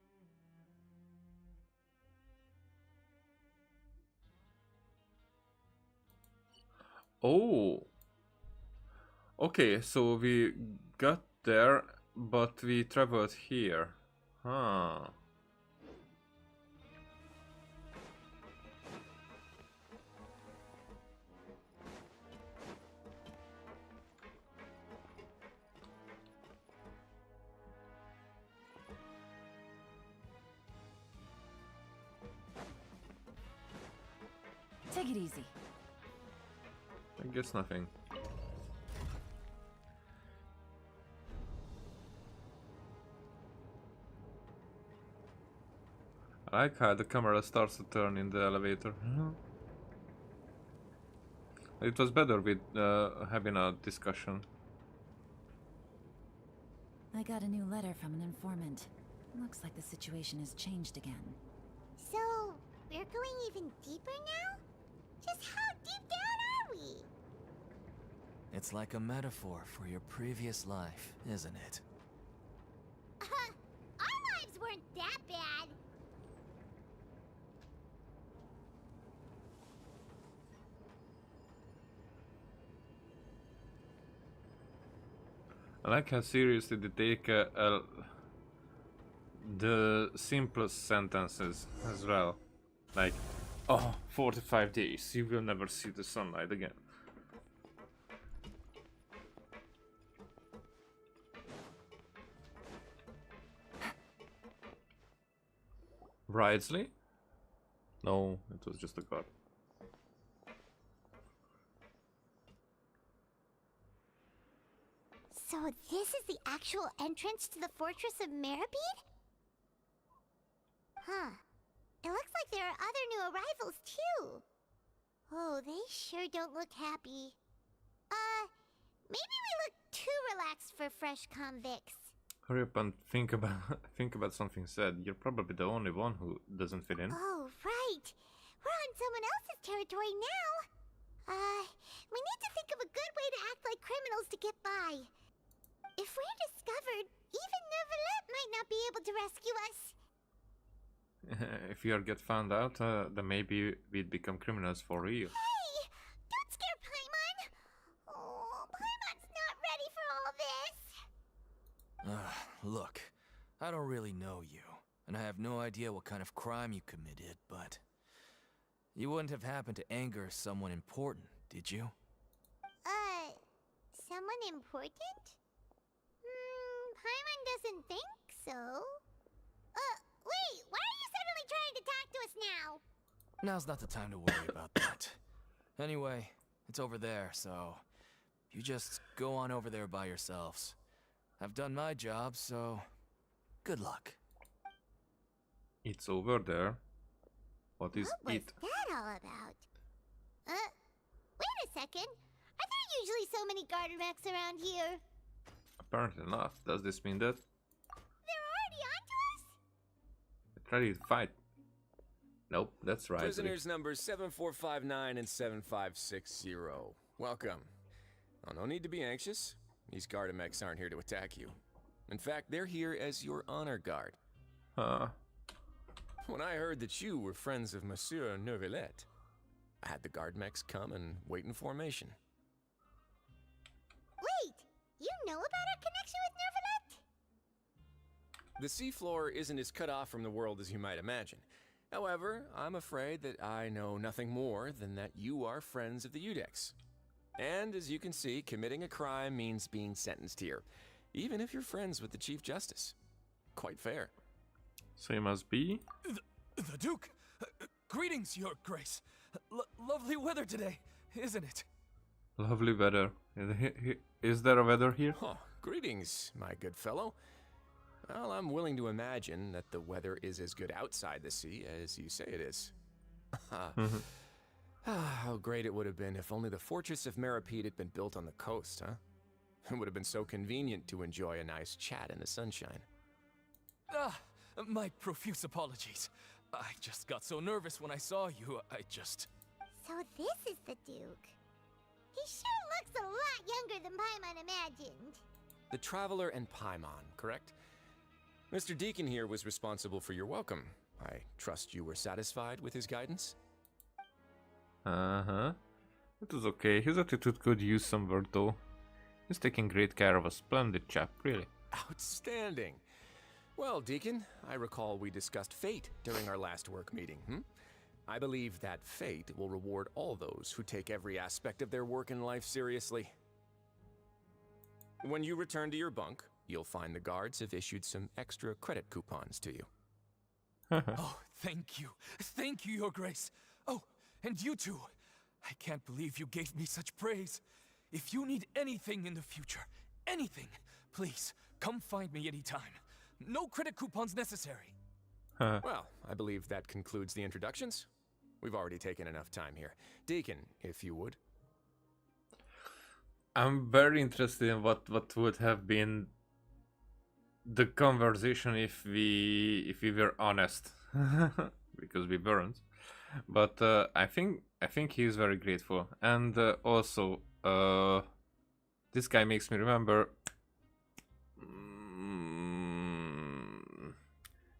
Speaker 1: Oh. Okay, so we got there, but we traveled here. Huh.
Speaker 7: Take it easy.
Speaker 1: I guess nothing. I like how the camera starts to turn in the elevator. It was better with having a discussion.
Speaker 7: I got a new letter from an informant. Looks like the situation has changed again.
Speaker 3: So, we're going even deeper now? Just how deep down are we?
Speaker 11: It's like a metaphor for your previous life, isn't it?
Speaker 3: Our lives weren't that bad.
Speaker 1: I like how seriously they take the simplest sentences as well. Like, oh, 45 days, you will never see the sunlight again. Wrightsley? No, it was just a god.
Speaker 3: So this is the actual entrance to the Fortress of Meribed? Huh. It looks like there are other new arrivals too. Oh, they sure don't look happy. Maybe we look too relaxed for fresh convicts.
Speaker 1: Hurry up and think about something said. You're probably the only one who doesn't fit in.
Speaker 3: Oh, right. We're on someone else's territory now. We need to think of a good way to act like criminals to get by. If we're discovered, even Neuvillette might not be able to rescue us.
Speaker 1: If you get found out, then maybe we'd become criminals for real.
Speaker 3: Hey! Don't scare Paimon! Oh, Paimon's not ready for all this.
Speaker 11: Look, I don't really know you, and I have no idea what kind of crime you committed, but you wouldn't have happened to anger someone important, did you?
Speaker 3: Someone important? Paimon doesn't think so. Wait, why are you suddenly trying to talk to us now?
Speaker 11: Now's not the time to worry about that. Anyway, it's over there, so you just go on over there by yourselves. I've done my job, so good luck.
Speaker 1: It's over there. What is
Speaker 3: What
Speaker 1: it?
Speaker 3: was that all about? Wait a second. Are there usually so many Gardemex around here?
Speaker 1: Apparently not. Does this mean that
Speaker 3: They're already onto us?
Speaker 1: they're ready to fight? Nope, that's right.
Speaker 12: Prisoners numbers 7459 and 7560. Welcome. Oh, no need to be anxious. These Gardemex aren't here to attack you. In fact, they're here as your honor guard.
Speaker 1: Huh.
Speaker 12: When I heard that you were friends of Monsieur Neuvillette, I had the Gardemex come and wait in formation.
Speaker 3: Wait, you know about our connection with Neuvillette?
Speaker 12: The seafloor isn't as cut off from the world as you might imagine. However, I'm afraid that I know nothing more than that you are friends of the Udex. And as you can see, committing a crime means being sentenced here, even if you're friends with the Chief Justice. Quite fair.
Speaker 1: So you must be.
Speaker 11: The Duke! Greetings, Your Grace. Lovely weather today, isn't it?
Speaker 1: Lovely weather. Is there a weather here?
Speaker 12: Oh, greetings, my good fellow. Well, I'm willing to imagine that the weather is as good outside the sea as you say it is. How great it would have been if only the Fortress of Meripede had been built on the coast, huh? It would have been so convenient to enjoy a nice chat in the sunshine.
Speaker 11: My profuse apologies. I just got so nervous when I saw you,
Speaker 3: So this is the Duke. He sure looks a lot younger than Paimon imagined.
Speaker 12: The Traveler and Paimon, correct? Mr. Deacon here was responsible for your welcome. I trust you were satisfied with his guidance?
Speaker 1: Uh-huh. It was okay. His attitude could use some work though. He's taking great care of a splendid chap, really.
Speaker 12: Outstanding. Well, Deacon, I recall we discussed fate during our last work meeting, I believe that fate will reward all those who take every aspect of their work in life seriously. When you return to your bunk, you'll find the guards have issued some extra credit coupons to you.
Speaker 11: Oh, thank you. Thank you, Your Grace. Oh, and you too. I can't believe you gave me such praise. If you need anything in the future, anything, please, come find me anytime. No credit coupons necessary.
Speaker 12: Well, I believe that concludes the introductions. We've already taken enough time here. Deacon, if you would.
Speaker 1: I'm very interested in what would have been the conversation if we were honest, because we weren't. But I think he's very grateful, and also this guy makes me remember.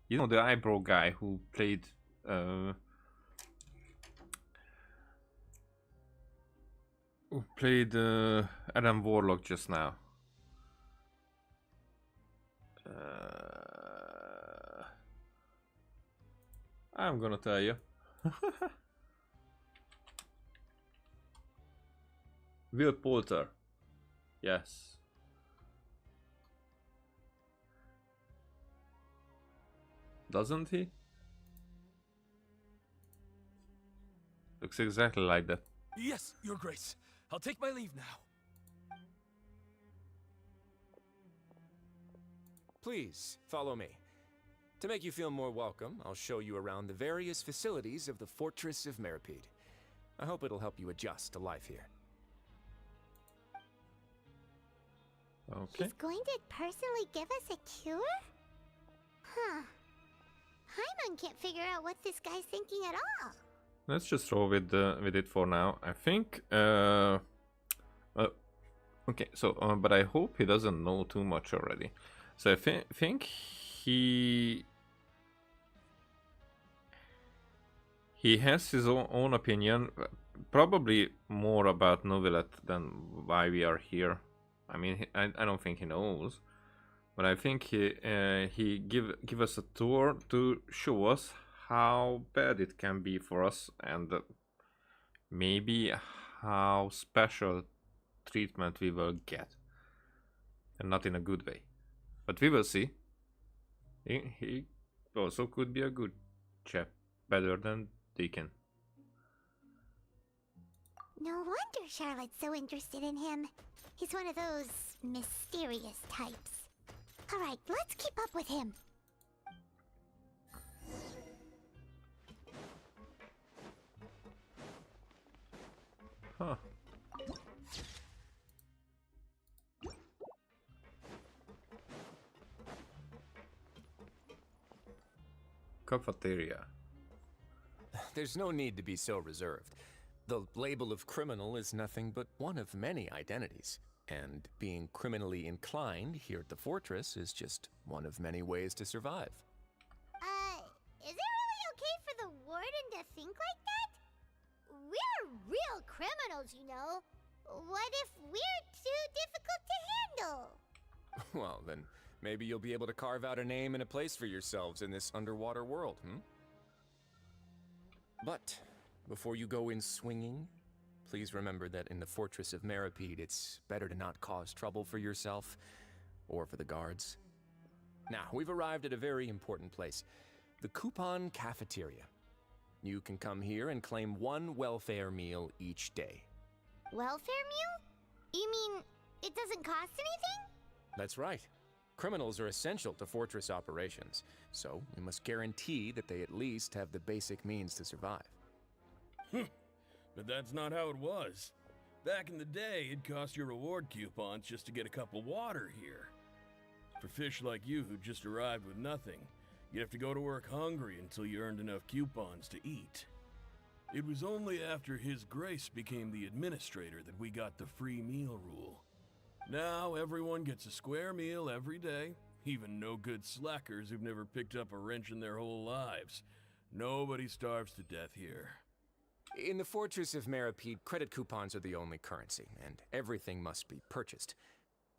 Speaker 1: You know, the eyebrow guy who played Adam Warlock just now. I'm gonna tell you. Will Poulter. Yes. Doesn't he? Looks exactly like that.
Speaker 11: Yes, Your Grace. I'll take my leave now.
Speaker 12: Please, follow me. To make you feel more welcome, I'll show you around the various facilities of the Fortress of Meripede. I hope it'll help you adjust to life here.
Speaker 1: Okay.
Speaker 3: He's going to personally give us a cure? Huh. Paimon can't figure out what this guy's thinking at all.
Speaker 1: Let's just roll with it for now. I think. Okay. So, but I hope he doesn't know too much already. So I think he has his own opinion, probably more about Neuvillette than why we are here. I mean, I don't think he knows, but I think he give us a tour to show us how bad it can be for us, and maybe how special treatment we will get, and not in a good way. But we will see. He also could be a good chap, better than Deacon.
Speaker 3: No wonder Charlotte's so interested in him. He's one of those mysterious types. Alright, let's keep up with him.
Speaker 1: Huh. Cafeteria.
Speaker 12: There's no need to be so reserved. The label of criminal is nothing but one of many identities. And being criminally inclined here at the fortress is just one of many ways to survive.
Speaker 3: Is it really okay for the warden to think like that? We're real criminals, you know. What if we're too difficult to handle?
Speaker 12: Well, then maybe you'll be able to carve out a name and a place for yourselves in this underwater world, But before you go in swinging, please remember that in the Fortress of Meripede, it's better to not cause trouble for yourself or for the guards. Now, we've arrived at a very important place, the Coupon Cafeteria. You can come here and claim one welfare meal each day.
Speaker 3: Welfare meal? You mean it doesn't cost anything?
Speaker 12: That's right. Criminals are essential to fortress operations, so we must guarantee that they at least have the basic means to survive.
Speaker 13: But that's not how it was. Back in the day, it cost your reward coupons just to get a cup of water here. For fish like you who just arrived with nothing, you'd have to go to work hungry until you earned enough coupons to eat. It was only after His Grace became the administrator that we got the free meal rule. Now everyone gets a square meal every day, even no-good slackers who've never picked up a wrench in their whole lives. Nobody starves to death here.
Speaker 12: In the Fortress of Meripede, credit coupons are the only currency, and everything must be purchased.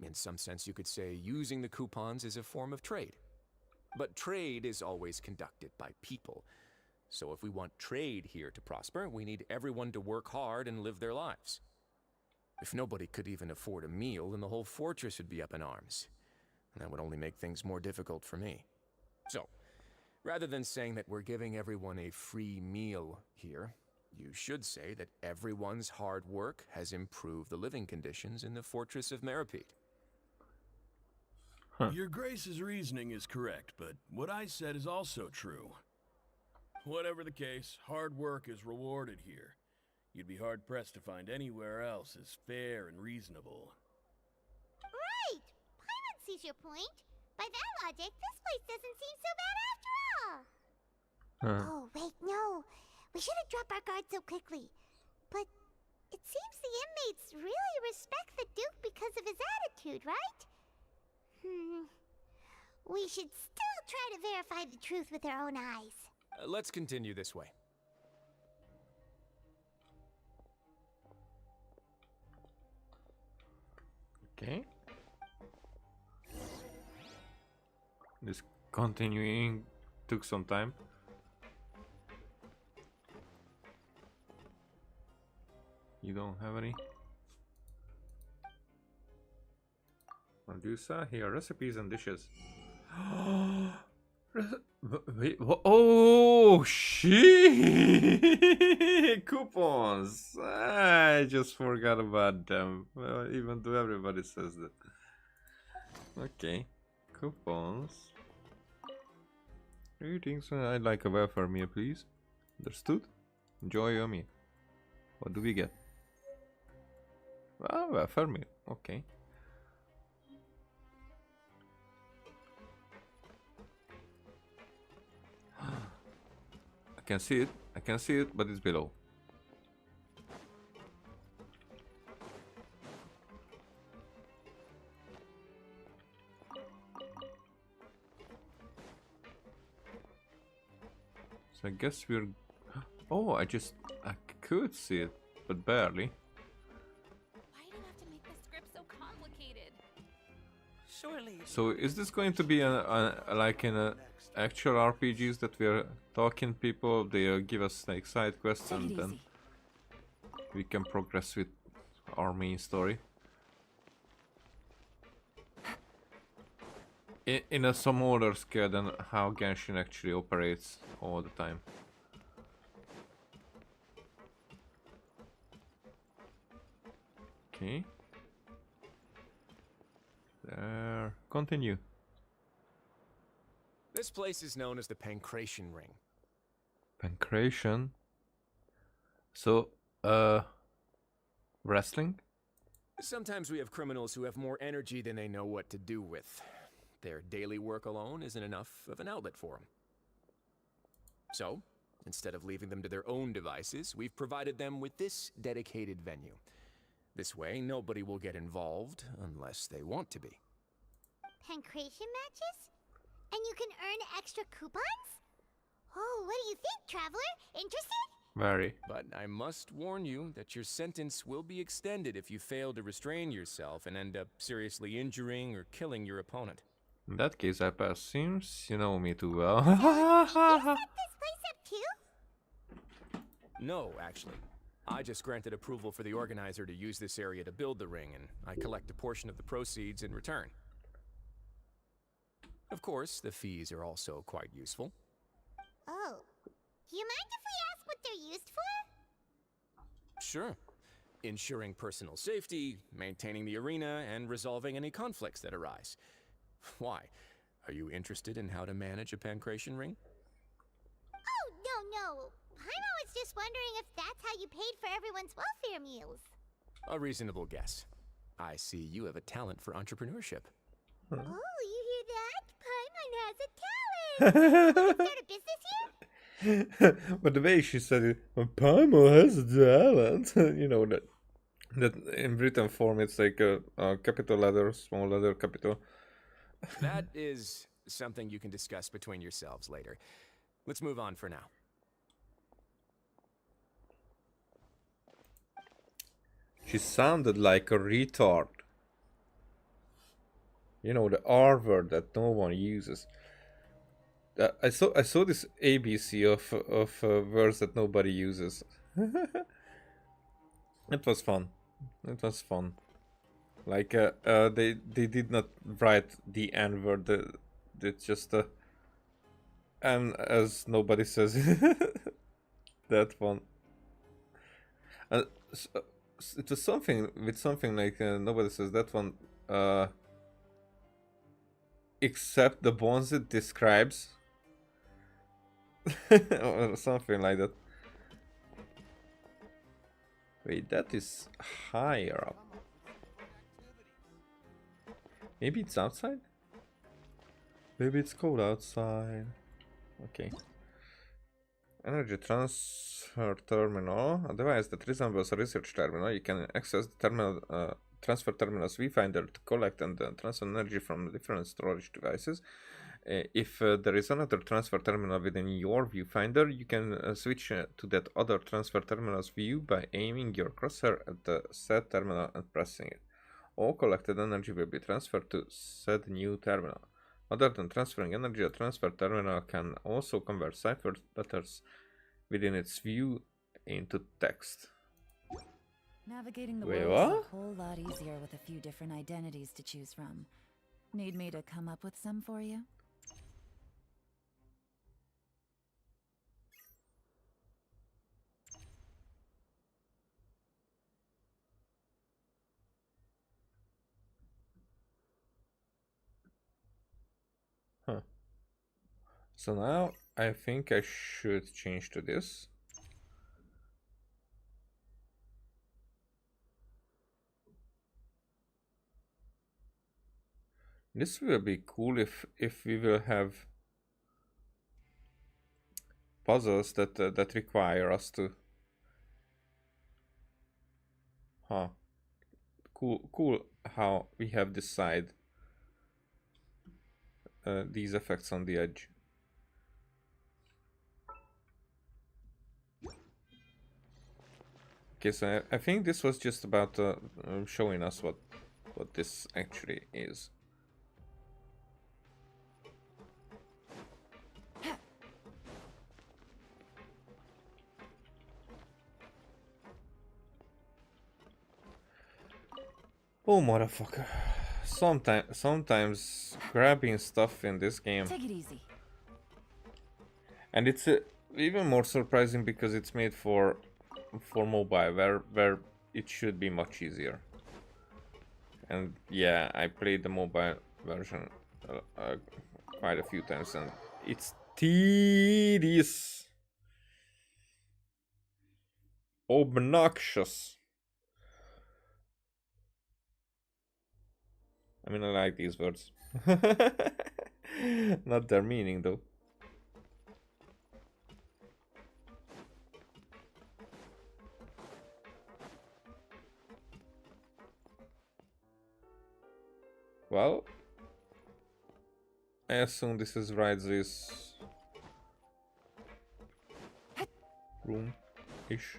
Speaker 12: In some sense, you could say using the coupons is a form of trade. But trade is always conducted by people. So if we want trade here to prosper, we need everyone to work hard and live their lives. If nobody could even afford a meal, then the whole fortress would be up in arms. And that would only make things more difficult for me. So, rather than saying that we're giving everyone a free meal here, you should say that everyone's hard work has improved the living conditions in the Fortress of Meripede.
Speaker 13: Your Grace's reasoning is correct, but what I said is also true. Whatever the case, hard work is rewarded here. You'd be hard-pressed to find anywhere else as fair and reasonable.
Speaker 3: Right! Paimon sees your point. By that logic, this place doesn't seem so bad after all. Oh, wait, no. We shouldn't drop our guard so quickly. But it seems the inmates really respect the Duke because of his attitude, right? We should still try to verify the truth with our own eyes.
Speaker 12: Let's continue this way.
Speaker 1: Okay. This continuing took some time. You don't have any? Producer, here, recipes and dishes. Wait, oh, shit! Coupons! I just forgot about them. Well, even though everybody says that. Okay, coupons. Greetings, I'd like a welfare meal, please. Understood? Enjoy your meal. What do we get? Ah, welfare meal. Okay. I can see it. I can see it, but it's below. So I guess we're... Oh, I could see it, but barely.
Speaker 4: Why do you have to make the script so complicated?
Speaker 2: Surely.
Speaker 1: So is this going to be like in a actual RPGs that we're talking people, they give us like side quests and then we can progress with our main story? In a smaller scale than how Genshin actually operates all the time. Okay. There. Continue.
Speaker 12: This place is known as the Pancration Ring.
Speaker 1: Pancration? So, wrestling?
Speaker 12: Sometimes we have criminals who have more energy than they know what to do with. Their daily work alone isn't enough of an outlet for them. So, instead of leaving them to their own devices, we've provided them with this dedicated venue. This way, nobody will get involved unless they want to be.
Speaker 3: Pancration matches? And you can earn extra coupons? Oh, what do you think, traveler? Interested?
Speaker 1: Very.
Speaker 12: But I must warn you that your sentence will be extended if you fail to restrain yourself and end up seriously injuring or killing your opponent.
Speaker 1: In that case, I pass. Seems you know me too well.
Speaker 3: You set this place up too?
Speaker 12: No, actually. I just granted approval for the organizer to use this area to build the ring, and I collect a portion of the proceeds in return. Of course, the fees are also quite useful.
Speaker 3: Oh. Do you mind if we ask what they're used for?
Speaker 12: Sure. Ensuring personal safety, maintaining the arena, and resolving any conflicts that arise. Why? Are you interested in how to manage a pancration ring?
Speaker 3: Oh, no. Paimon was just wondering if that's how you paid for everyone's welfare meals.
Speaker 12: A reasonable guess. I see you have a talent for entrepreneurship.
Speaker 3: Oh, you hear that? Paimon has a talent! Wanna start a business here?
Speaker 1: But the way she said it, Paimon has a talent. You know that in written form it's like a capital letter, small letter, capital.
Speaker 12: That is something you can discuss between yourselves later. Let's move on for now.
Speaker 1: She sounded like a retard. You know, the R word that no one uses. I saw this ABC of words that nobody uses. It was fun. It was fun. Like they did not write the N word. It's just N as nobody says. That one. It was something with something like nobody says that one. Except the ones it describes. Or something like that. Wait, that is higher up. Maybe it's outside? Maybe it's cold outside. Okay. Energy transfer terminal. A device that resembles a research terminal. You can access the terminal transfer terminal's viewfinder to collect and transfer energy from different storage devices. If there is another transfer terminal within your viewfinder, you can switch to that other transfer terminal's view by aiming your crosshair at the said terminal and pressing it. All collected energy will be transferred to said new terminal. Other than transferring energy, a transfer terminal can also convert cipher letters within its view into text.
Speaker 7: Navigating the
Speaker 1: Wait,
Speaker 7: world is
Speaker 1: what?
Speaker 7: a whole lot easier with a few different identities to choose from. Need me to come up with some for you?
Speaker 1: Huh. So now I think I should change to this. This will be cool if we will have puzzles that require us to. Huh. Cool how we have this side. These effects on the edge. Okay, so I think this was just about showing us what this actually is. Oh, motherfucker. Sometimes grabbing stuff in this game.
Speaker 7: Take it easy.
Speaker 1: And it's even more surprising because it's made for mobile, where it should be much easier. And yeah, I played the mobile version quite a few times, and it's tedious, obnoxious. I mean, I like these words. Not their meaning, though. I assume this is Ride's room-ish.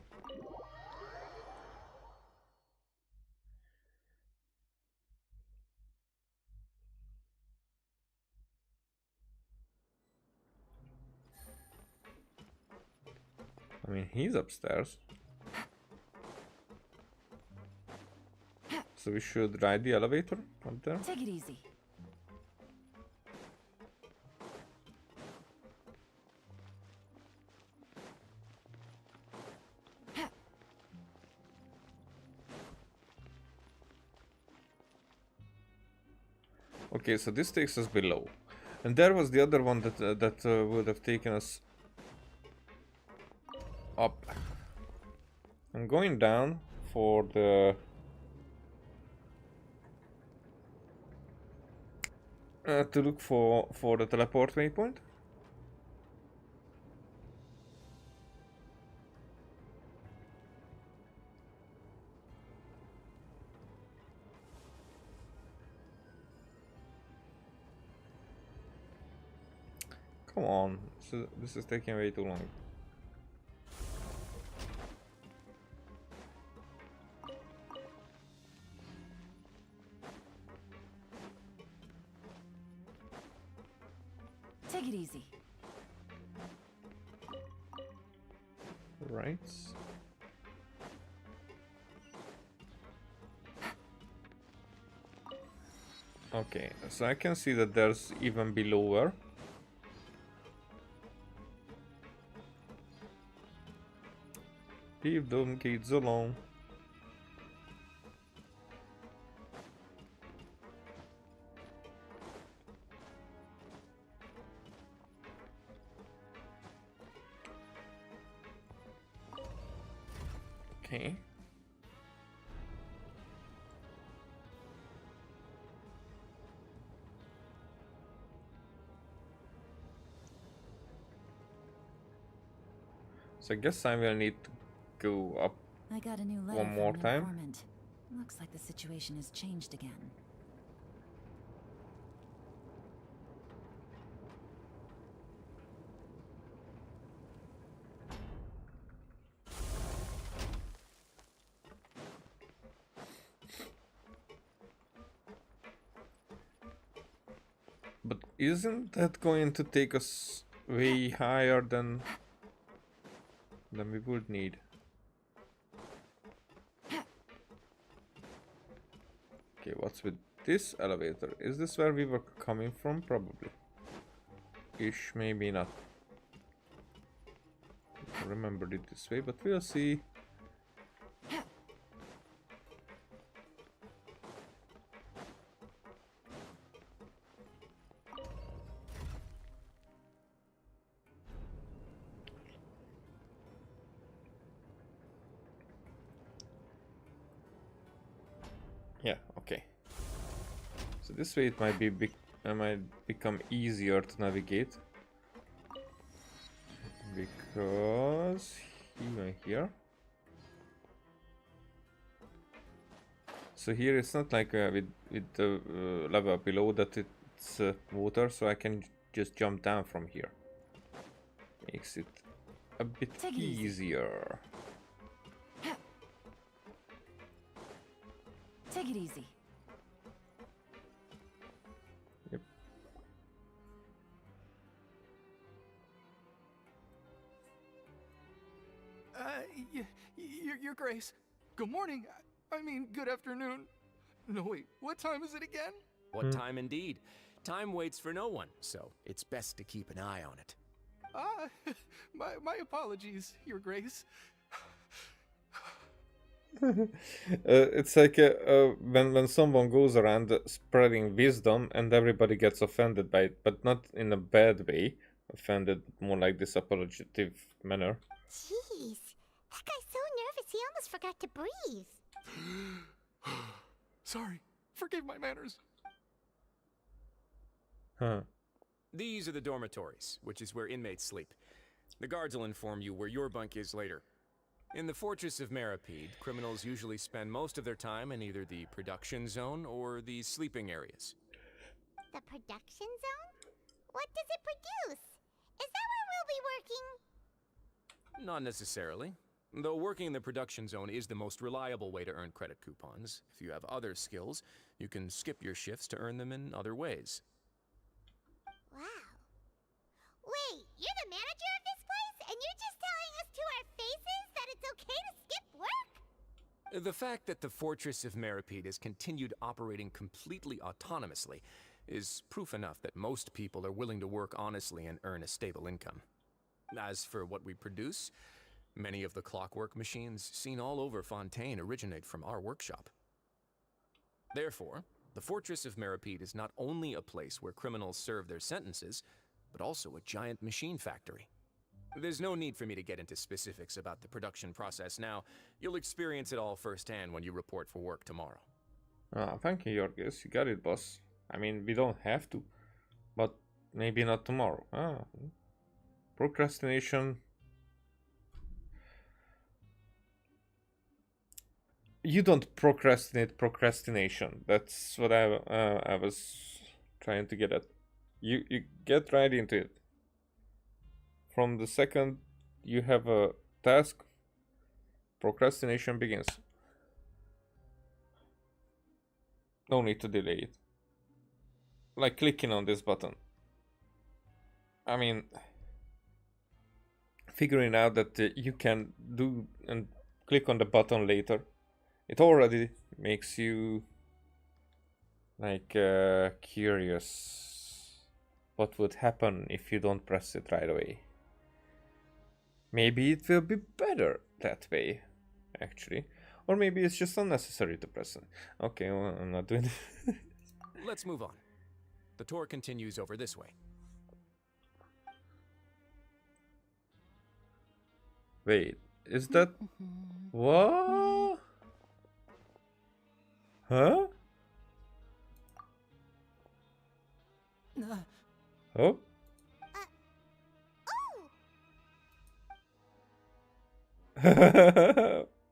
Speaker 1: I mean, he's upstairs. So we should ride the elevator up there.
Speaker 7: Take it easy.
Speaker 1: Okay, so this takes us below, and there was the other one that would have taken us up. I'm going down for the to look for the teleport waypoint. Come on, this is taking way too long.
Speaker 7: Take it easy.
Speaker 1: Right. Okay, so I can see that there's even below. Leave them kids alone. Okay. So I guess I will need to go up
Speaker 7: I got a new letter
Speaker 1: one more
Speaker 7: from an
Speaker 1: time.
Speaker 7: informant. Looks like the situation has changed again.
Speaker 1: But isn't that going to take us way higher than we would need? Okay, what's with this elevator? Is this where we were coming from? Probably. Ish, maybe not. I remembered it this way, but we'll see. Yeah, okay. So this way it might be might become easier to navigate. Because even here. So here it's not like with the level below that it's water, so I can just jump down from here. Makes it a bit easier.
Speaker 7: Take it easy.
Speaker 1: Yep.
Speaker 11: Your Grace. Good morning. I mean, good afternoon. No, wait. What time is it again?
Speaker 12: What time indeed? Time waits for no one, so it's best to keep an eye on it.
Speaker 11: My apologies, Your Grace.
Speaker 1: It's like when someone goes around spreading wisdom and everybody gets offended by it, but not in a bad way. Offended, more like this apologetic manner.
Speaker 3: Jeez, that guy's so nervous he almost forgot to breathe.
Speaker 11: Sorry. Forgive my manners.
Speaker 1: Huh.
Speaker 12: These are the dormitories, which is where inmates sleep. The guards will inform you where your bunk is later. In the fortress of Maripede, criminals usually spend most of their time in either the production zone or the sleeping areas.
Speaker 3: The production zone? What does it produce? Is that where we'll be working?
Speaker 12: Not necessarily. Though working in the production zone is the most reliable way to earn credit coupons. If you have other skills, you can skip your shifts to earn them in other ways.
Speaker 3: Wow. Wait, you're the manager of this place, and you're just telling us to our faces that it's okay to skip work?
Speaker 12: The fact that the Fortress of Meripede has continued operating completely autonomously is proof enough that most people are willing to work honestly and earn a stable income. As for what we produce, many of the clockwork machines seen all over Fontaine originate from our workshop. Therefore, the Fortress of Meripede is not only a place where criminals serve their sentences, but also a giant machine factory. There's no need for me to get into specifics about the production process now. You'll experience it all firsthand when you report for work tomorrow.
Speaker 1: Ah, thank you, Jorgis. You got it, boss. I mean, we don't have to, but maybe not tomorrow. Ah, procrastination. You don't procrastinate procrastination. That's what I was trying to get at. You get right into it. From the second you have a task, procrastination begins. No need to delay it. Like clicking on this button. I mean, figuring out that you can do and click on the button later, it already makes you like curious what would happen if you don't press it right away. Maybe it will be better that way, actually. Or maybe it's just unnecessary to press it. Okay, well, I'm not doing it.
Speaker 12: Let's move on. The tour continues over this way.
Speaker 1: Wait, is that... What? Huh? Oh?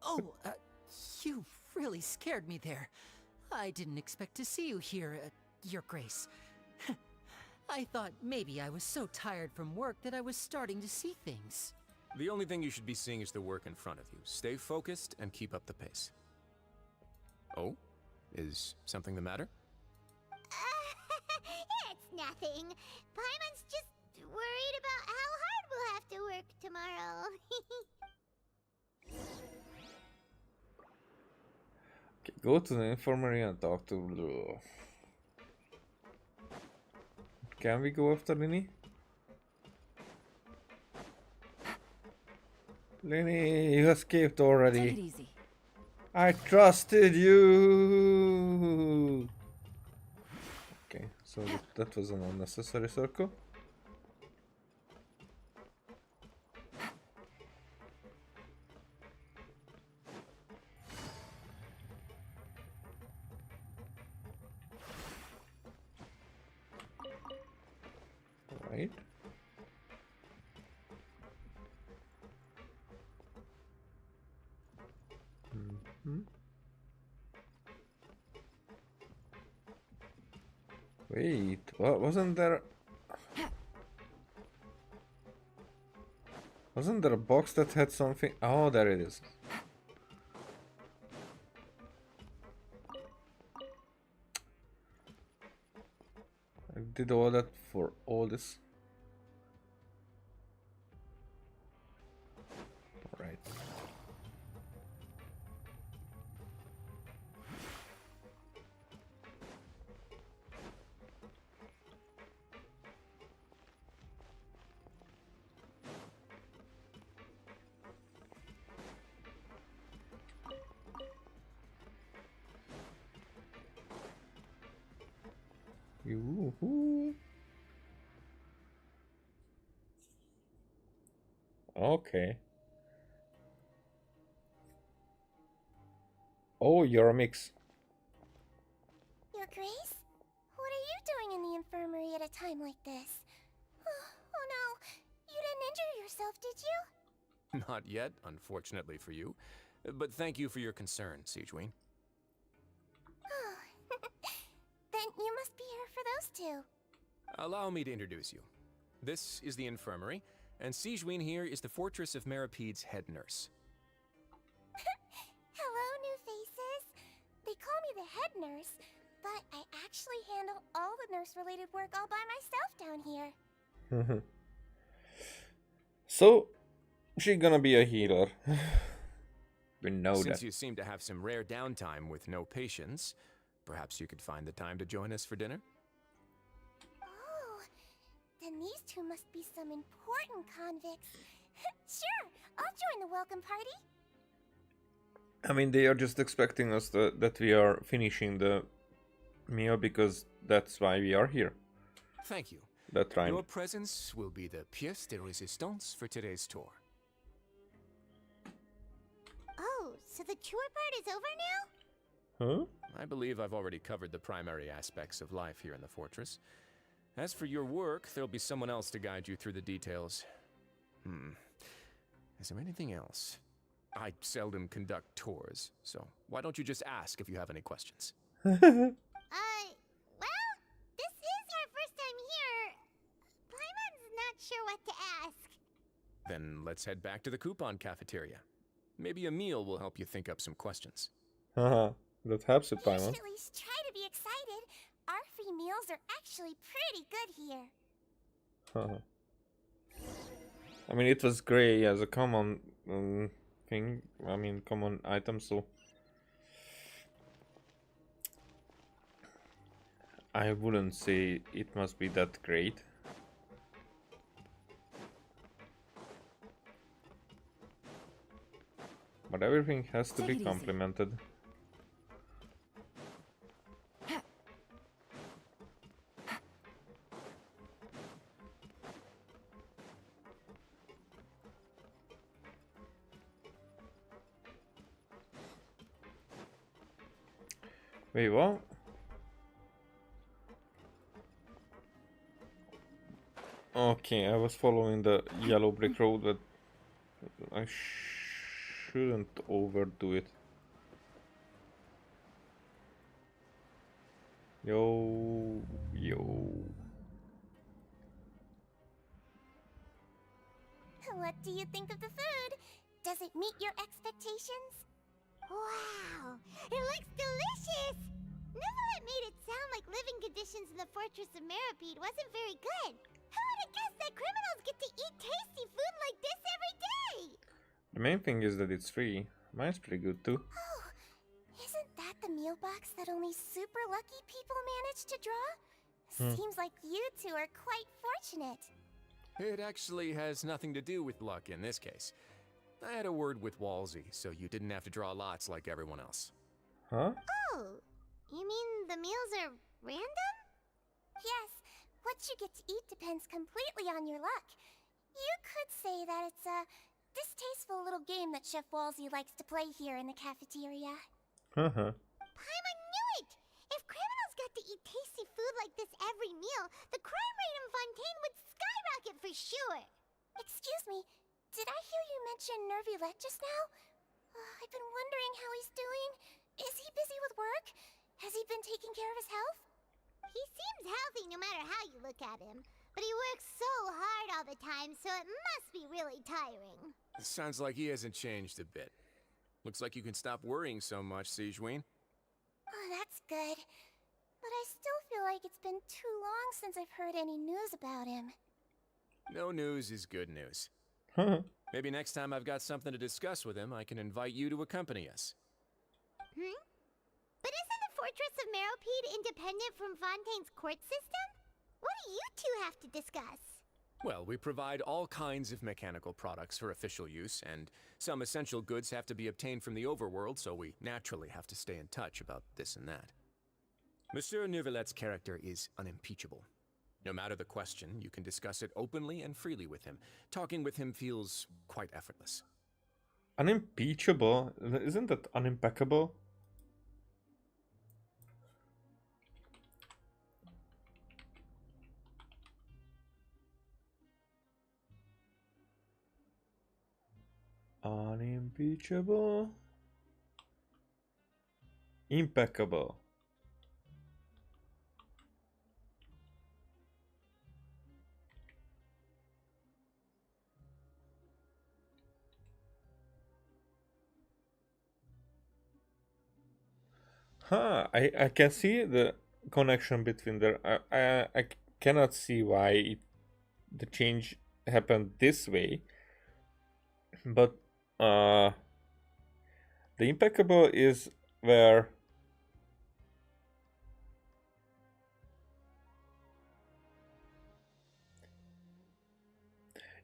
Speaker 14: Oh, you really scared me there. I didn't expect to see you here, Your Grace. I thought maybe I was so tired from work that I was starting to see things.
Speaker 12: The only thing you should be seeing is the work in front of you. Stay focused and keep up the pace. Oh? Is something the matter?
Speaker 3: It's nothing. Paimon's just worried about how hard we'll have to work tomorrow.
Speaker 1: Okay, go to the infirmary and talk to... Can we go after Lini? Lini, you escaped already.
Speaker 7: Take it easy.
Speaker 1: I trusted you. Okay, so that was an unnecessary circle. Right. Wait, what wasn't there? Wasn't there a box that had something? Oh, there it is. I did all that for all this. All right. Yoo-hoo. Okay. Oh, you're a mix.
Speaker 8: Your Grace? What are you doing in the infirmary at a time like this? Oh no, you didn't injure yourself, did you?
Speaker 12: Not yet, unfortunately for you. But thank you for your concern, Siegeween.
Speaker 8: Then you must be here for those two.
Speaker 12: Allow me to introduce you. This is the infirmary, and Sigewin here is the Fortress of Merapede's head nurse.
Speaker 8: Hello, new faces. They call me the head nurse, but I actually handle all the nurse-related work all by myself down here.
Speaker 1: So, she's gonna be a healer. We know that.
Speaker 12: Since you seem to have some rare downtime with no patients, perhaps you could find the time to join us for dinner?
Speaker 8: Oh, then these two must be some important convicts. Sure, I'll join the welcome party.
Speaker 1: I mean, they are just expecting us that we are finishing the meal because that's why we are here.
Speaker 12: Thank you.
Speaker 1: That rhymed.
Speaker 12: Your presence will be the pièce de résistance for today's tour.
Speaker 3: Oh, so the tour part is over now?
Speaker 1: Huh?
Speaker 12: I believe I've already covered the primary aspects of life here in the fortress. As for your work, there'll be someone else to guide you through the details. Is there anything else? I seldom conduct tours, so why don't you just ask if you have any questions?
Speaker 3: Well, this is our first time here. Paimon's not sure what to ask.
Speaker 12: Then let's head back to the coupon cafeteria. Maybe a meal will help you think up some questions.
Speaker 1: Haha, that helps it,
Speaker 8: We
Speaker 1: Paimon.
Speaker 8: should at least try to be excited. Our free meals are actually pretty good here.
Speaker 1: Haha. I mean, it was grey as a common thing. I mean, common item, so I wouldn't say it must be that great. But everything has to be complimented. Wait, what? Okay, I was following the yellow brick road, but I shouldn't overdo it. Yo.
Speaker 8: What do you think of the food? Does it meet your expectations?
Speaker 3: Wow, it looks delicious! Neverlet made it sound like living conditions in the Fortress of Meripede wasn't very good. Who would have guessed that criminals get to eat tasty food like this every day?
Speaker 1: The main thing is that it's free. Mine's pretty good too.
Speaker 8: Oh, isn't that the meal box that only super lucky people manage to draw? Seems like you two are quite fortunate.
Speaker 12: It actually has nothing to do with luck in this case. I had a word with Walsey, so you didn't have to draw lots like everyone else.
Speaker 1: Huh?
Speaker 3: Oh, you mean the meals are random?
Speaker 8: Yes, what you get to eat depends completely on your luck. You could say that it's a distasteful little game that Chef Walsey likes to play here in the cafeteria.
Speaker 3: Paimon knew it! If criminals got to eat tasty food like this every meal, the crime rate in Fontaine would skyrocket for sure!
Speaker 8: Excuse me, did I hear you mention Nervulette just now? I've been wondering how he's doing. Is he busy with work? Has he been taking care of his health?
Speaker 3: He seems healthy no matter how you look at him, but he works so hard all the time, so it must be really tiring.
Speaker 12: Sounds like he hasn't changed a bit. Looks like you can stop worrying so much, Sigewin.
Speaker 8: Oh, that's good. But I still feel like it's been too long since I've heard any news about him.
Speaker 12: No news is good news. Maybe next time I've got something to discuss with him, I can invite you to accompany us.
Speaker 3: But isn't the Fortress of Meripede independent from Fontaine's court system? What do you two have to discuss?
Speaker 12: Well, we provide all kinds of mechanical products for official use, and some essential goods have to be obtained from the overworld, so we naturally have to stay in touch about this and that. Monsieur Nervulet's character is unimpeachable. No matter the question, you can discuss it openly and freely with him. Talking with him feels quite effortless.
Speaker 1: Unimpeachable? Isn't that unimpeccable? Unimpeachable? Impeccable. Huh, I can see the connection between there. I cannot see why the change happened this way, but the impeccable is where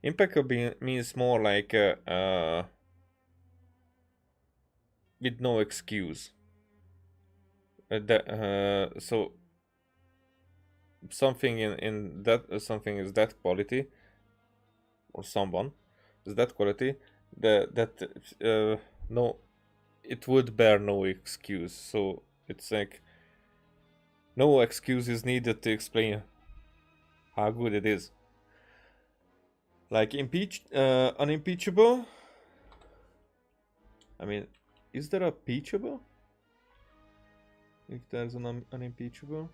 Speaker 1: impeccable means more like with no excuse. So something in that something is that quality, or someone is that quality that no, it would bear no excuse. So it's like no excuse is needed to explain how good it is. Like unimpeachable. I mean, is there a peachable? If there's an unimpeachable.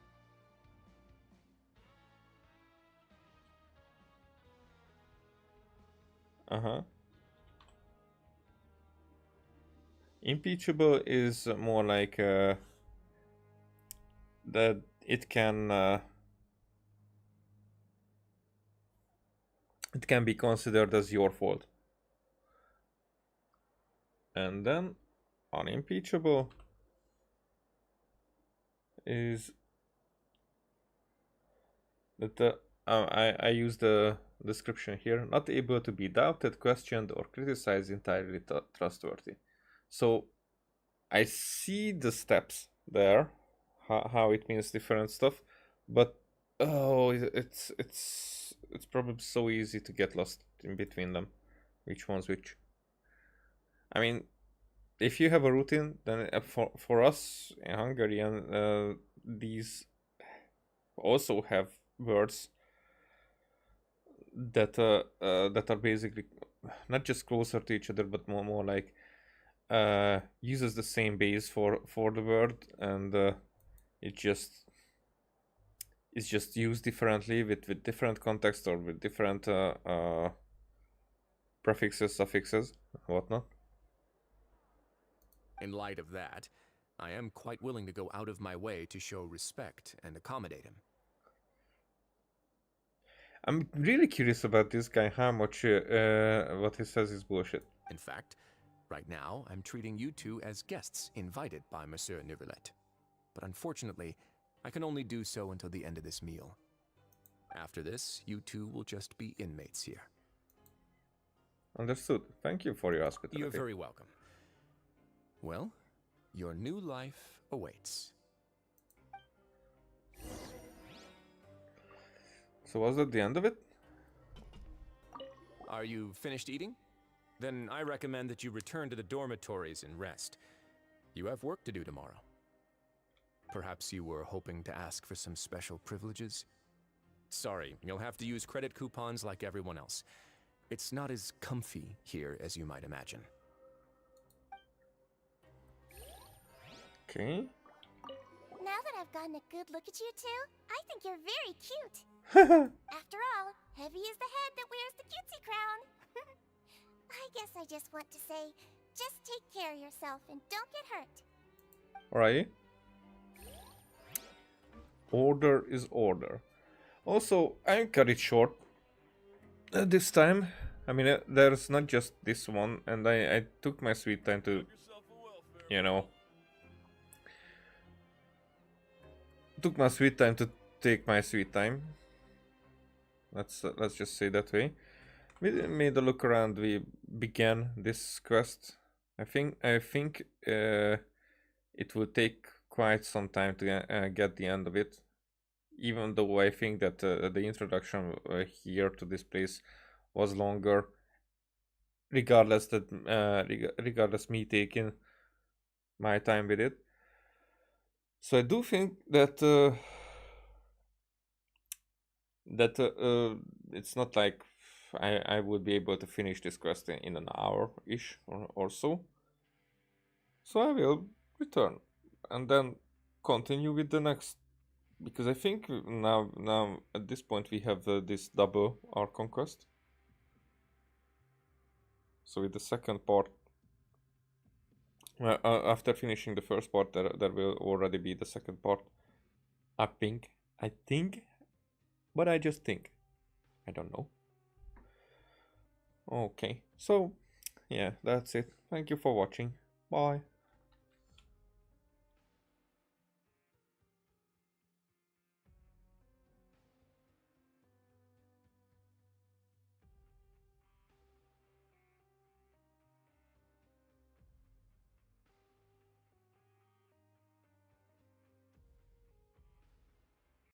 Speaker 1: Impeachable is more like that it can be considered as your fault. And then unimpeachable is that I use the description here: not able to be doubted, questioned, or criticized, entirely trustworthy. So I see the steps there, how it means different stuff, but oh, it's probably so easy to get lost in between them, which one's which. I mean, if you have a routine, then for us in Hungarian, these also have words that are basically not just closer to each other, but more like uses the same base for the word, and it's just used differently with different context, or with different prefixes, suffixes, whatnot.
Speaker 12: In light of that, I am quite willing to go out of my way to show respect and accommodate him.
Speaker 1: I'm really curious about this guy, how much what he says is bullshit.
Speaker 12: In fact, right now, I'm treating you two as guests invited by Monsieur Neuvillette. But unfortunately, I can only do so until the end of this meal. After this, you two will just be inmates here.
Speaker 1: Understood. Thank you for your hospitality.
Speaker 12: You're very welcome. Well, your new life awaits.
Speaker 1: So was that the end of it?
Speaker 12: Are you finished eating? Then I recommend that you return to the dormitories and rest. You have work to do tomorrow. Perhaps you were hoping to ask for some special privileges? Sorry, you'll have to use credit coupons like everyone else. It's not as comfy here as you might imagine.
Speaker 1: Okay.
Speaker 3: Now that I've gotten a good look at you two, I think you're very cute. After all, heavy is the head that wears the cutesy crown. I guess I just want to say, just take care of yourself and don't get hurt.
Speaker 1: Alright. Order is order. Also, I cut it short this time. I mean, there's not just this one, and I took my sweet time to, you know, took my sweet time to take my sweet time. Let's just say that way. We made a look around. We began this quest. I think it will take quite some time to get the end of it. Even though I think that the introduction here to this place was longer, regardless me taking my time with it. So I do think that it's not like I would be able to finish this quest in an hour-ish or so. So I will return and then continue with the next, because I think now at this point we have this double Archon quest. So with the second part After finishing the first part, there will already be the second part. I think, but I just think. I don't know. Okay, so yeah, that's it. Thank you for watching. Bye.